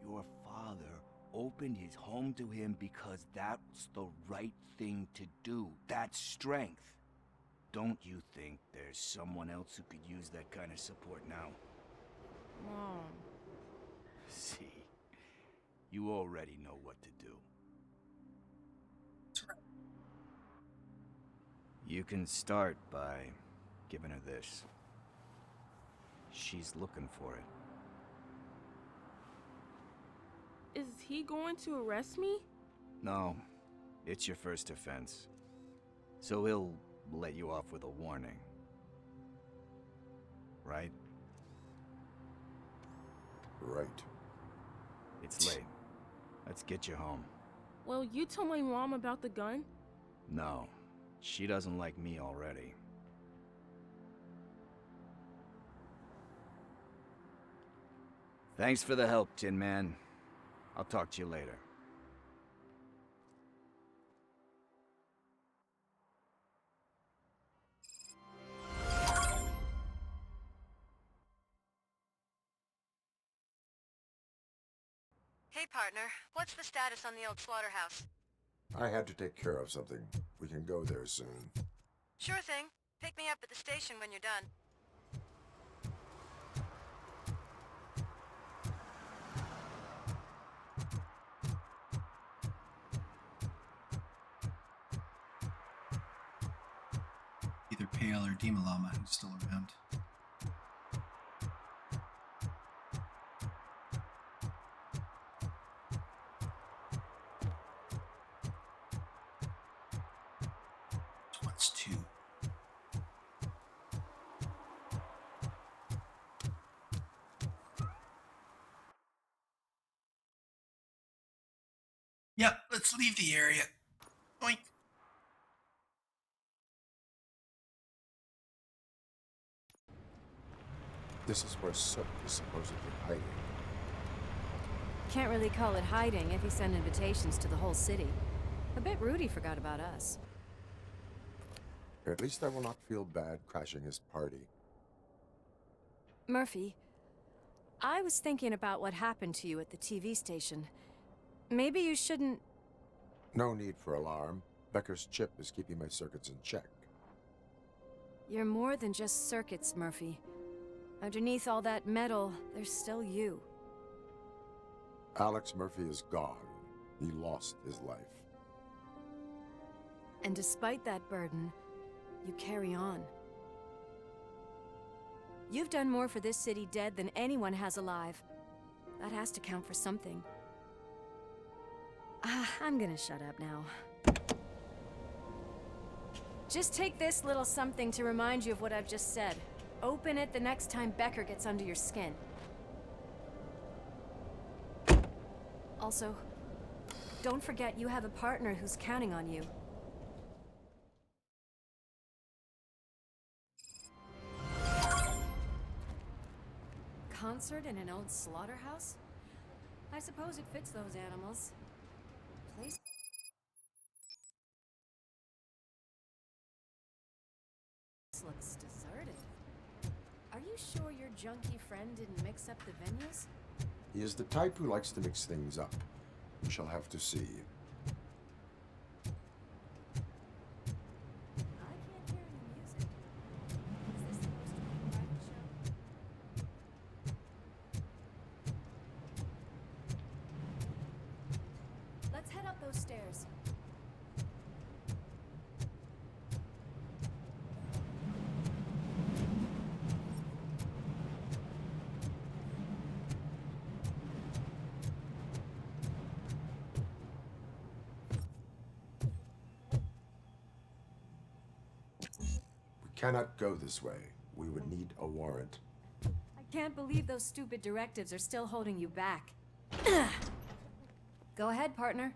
Speaker 8: your father opened his home to him because that's the right thing to do. That's strength. Don't you think there's someone else who could use that kind of support now?
Speaker 17: Mom.
Speaker 8: See, you already know what to do. You can start by giving her this. She's looking for it.
Speaker 17: Is he going to arrest me?
Speaker 8: No, it's your first offense. So he'll let you off with a warning. Right?
Speaker 4: Right.
Speaker 8: It's late. Let's get you home.
Speaker 17: Well, you told my mom about the gun?
Speaker 8: No, she doesn't like me already. Thanks for the help, Tin Man. I'll talk to you later.
Speaker 13: Hey, partner. What's the status on the old slaughterhouse?
Speaker 4: I had to take care of something. We can go there soon.
Speaker 13: Sure thing. Pick me up at the station when you're done.
Speaker 1: Either Pale or Demalama, who's still around. What's two? Yep, let's leave the area. Oink.
Speaker 4: This is where Soot is supposedly hiding.
Speaker 14: Can't really call it hiding if he sent invitations to the whole city. I bet Rudy forgot about us.
Speaker 4: At least I will not feel bad crashing his party.
Speaker 14: Murphy, I was thinking about what happened to you at the TV station. Maybe you shouldn't...
Speaker 4: No need for alarm. Becker's chip is keeping my circuits in check.
Speaker 14: You're more than just circuits, Murphy. Underneath all that metal, there's still you.
Speaker 4: Alex Murphy is gone. He lost his life.
Speaker 14: And despite that burden, you carry on. You've done more for this city dead than anyone has alive. That has to count for something.
Speaker 16: I'm gonna shut up now. Just take this little something to remind you of what I've just said. Open it the next time Becker gets under your skin. Also, don't forget you have a partner who's counting on you. Concert in an old slaughterhouse? I suppose it fits those animals. Place looks deserted. Are you sure your junkie friend didn't mix up the venues?
Speaker 4: He is the type who likes to mix things up. We shall have to see.
Speaker 16: Let's head up those stairs.
Speaker 4: We cannot go this way. We would need a warrant.
Speaker 16: I can't believe those stupid directives are still holding you back. Go ahead, partner.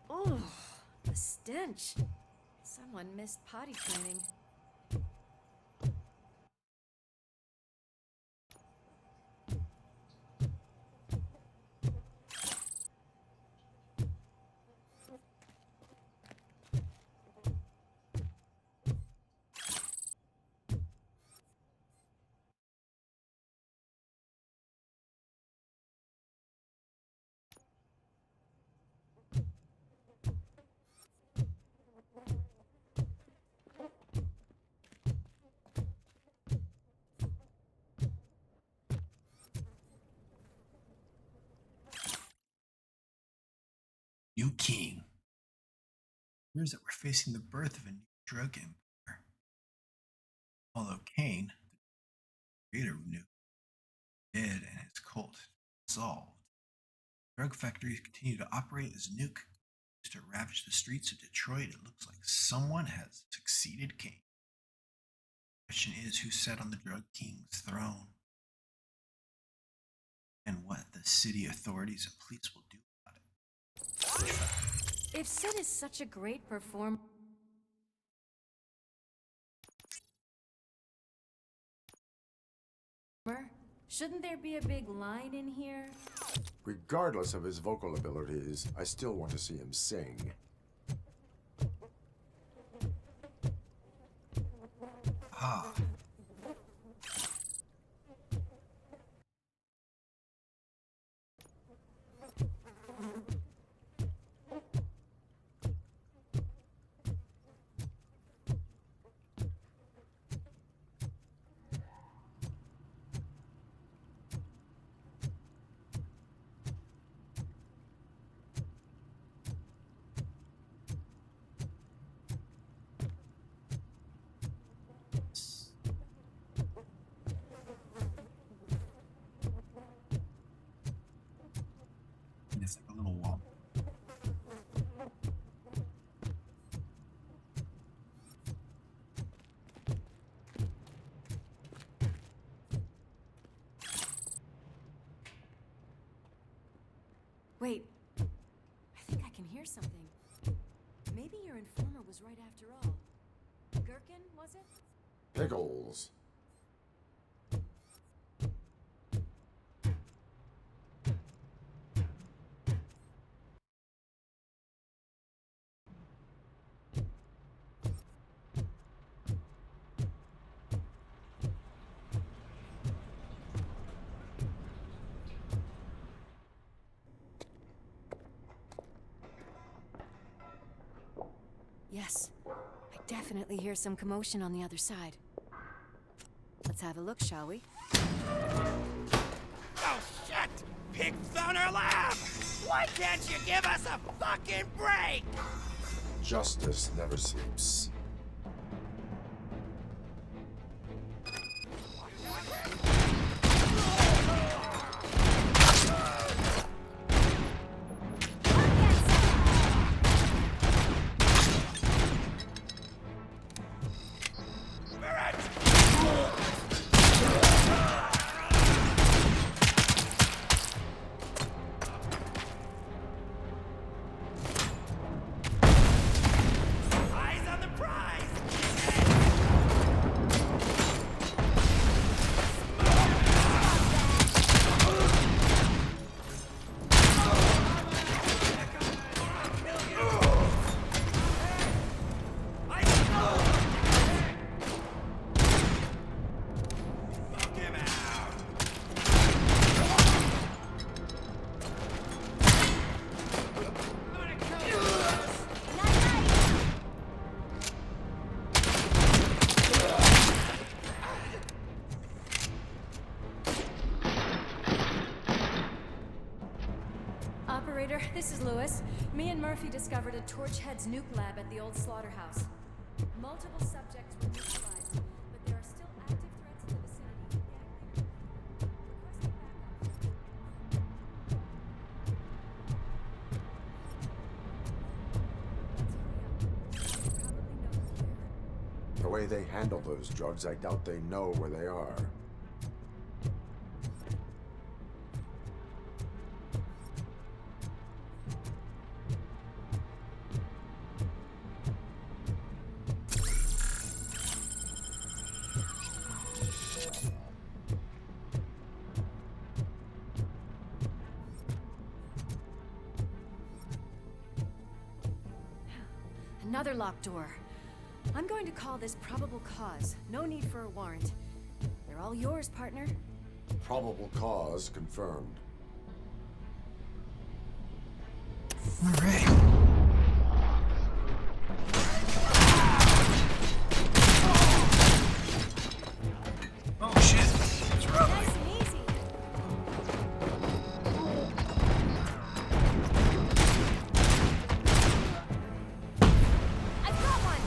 Speaker 16: Oh, the stench. Someone missed potty training.
Speaker 1: New king. It appears that we're facing the birth of a new drug empire. Although Kane, the creator of New, dead and his cult dissolved, drug factories continue to operate as Nuke used to ravage the streets of Detroit. It looks like someone has succeeded Kane. The question is, who sat on the drug king's throne? And what the city authorities and police will do about it.
Speaker 16: If Sid is such a great performer, shouldn't there be a big line in here?
Speaker 4: Regardless of his vocal abilities, I still want to see him sing.
Speaker 1: Ah. It's like a little wall.
Speaker 16: Wait, I think I can hear something. Maybe your informer was right after all. Gherkin, was it?
Speaker 4: Pickles.
Speaker 16: Yes, I definitely hear some commotion on the other side. Let's have a look, shall we?
Speaker 9: Oh, shit! Pigs on our lab! Why can't you give us a fucking break?
Speaker 4: Justice never sleeps.
Speaker 16: Operator, this is Lewis. Me and Murphy discovered a Torchhead's nuke lab at the old slaughterhouse. Multiple subjects were neutralized, but there are still active threats in the vicinity.
Speaker 4: The way they handle those drugs, I doubt they know where they are.
Speaker 16: Another locked door. I'm going to call this probable cause. No need for a warrant. They're all yours, partner.
Speaker 4: Probable cause confirmed.
Speaker 1: All right. Oh shit! It's rough.
Speaker 16: Nice and easy. I've got one.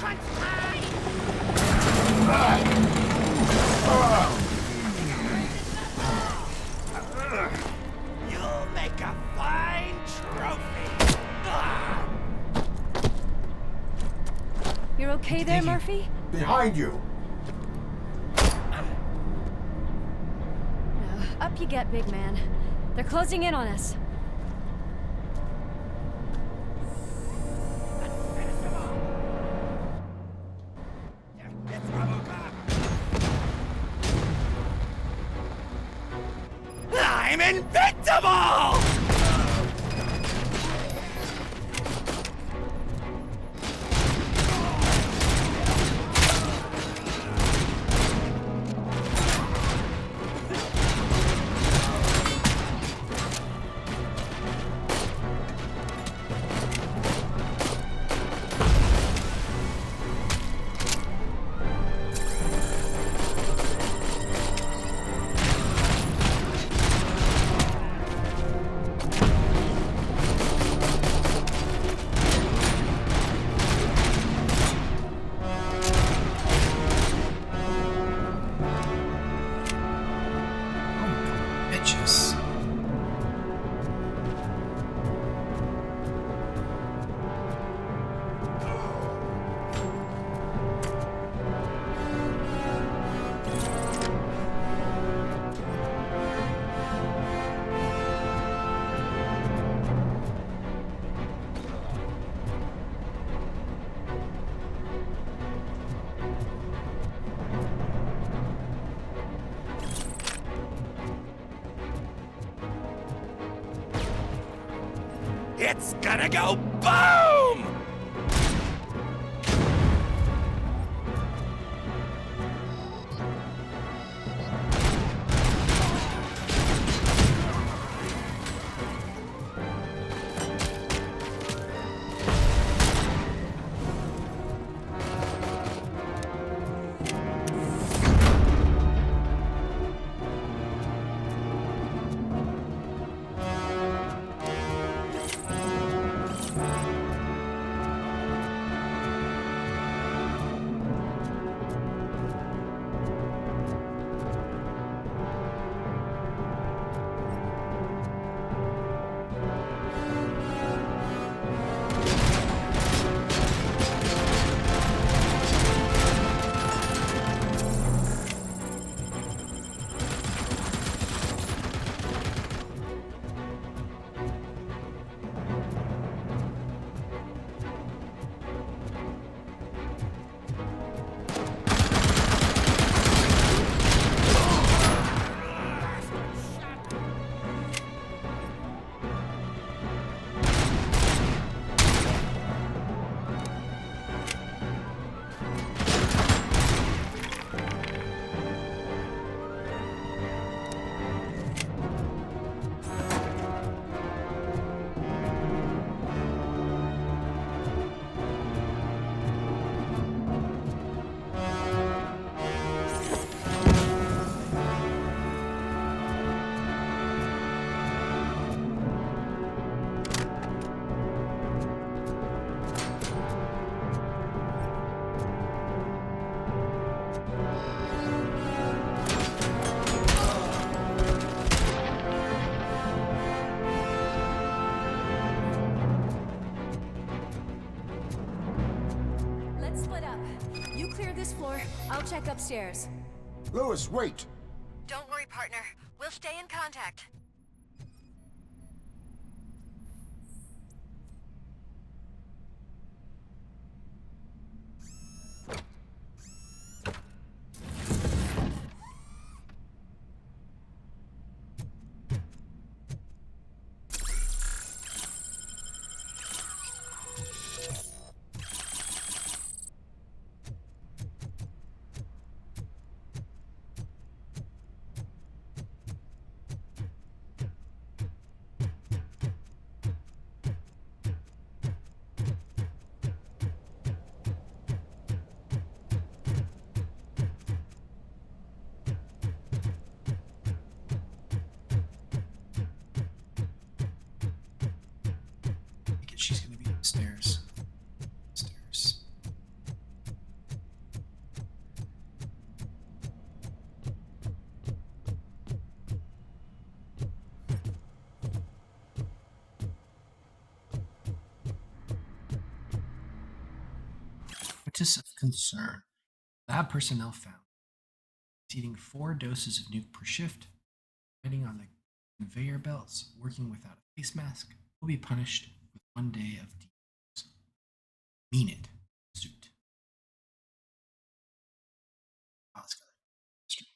Speaker 21: crunch time!
Speaker 9: You'll make a fine trophy!
Speaker 16: You're okay there, Murphy?
Speaker 4: Behind you!
Speaker 16: Up you get, big man. They're closing in on us.
Speaker 9: It's Robocop! I'm invincible!
Speaker 1: Bitches.
Speaker 9: It's gonna go boom!
Speaker 16: Let's split up. You clear this floor, I'll check upstairs.
Speaker 4: Lewis, wait!
Speaker 13: Don't worry, partner. We'll stay in contact.
Speaker 1: She's gonna be upstairs. Stairs. status of concern. Lab personnel found exceeding 4 doses of nuke per shift, riding on the conveyor belts, working without a face mask, will be punished with 1 day of DUs. Mean it, suit. Wow, it's got history.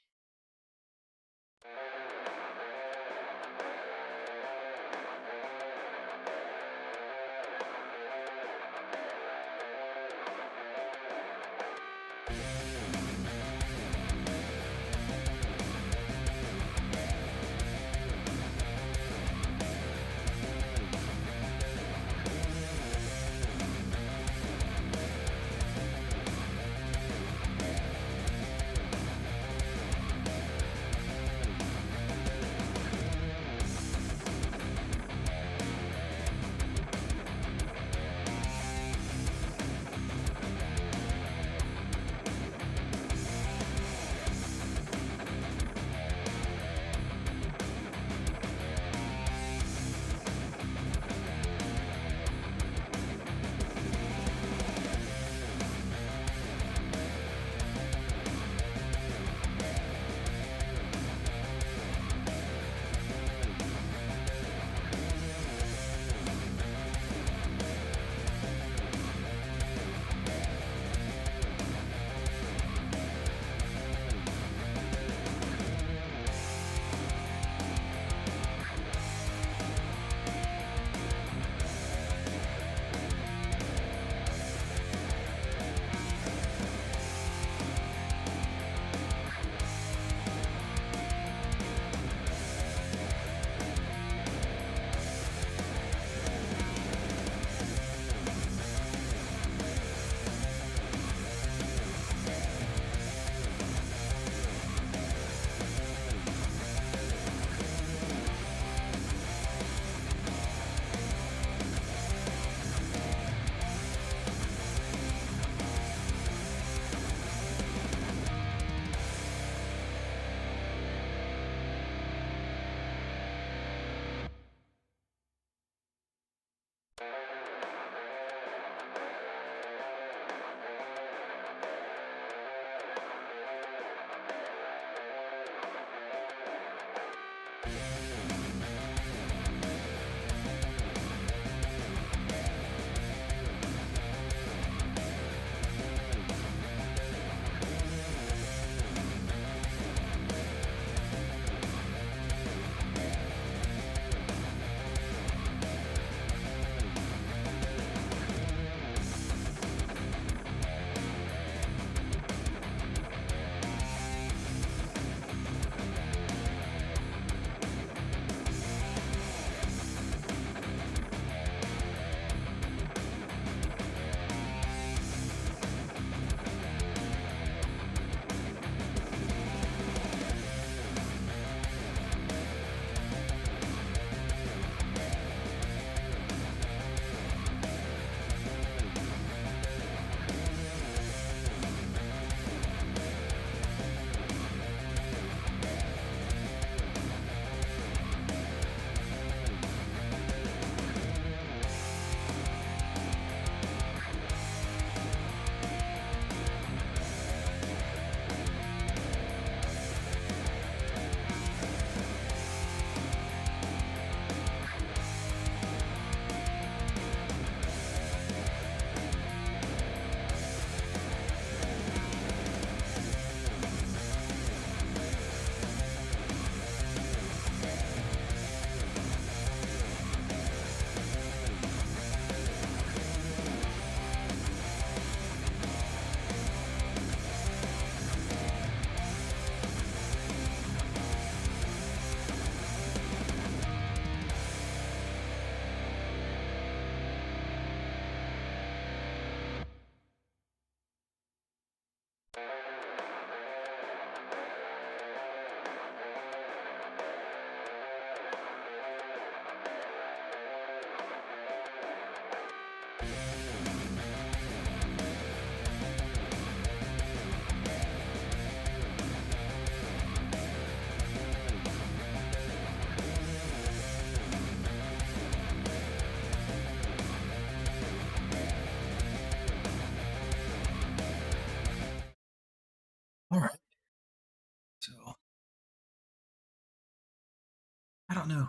Speaker 1: don't know.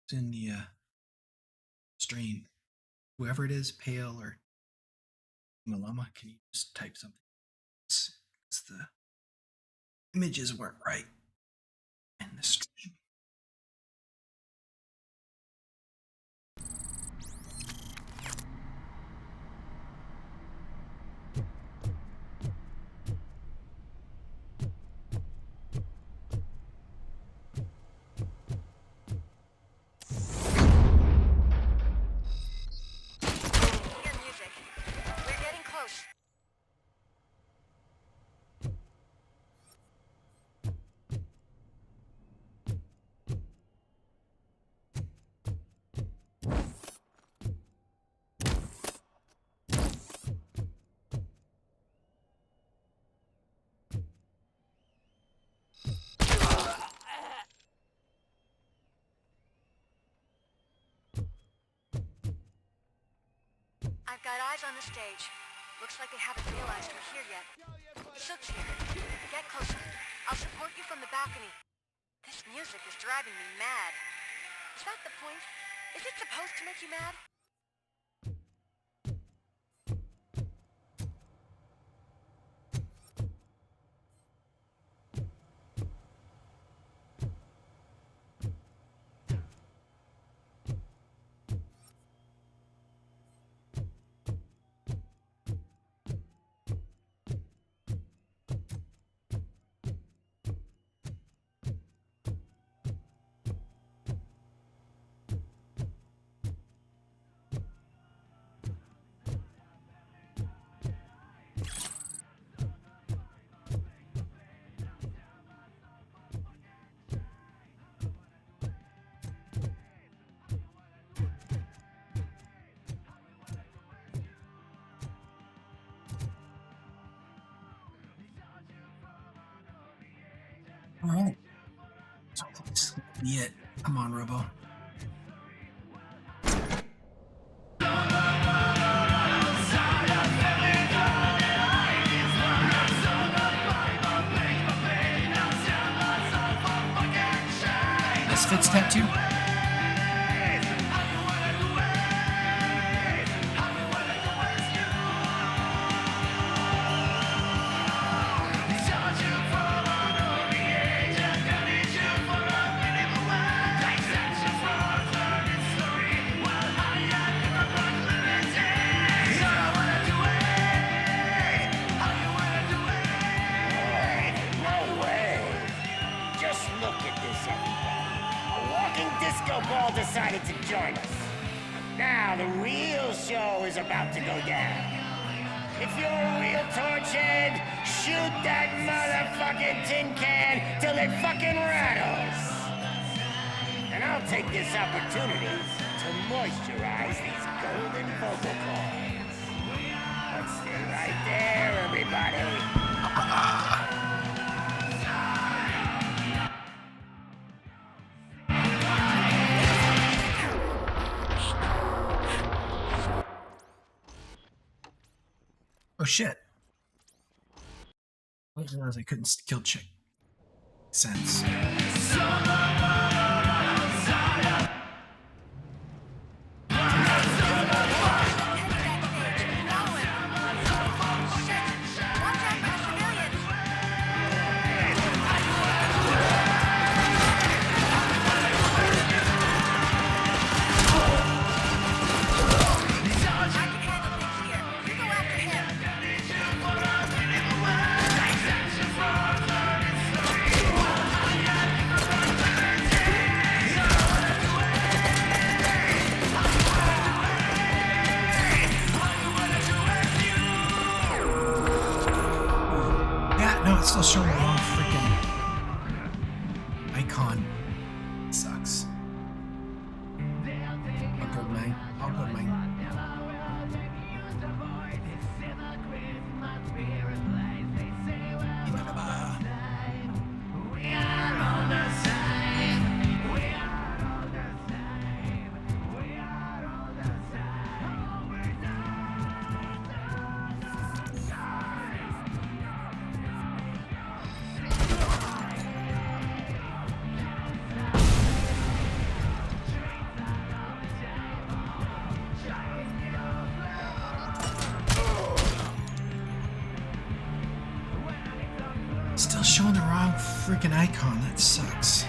Speaker 1: It's in the stream. Whoever it is, Pale or Malama, can you just type something? Because the images weren't right in the stream.
Speaker 13: I've got eyes on the stage. Looks like they haven't realized we're here yet. Sook's here. Get closer. I'll support you from the balcony. This music is driving me mad. Is that the point? Is it supposed to make you mad? All right. So this will be it. Come on, Robo. Misfits tattoo.
Speaker 9: Decided to join us. Now the real show is about to go down. If you're a real torchhead, shoot that motherfucking tin can till it fucking rattles. And I'll take this opportunity to moisturize these golden vocal cords. Let's stay right there, everybody. Oh shit. I didn't realize I couldn't kill chick. Sense. It's still showing the wrong freaking icon. Sucks. All good, man. All good, man.
Speaker 1: Still showing the wrong freaking icon. That sucks.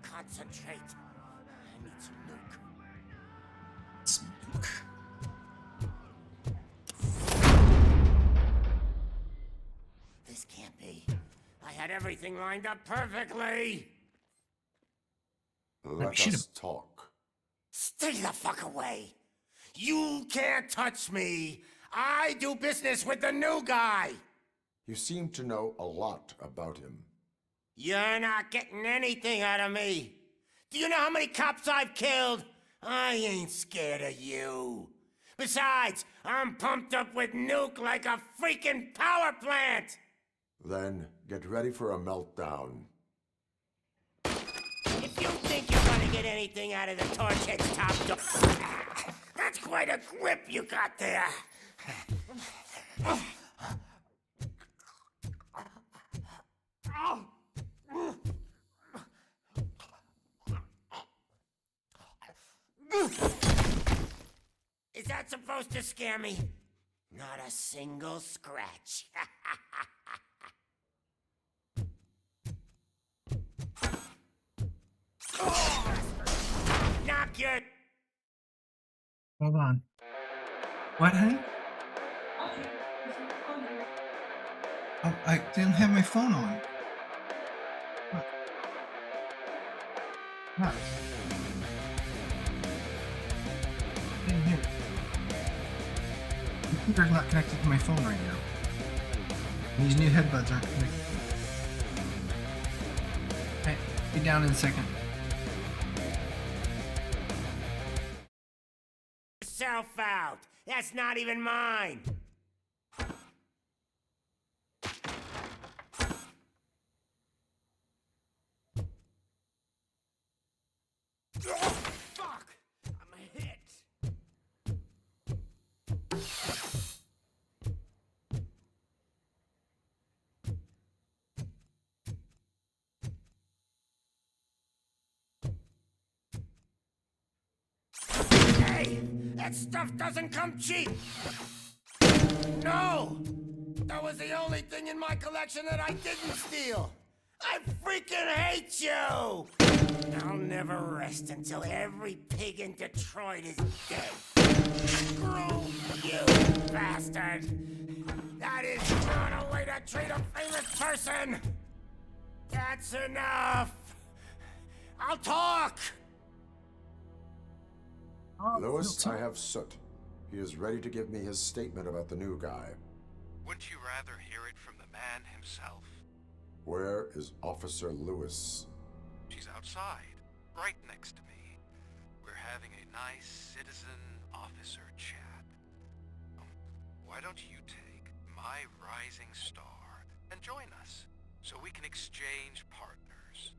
Speaker 9: Concentrate. I need some nuke.
Speaker 1: Smoke.
Speaker 9: This can't be. I had everything lined up perfectly.
Speaker 4: Let us talk.
Speaker 9: Stay the fuck away. You can't touch me. I do business with the new guy.
Speaker 4: You seem to know a lot about him.
Speaker 9: You're not getting anything out of me. Do you know how many cops I've killed? I ain't scared of you. Besides, I'm pumped up with nuke like a freaking power plant.
Speaker 4: Then get ready for a meltdown.
Speaker 9: If you think you're gonna get anything out of the Torchhead's top door, that's quite a grip you got there. Is that supposed to scare me? Not a single scratch. Knock your...
Speaker 1: Hold on. What, honey? Oh, I didn't have my phone on. What? What? I didn't hear it. The computer's not connected to my phone right now. And these new headbuds aren't connected. Hey, be down in a second.
Speaker 9: Yourself out. That's not even mine. Oh, fuck! I'm hit. Hey, that stuff doesn't come cheap. No, that was the only thing in my collection that I didn't steal. I freaking hate you! I'll never rest until every pig in Detroit is dead. Screw you, bastard! That is not a way to treat a famous person! That's enough! I'll talk!
Speaker 4: Lewis, I have Soot. He is ready to give me his statement about the new guy.
Speaker 2: Wouldn't you rather hear it from the man himself?
Speaker 4: Where is Officer Lewis?
Speaker 2: She's outside, right next to me. We're having a nice citizen-officer chat. Why don't you take my rising star and join us, so we can exchange partners?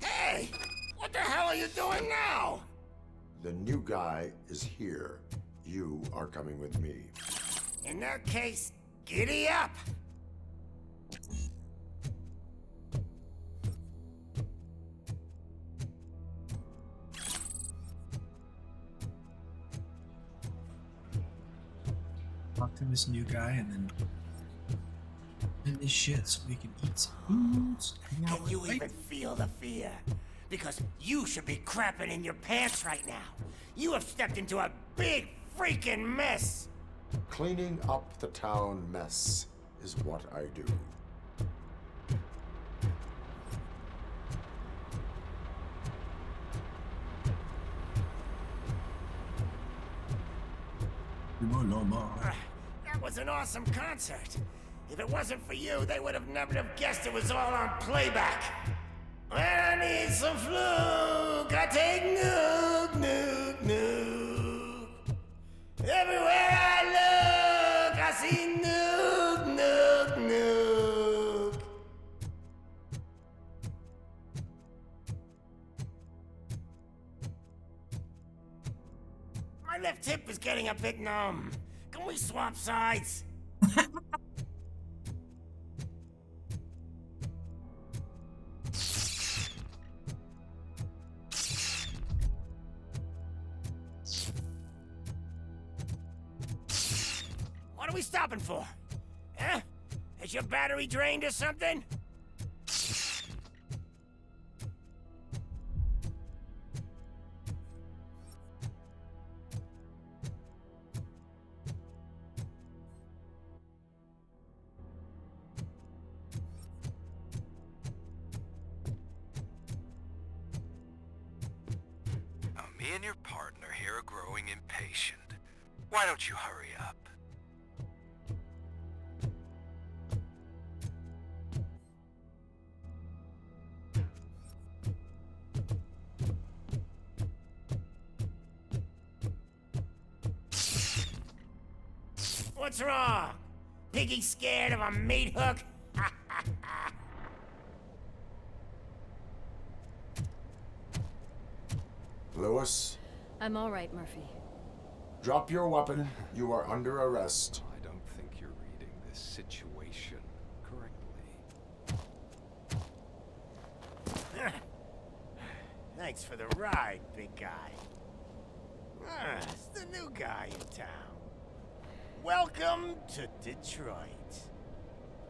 Speaker 9: Hey! What the hell are you doing now?
Speaker 4: The new guy is here. You are coming with me.
Speaker 9: In that case, giddy up!
Speaker 1: for this new guy and then in this shit so we can eat some foods.
Speaker 9: Can you even feel the fear? Because you should be crapping in your pants right now. You have stepped into a big freaking mess.
Speaker 4: Cleaning up the town mess is what I do.
Speaker 9: That was an awesome concert. If it wasn't for you, they would have never have guessed it was all on playback. When I need some fluke, I take nuke, nuke, nuke. Everywhere I look, I see nuke, nuke, nuke. My left hip is getting a bit numb. Can we swap sides? What are we stopping for? Huh? Is your battery drained or something?
Speaker 2: Now, me and your partner here are growing impatient. Why don't you hurry up?
Speaker 9: What's wrong? Piggy scared of a meat hook?
Speaker 4: Lewis,
Speaker 16: I'm all right, Murphy.
Speaker 4: drop your weapon. You are under arrest.
Speaker 19: I don't think you're reading this situation correctly.
Speaker 9: Thanks for the ride, big guy. It's the new guy in town. Welcome to Detroit.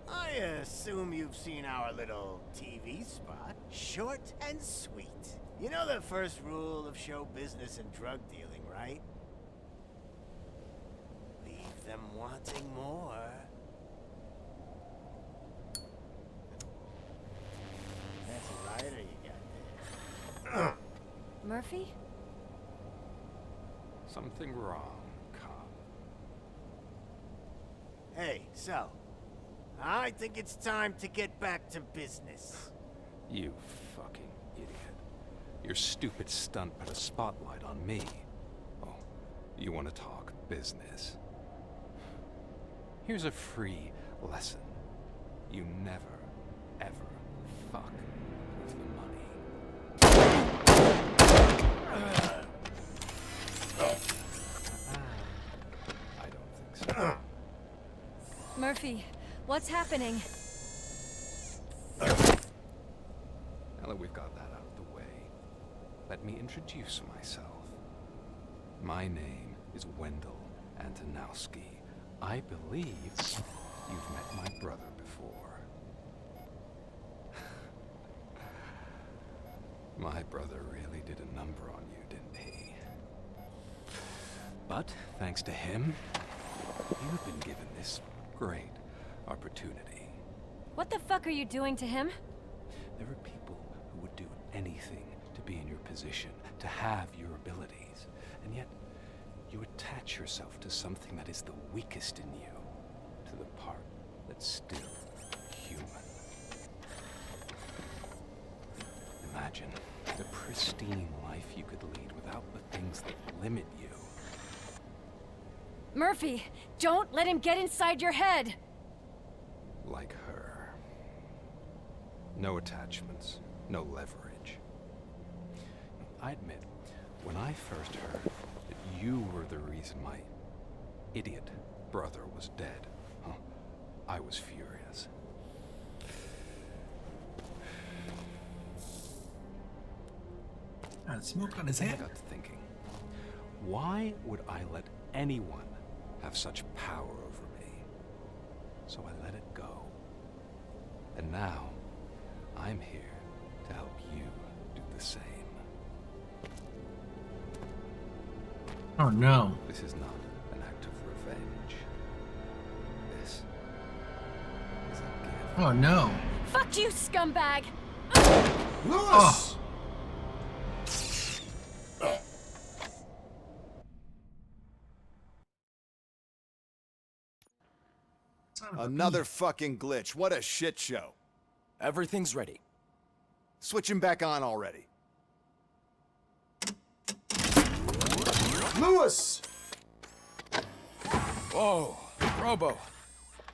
Speaker 9: I assume you've seen our little TV spot. Short and sweet. You know the first rule of show business and drug dealing, right? Leave them wanting more. That's a rider you got there.
Speaker 16: Murphy?
Speaker 19: Something wrong, cop.
Speaker 9: Hey, so, I think it's time to get back to business.
Speaker 19: You fucking idiot. Your stupid stunt put a spotlight on me. Oh, you want to talk business? Here's a free lesson. You never, ever fuck with the money. I don't think so.
Speaker 16: Murphy, what's happening?
Speaker 19: Now that we've got that out of the way, let me introduce myself. My name is Wendell Antonowski. I believe you've met my brother before. My brother really did a number on you, didn't he? But thanks to him, you've been given this great opportunity.
Speaker 16: What the fuck are you doing to him?
Speaker 19: There are people who would do anything to be in your position, to have your abilities, and yet you attach yourself to something that is the weakest in you, to the part that's still human. Imagine the pristine life you could lead without the things that limit you.
Speaker 16: Murphy, don't let him get inside your head!
Speaker 19: Like her. No attachments, no leverage. I admit, when I first heard that you were the reason my idiot brother was dead, I was furious.
Speaker 1: Smoke on his
Speaker 19: Then
Speaker 1: head.
Speaker 19: I got to thinking, why would I let anyone have such power over now, I'm here to help you do the same.
Speaker 1: Oh no.
Speaker 19: This is not an act of revenge. This is a gift.
Speaker 1: Oh no.
Speaker 16: Fuck you, scumbag!
Speaker 4: Lewis!
Speaker 3: Another fucking glitch. What a shit show.
Speaker 22: Everything's ready.
Speaker 3: Switch him back on already.
Speaker 4: Lewis!
Speaker 22: Whoa, Robo.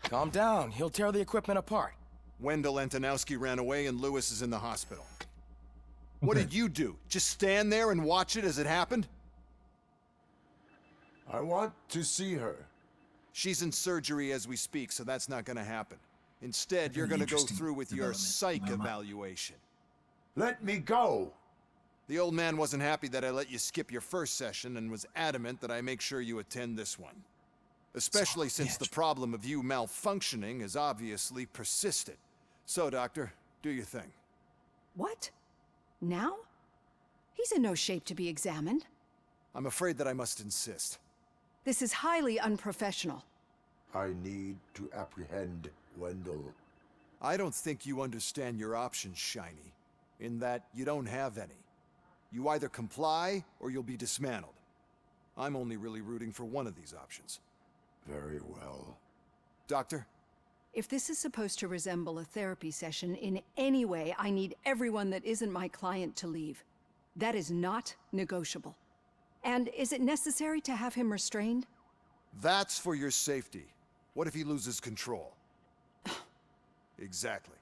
Speaker 22: Calm down. He'll tear the equipment apart.
Speaker 3: Wendell Antonowski ran away and Lewis is in the hospital. What did you do? Just stand there and watch it as it happened?
Speaker 4: I want to see her.
Speaker 3: She's in surgery as we speak, so that's not gonna happen. Instead, you're gonna go through with your psych evaluation.
Speaker 4: Let me go!
Speaker 3: The old man wasn't happy that I let you skip your first session and was adamant that I make sure you attend this one. Especially since the problem of you malfunctioning is obviously persistent. So, Doctor, do your thing.
Speaker 23: What? Now? He's in no shape to be examined.
Speaker 3: I'm afraid that I must insist.
Speaker 23: This is highly unprofessional.
Speaker 4: I need to apprehend Wendell.
Speaker 3: I don't think you understand your options, Shiny, in that you don't have any. You either comply or you'll be dismantled. I'm only really rooting for one of these options.
Speaker 4: Very well.
Speaker 3: Doctor?
Speaker 23: If this is supposed to resemble a therapy session in any way, I need everyone that isn't my client to leave. That is not negotiable. And is it necessary to have him restrained?
Speaker 3: That's for your safety. What if he loses control? Exactly.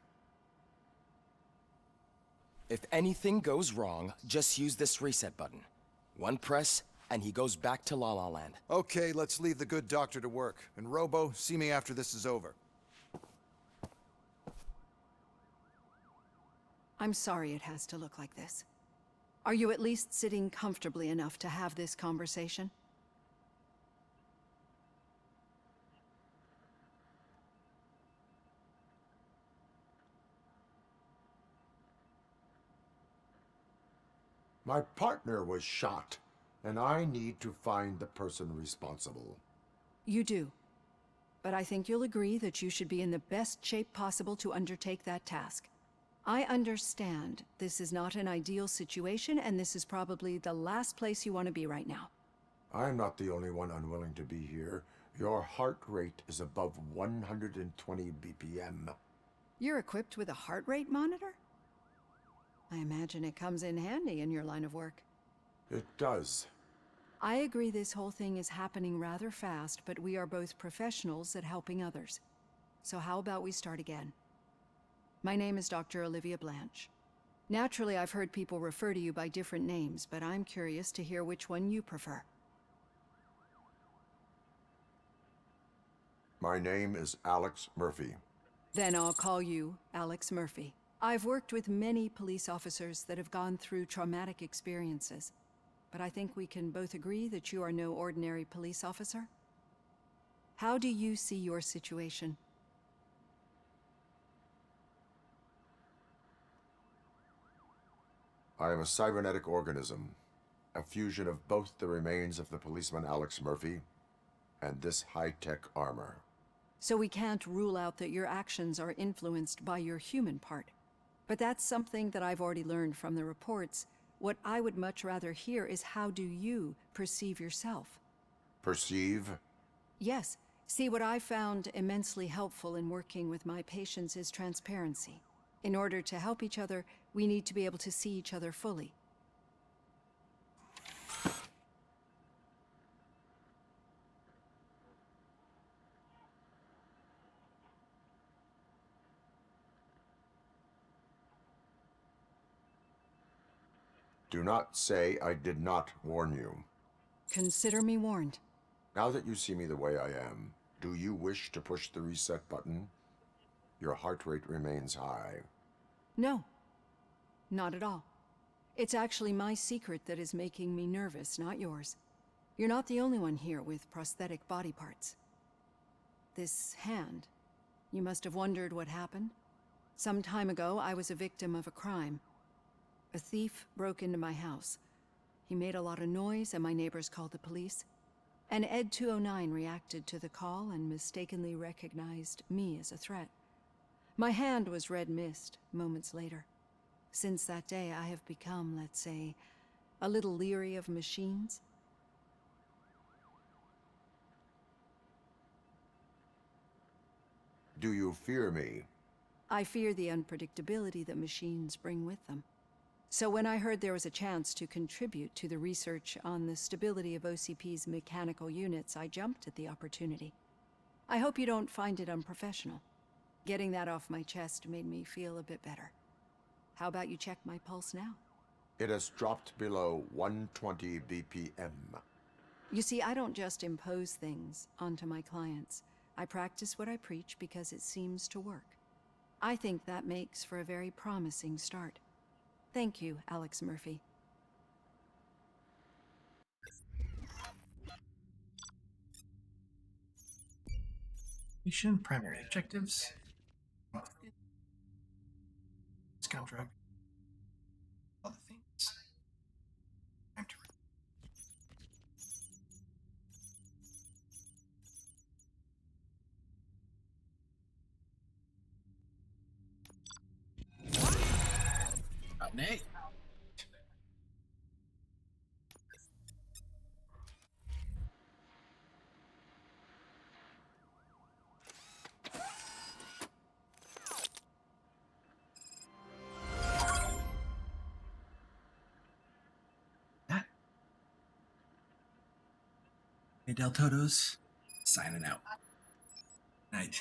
Speaker 22: If anything goes wrong, just use this reset button. One press, and he goes back to La La Land.
Speaker 3: Okay, let's leave the good doctor to work. And Robo, see me after this is over.
Speaker 23: I'm sorry it has to look like this. Are you at least sitting comfortably enough to have this conversation?
Speaker 4: My partner was shot, and I need to find the person responsible.
Speaker 23: You do. But I think you'll agree that you should be in the best shape possible to undertake that task. I understand this is not an ideal situation, and this is probably the last place you want to be right now.
Speaker 4: I'm not the only one unwilling to be here. Your heart rate is above 120 BPM.
Speaker 23: You're equipped with a heart rate monitor? I imagine it comes in handy in your line of work.
Speaker 4: It does.
Speaker 23: I agree this whole thing is happening rather fast, but we are both professionals at helping others. So how about we start again? My name is Dr. Olivia Blanche. Naturally, I've heard people refer to you by different names, but I'm curious to hear which one you prefer.
Speaker 4: My name is Alex Murphy.
Speaker 23: Then I'll call you Alex Murphy. I've worked with many police officers that have gone through traumatic experiences, but I think we can both agree that you are no ordinary police officer. How do you see your situation?
Speaker 4: I am a cybernetic organism, a fusion of both the remains of the policeman Alex Murphy and this high-tech armor.
Speaker 23: So we can't rule out that your actions are influenced by your human part. But that's something that I've already learned from the reports. What I would much rather hear is how do you perceive yourself?
Speaker 4: Perceive?
Speaker 23: Yes. See, what I found immensely helpful in working with my patients is transparency. In order to help each other, we need to be able to see each other fully.
Speaker 4: Do not say I did not warn you.
Speaker 23: Consider me warned.
Speaker 4: Now that you see me the way I am, do you wish to push the reset button? Your heart rate remains high.
Speaker 23: No, not at all. It's actually my secret that is making me nervous, not yours. You're not the only one here with prosthetic body parts. This hand, you must have wondered what happened. Some time ago, I was a victim of a crime. A thief broke into my house. He made a lot of noise, and my neighbors called the police. And Ed 209 reacted to the call and mistakenly recognized me as a threat. My hand was red mist moments later. Since that day, I have become, let's say, a little leery of machines.
Speaker 4: Do you fear me?
Speaker 23: I fear the unpredictability that machines bring with them. So when I heard there was a chance to contribute to the research on the stability of OCP's mechanical units, I jumped at the opportunity. I hope you don't find it unprofessional. Getting that off my chest made me feel a bit better. How about you check my pulse now?
Speaker 4: It has dropped below 120 BPM.
Speaker 23: You see, I don't just impose things onto my clients. I practice what I preach because it seems to work. I think that makes for a very promising start. Thank you, Alex Murphy.
Speaker 1: Mission primary objectives. Discount drug. All the things. Time to nay. Hey, Del Totos, signing out. Night.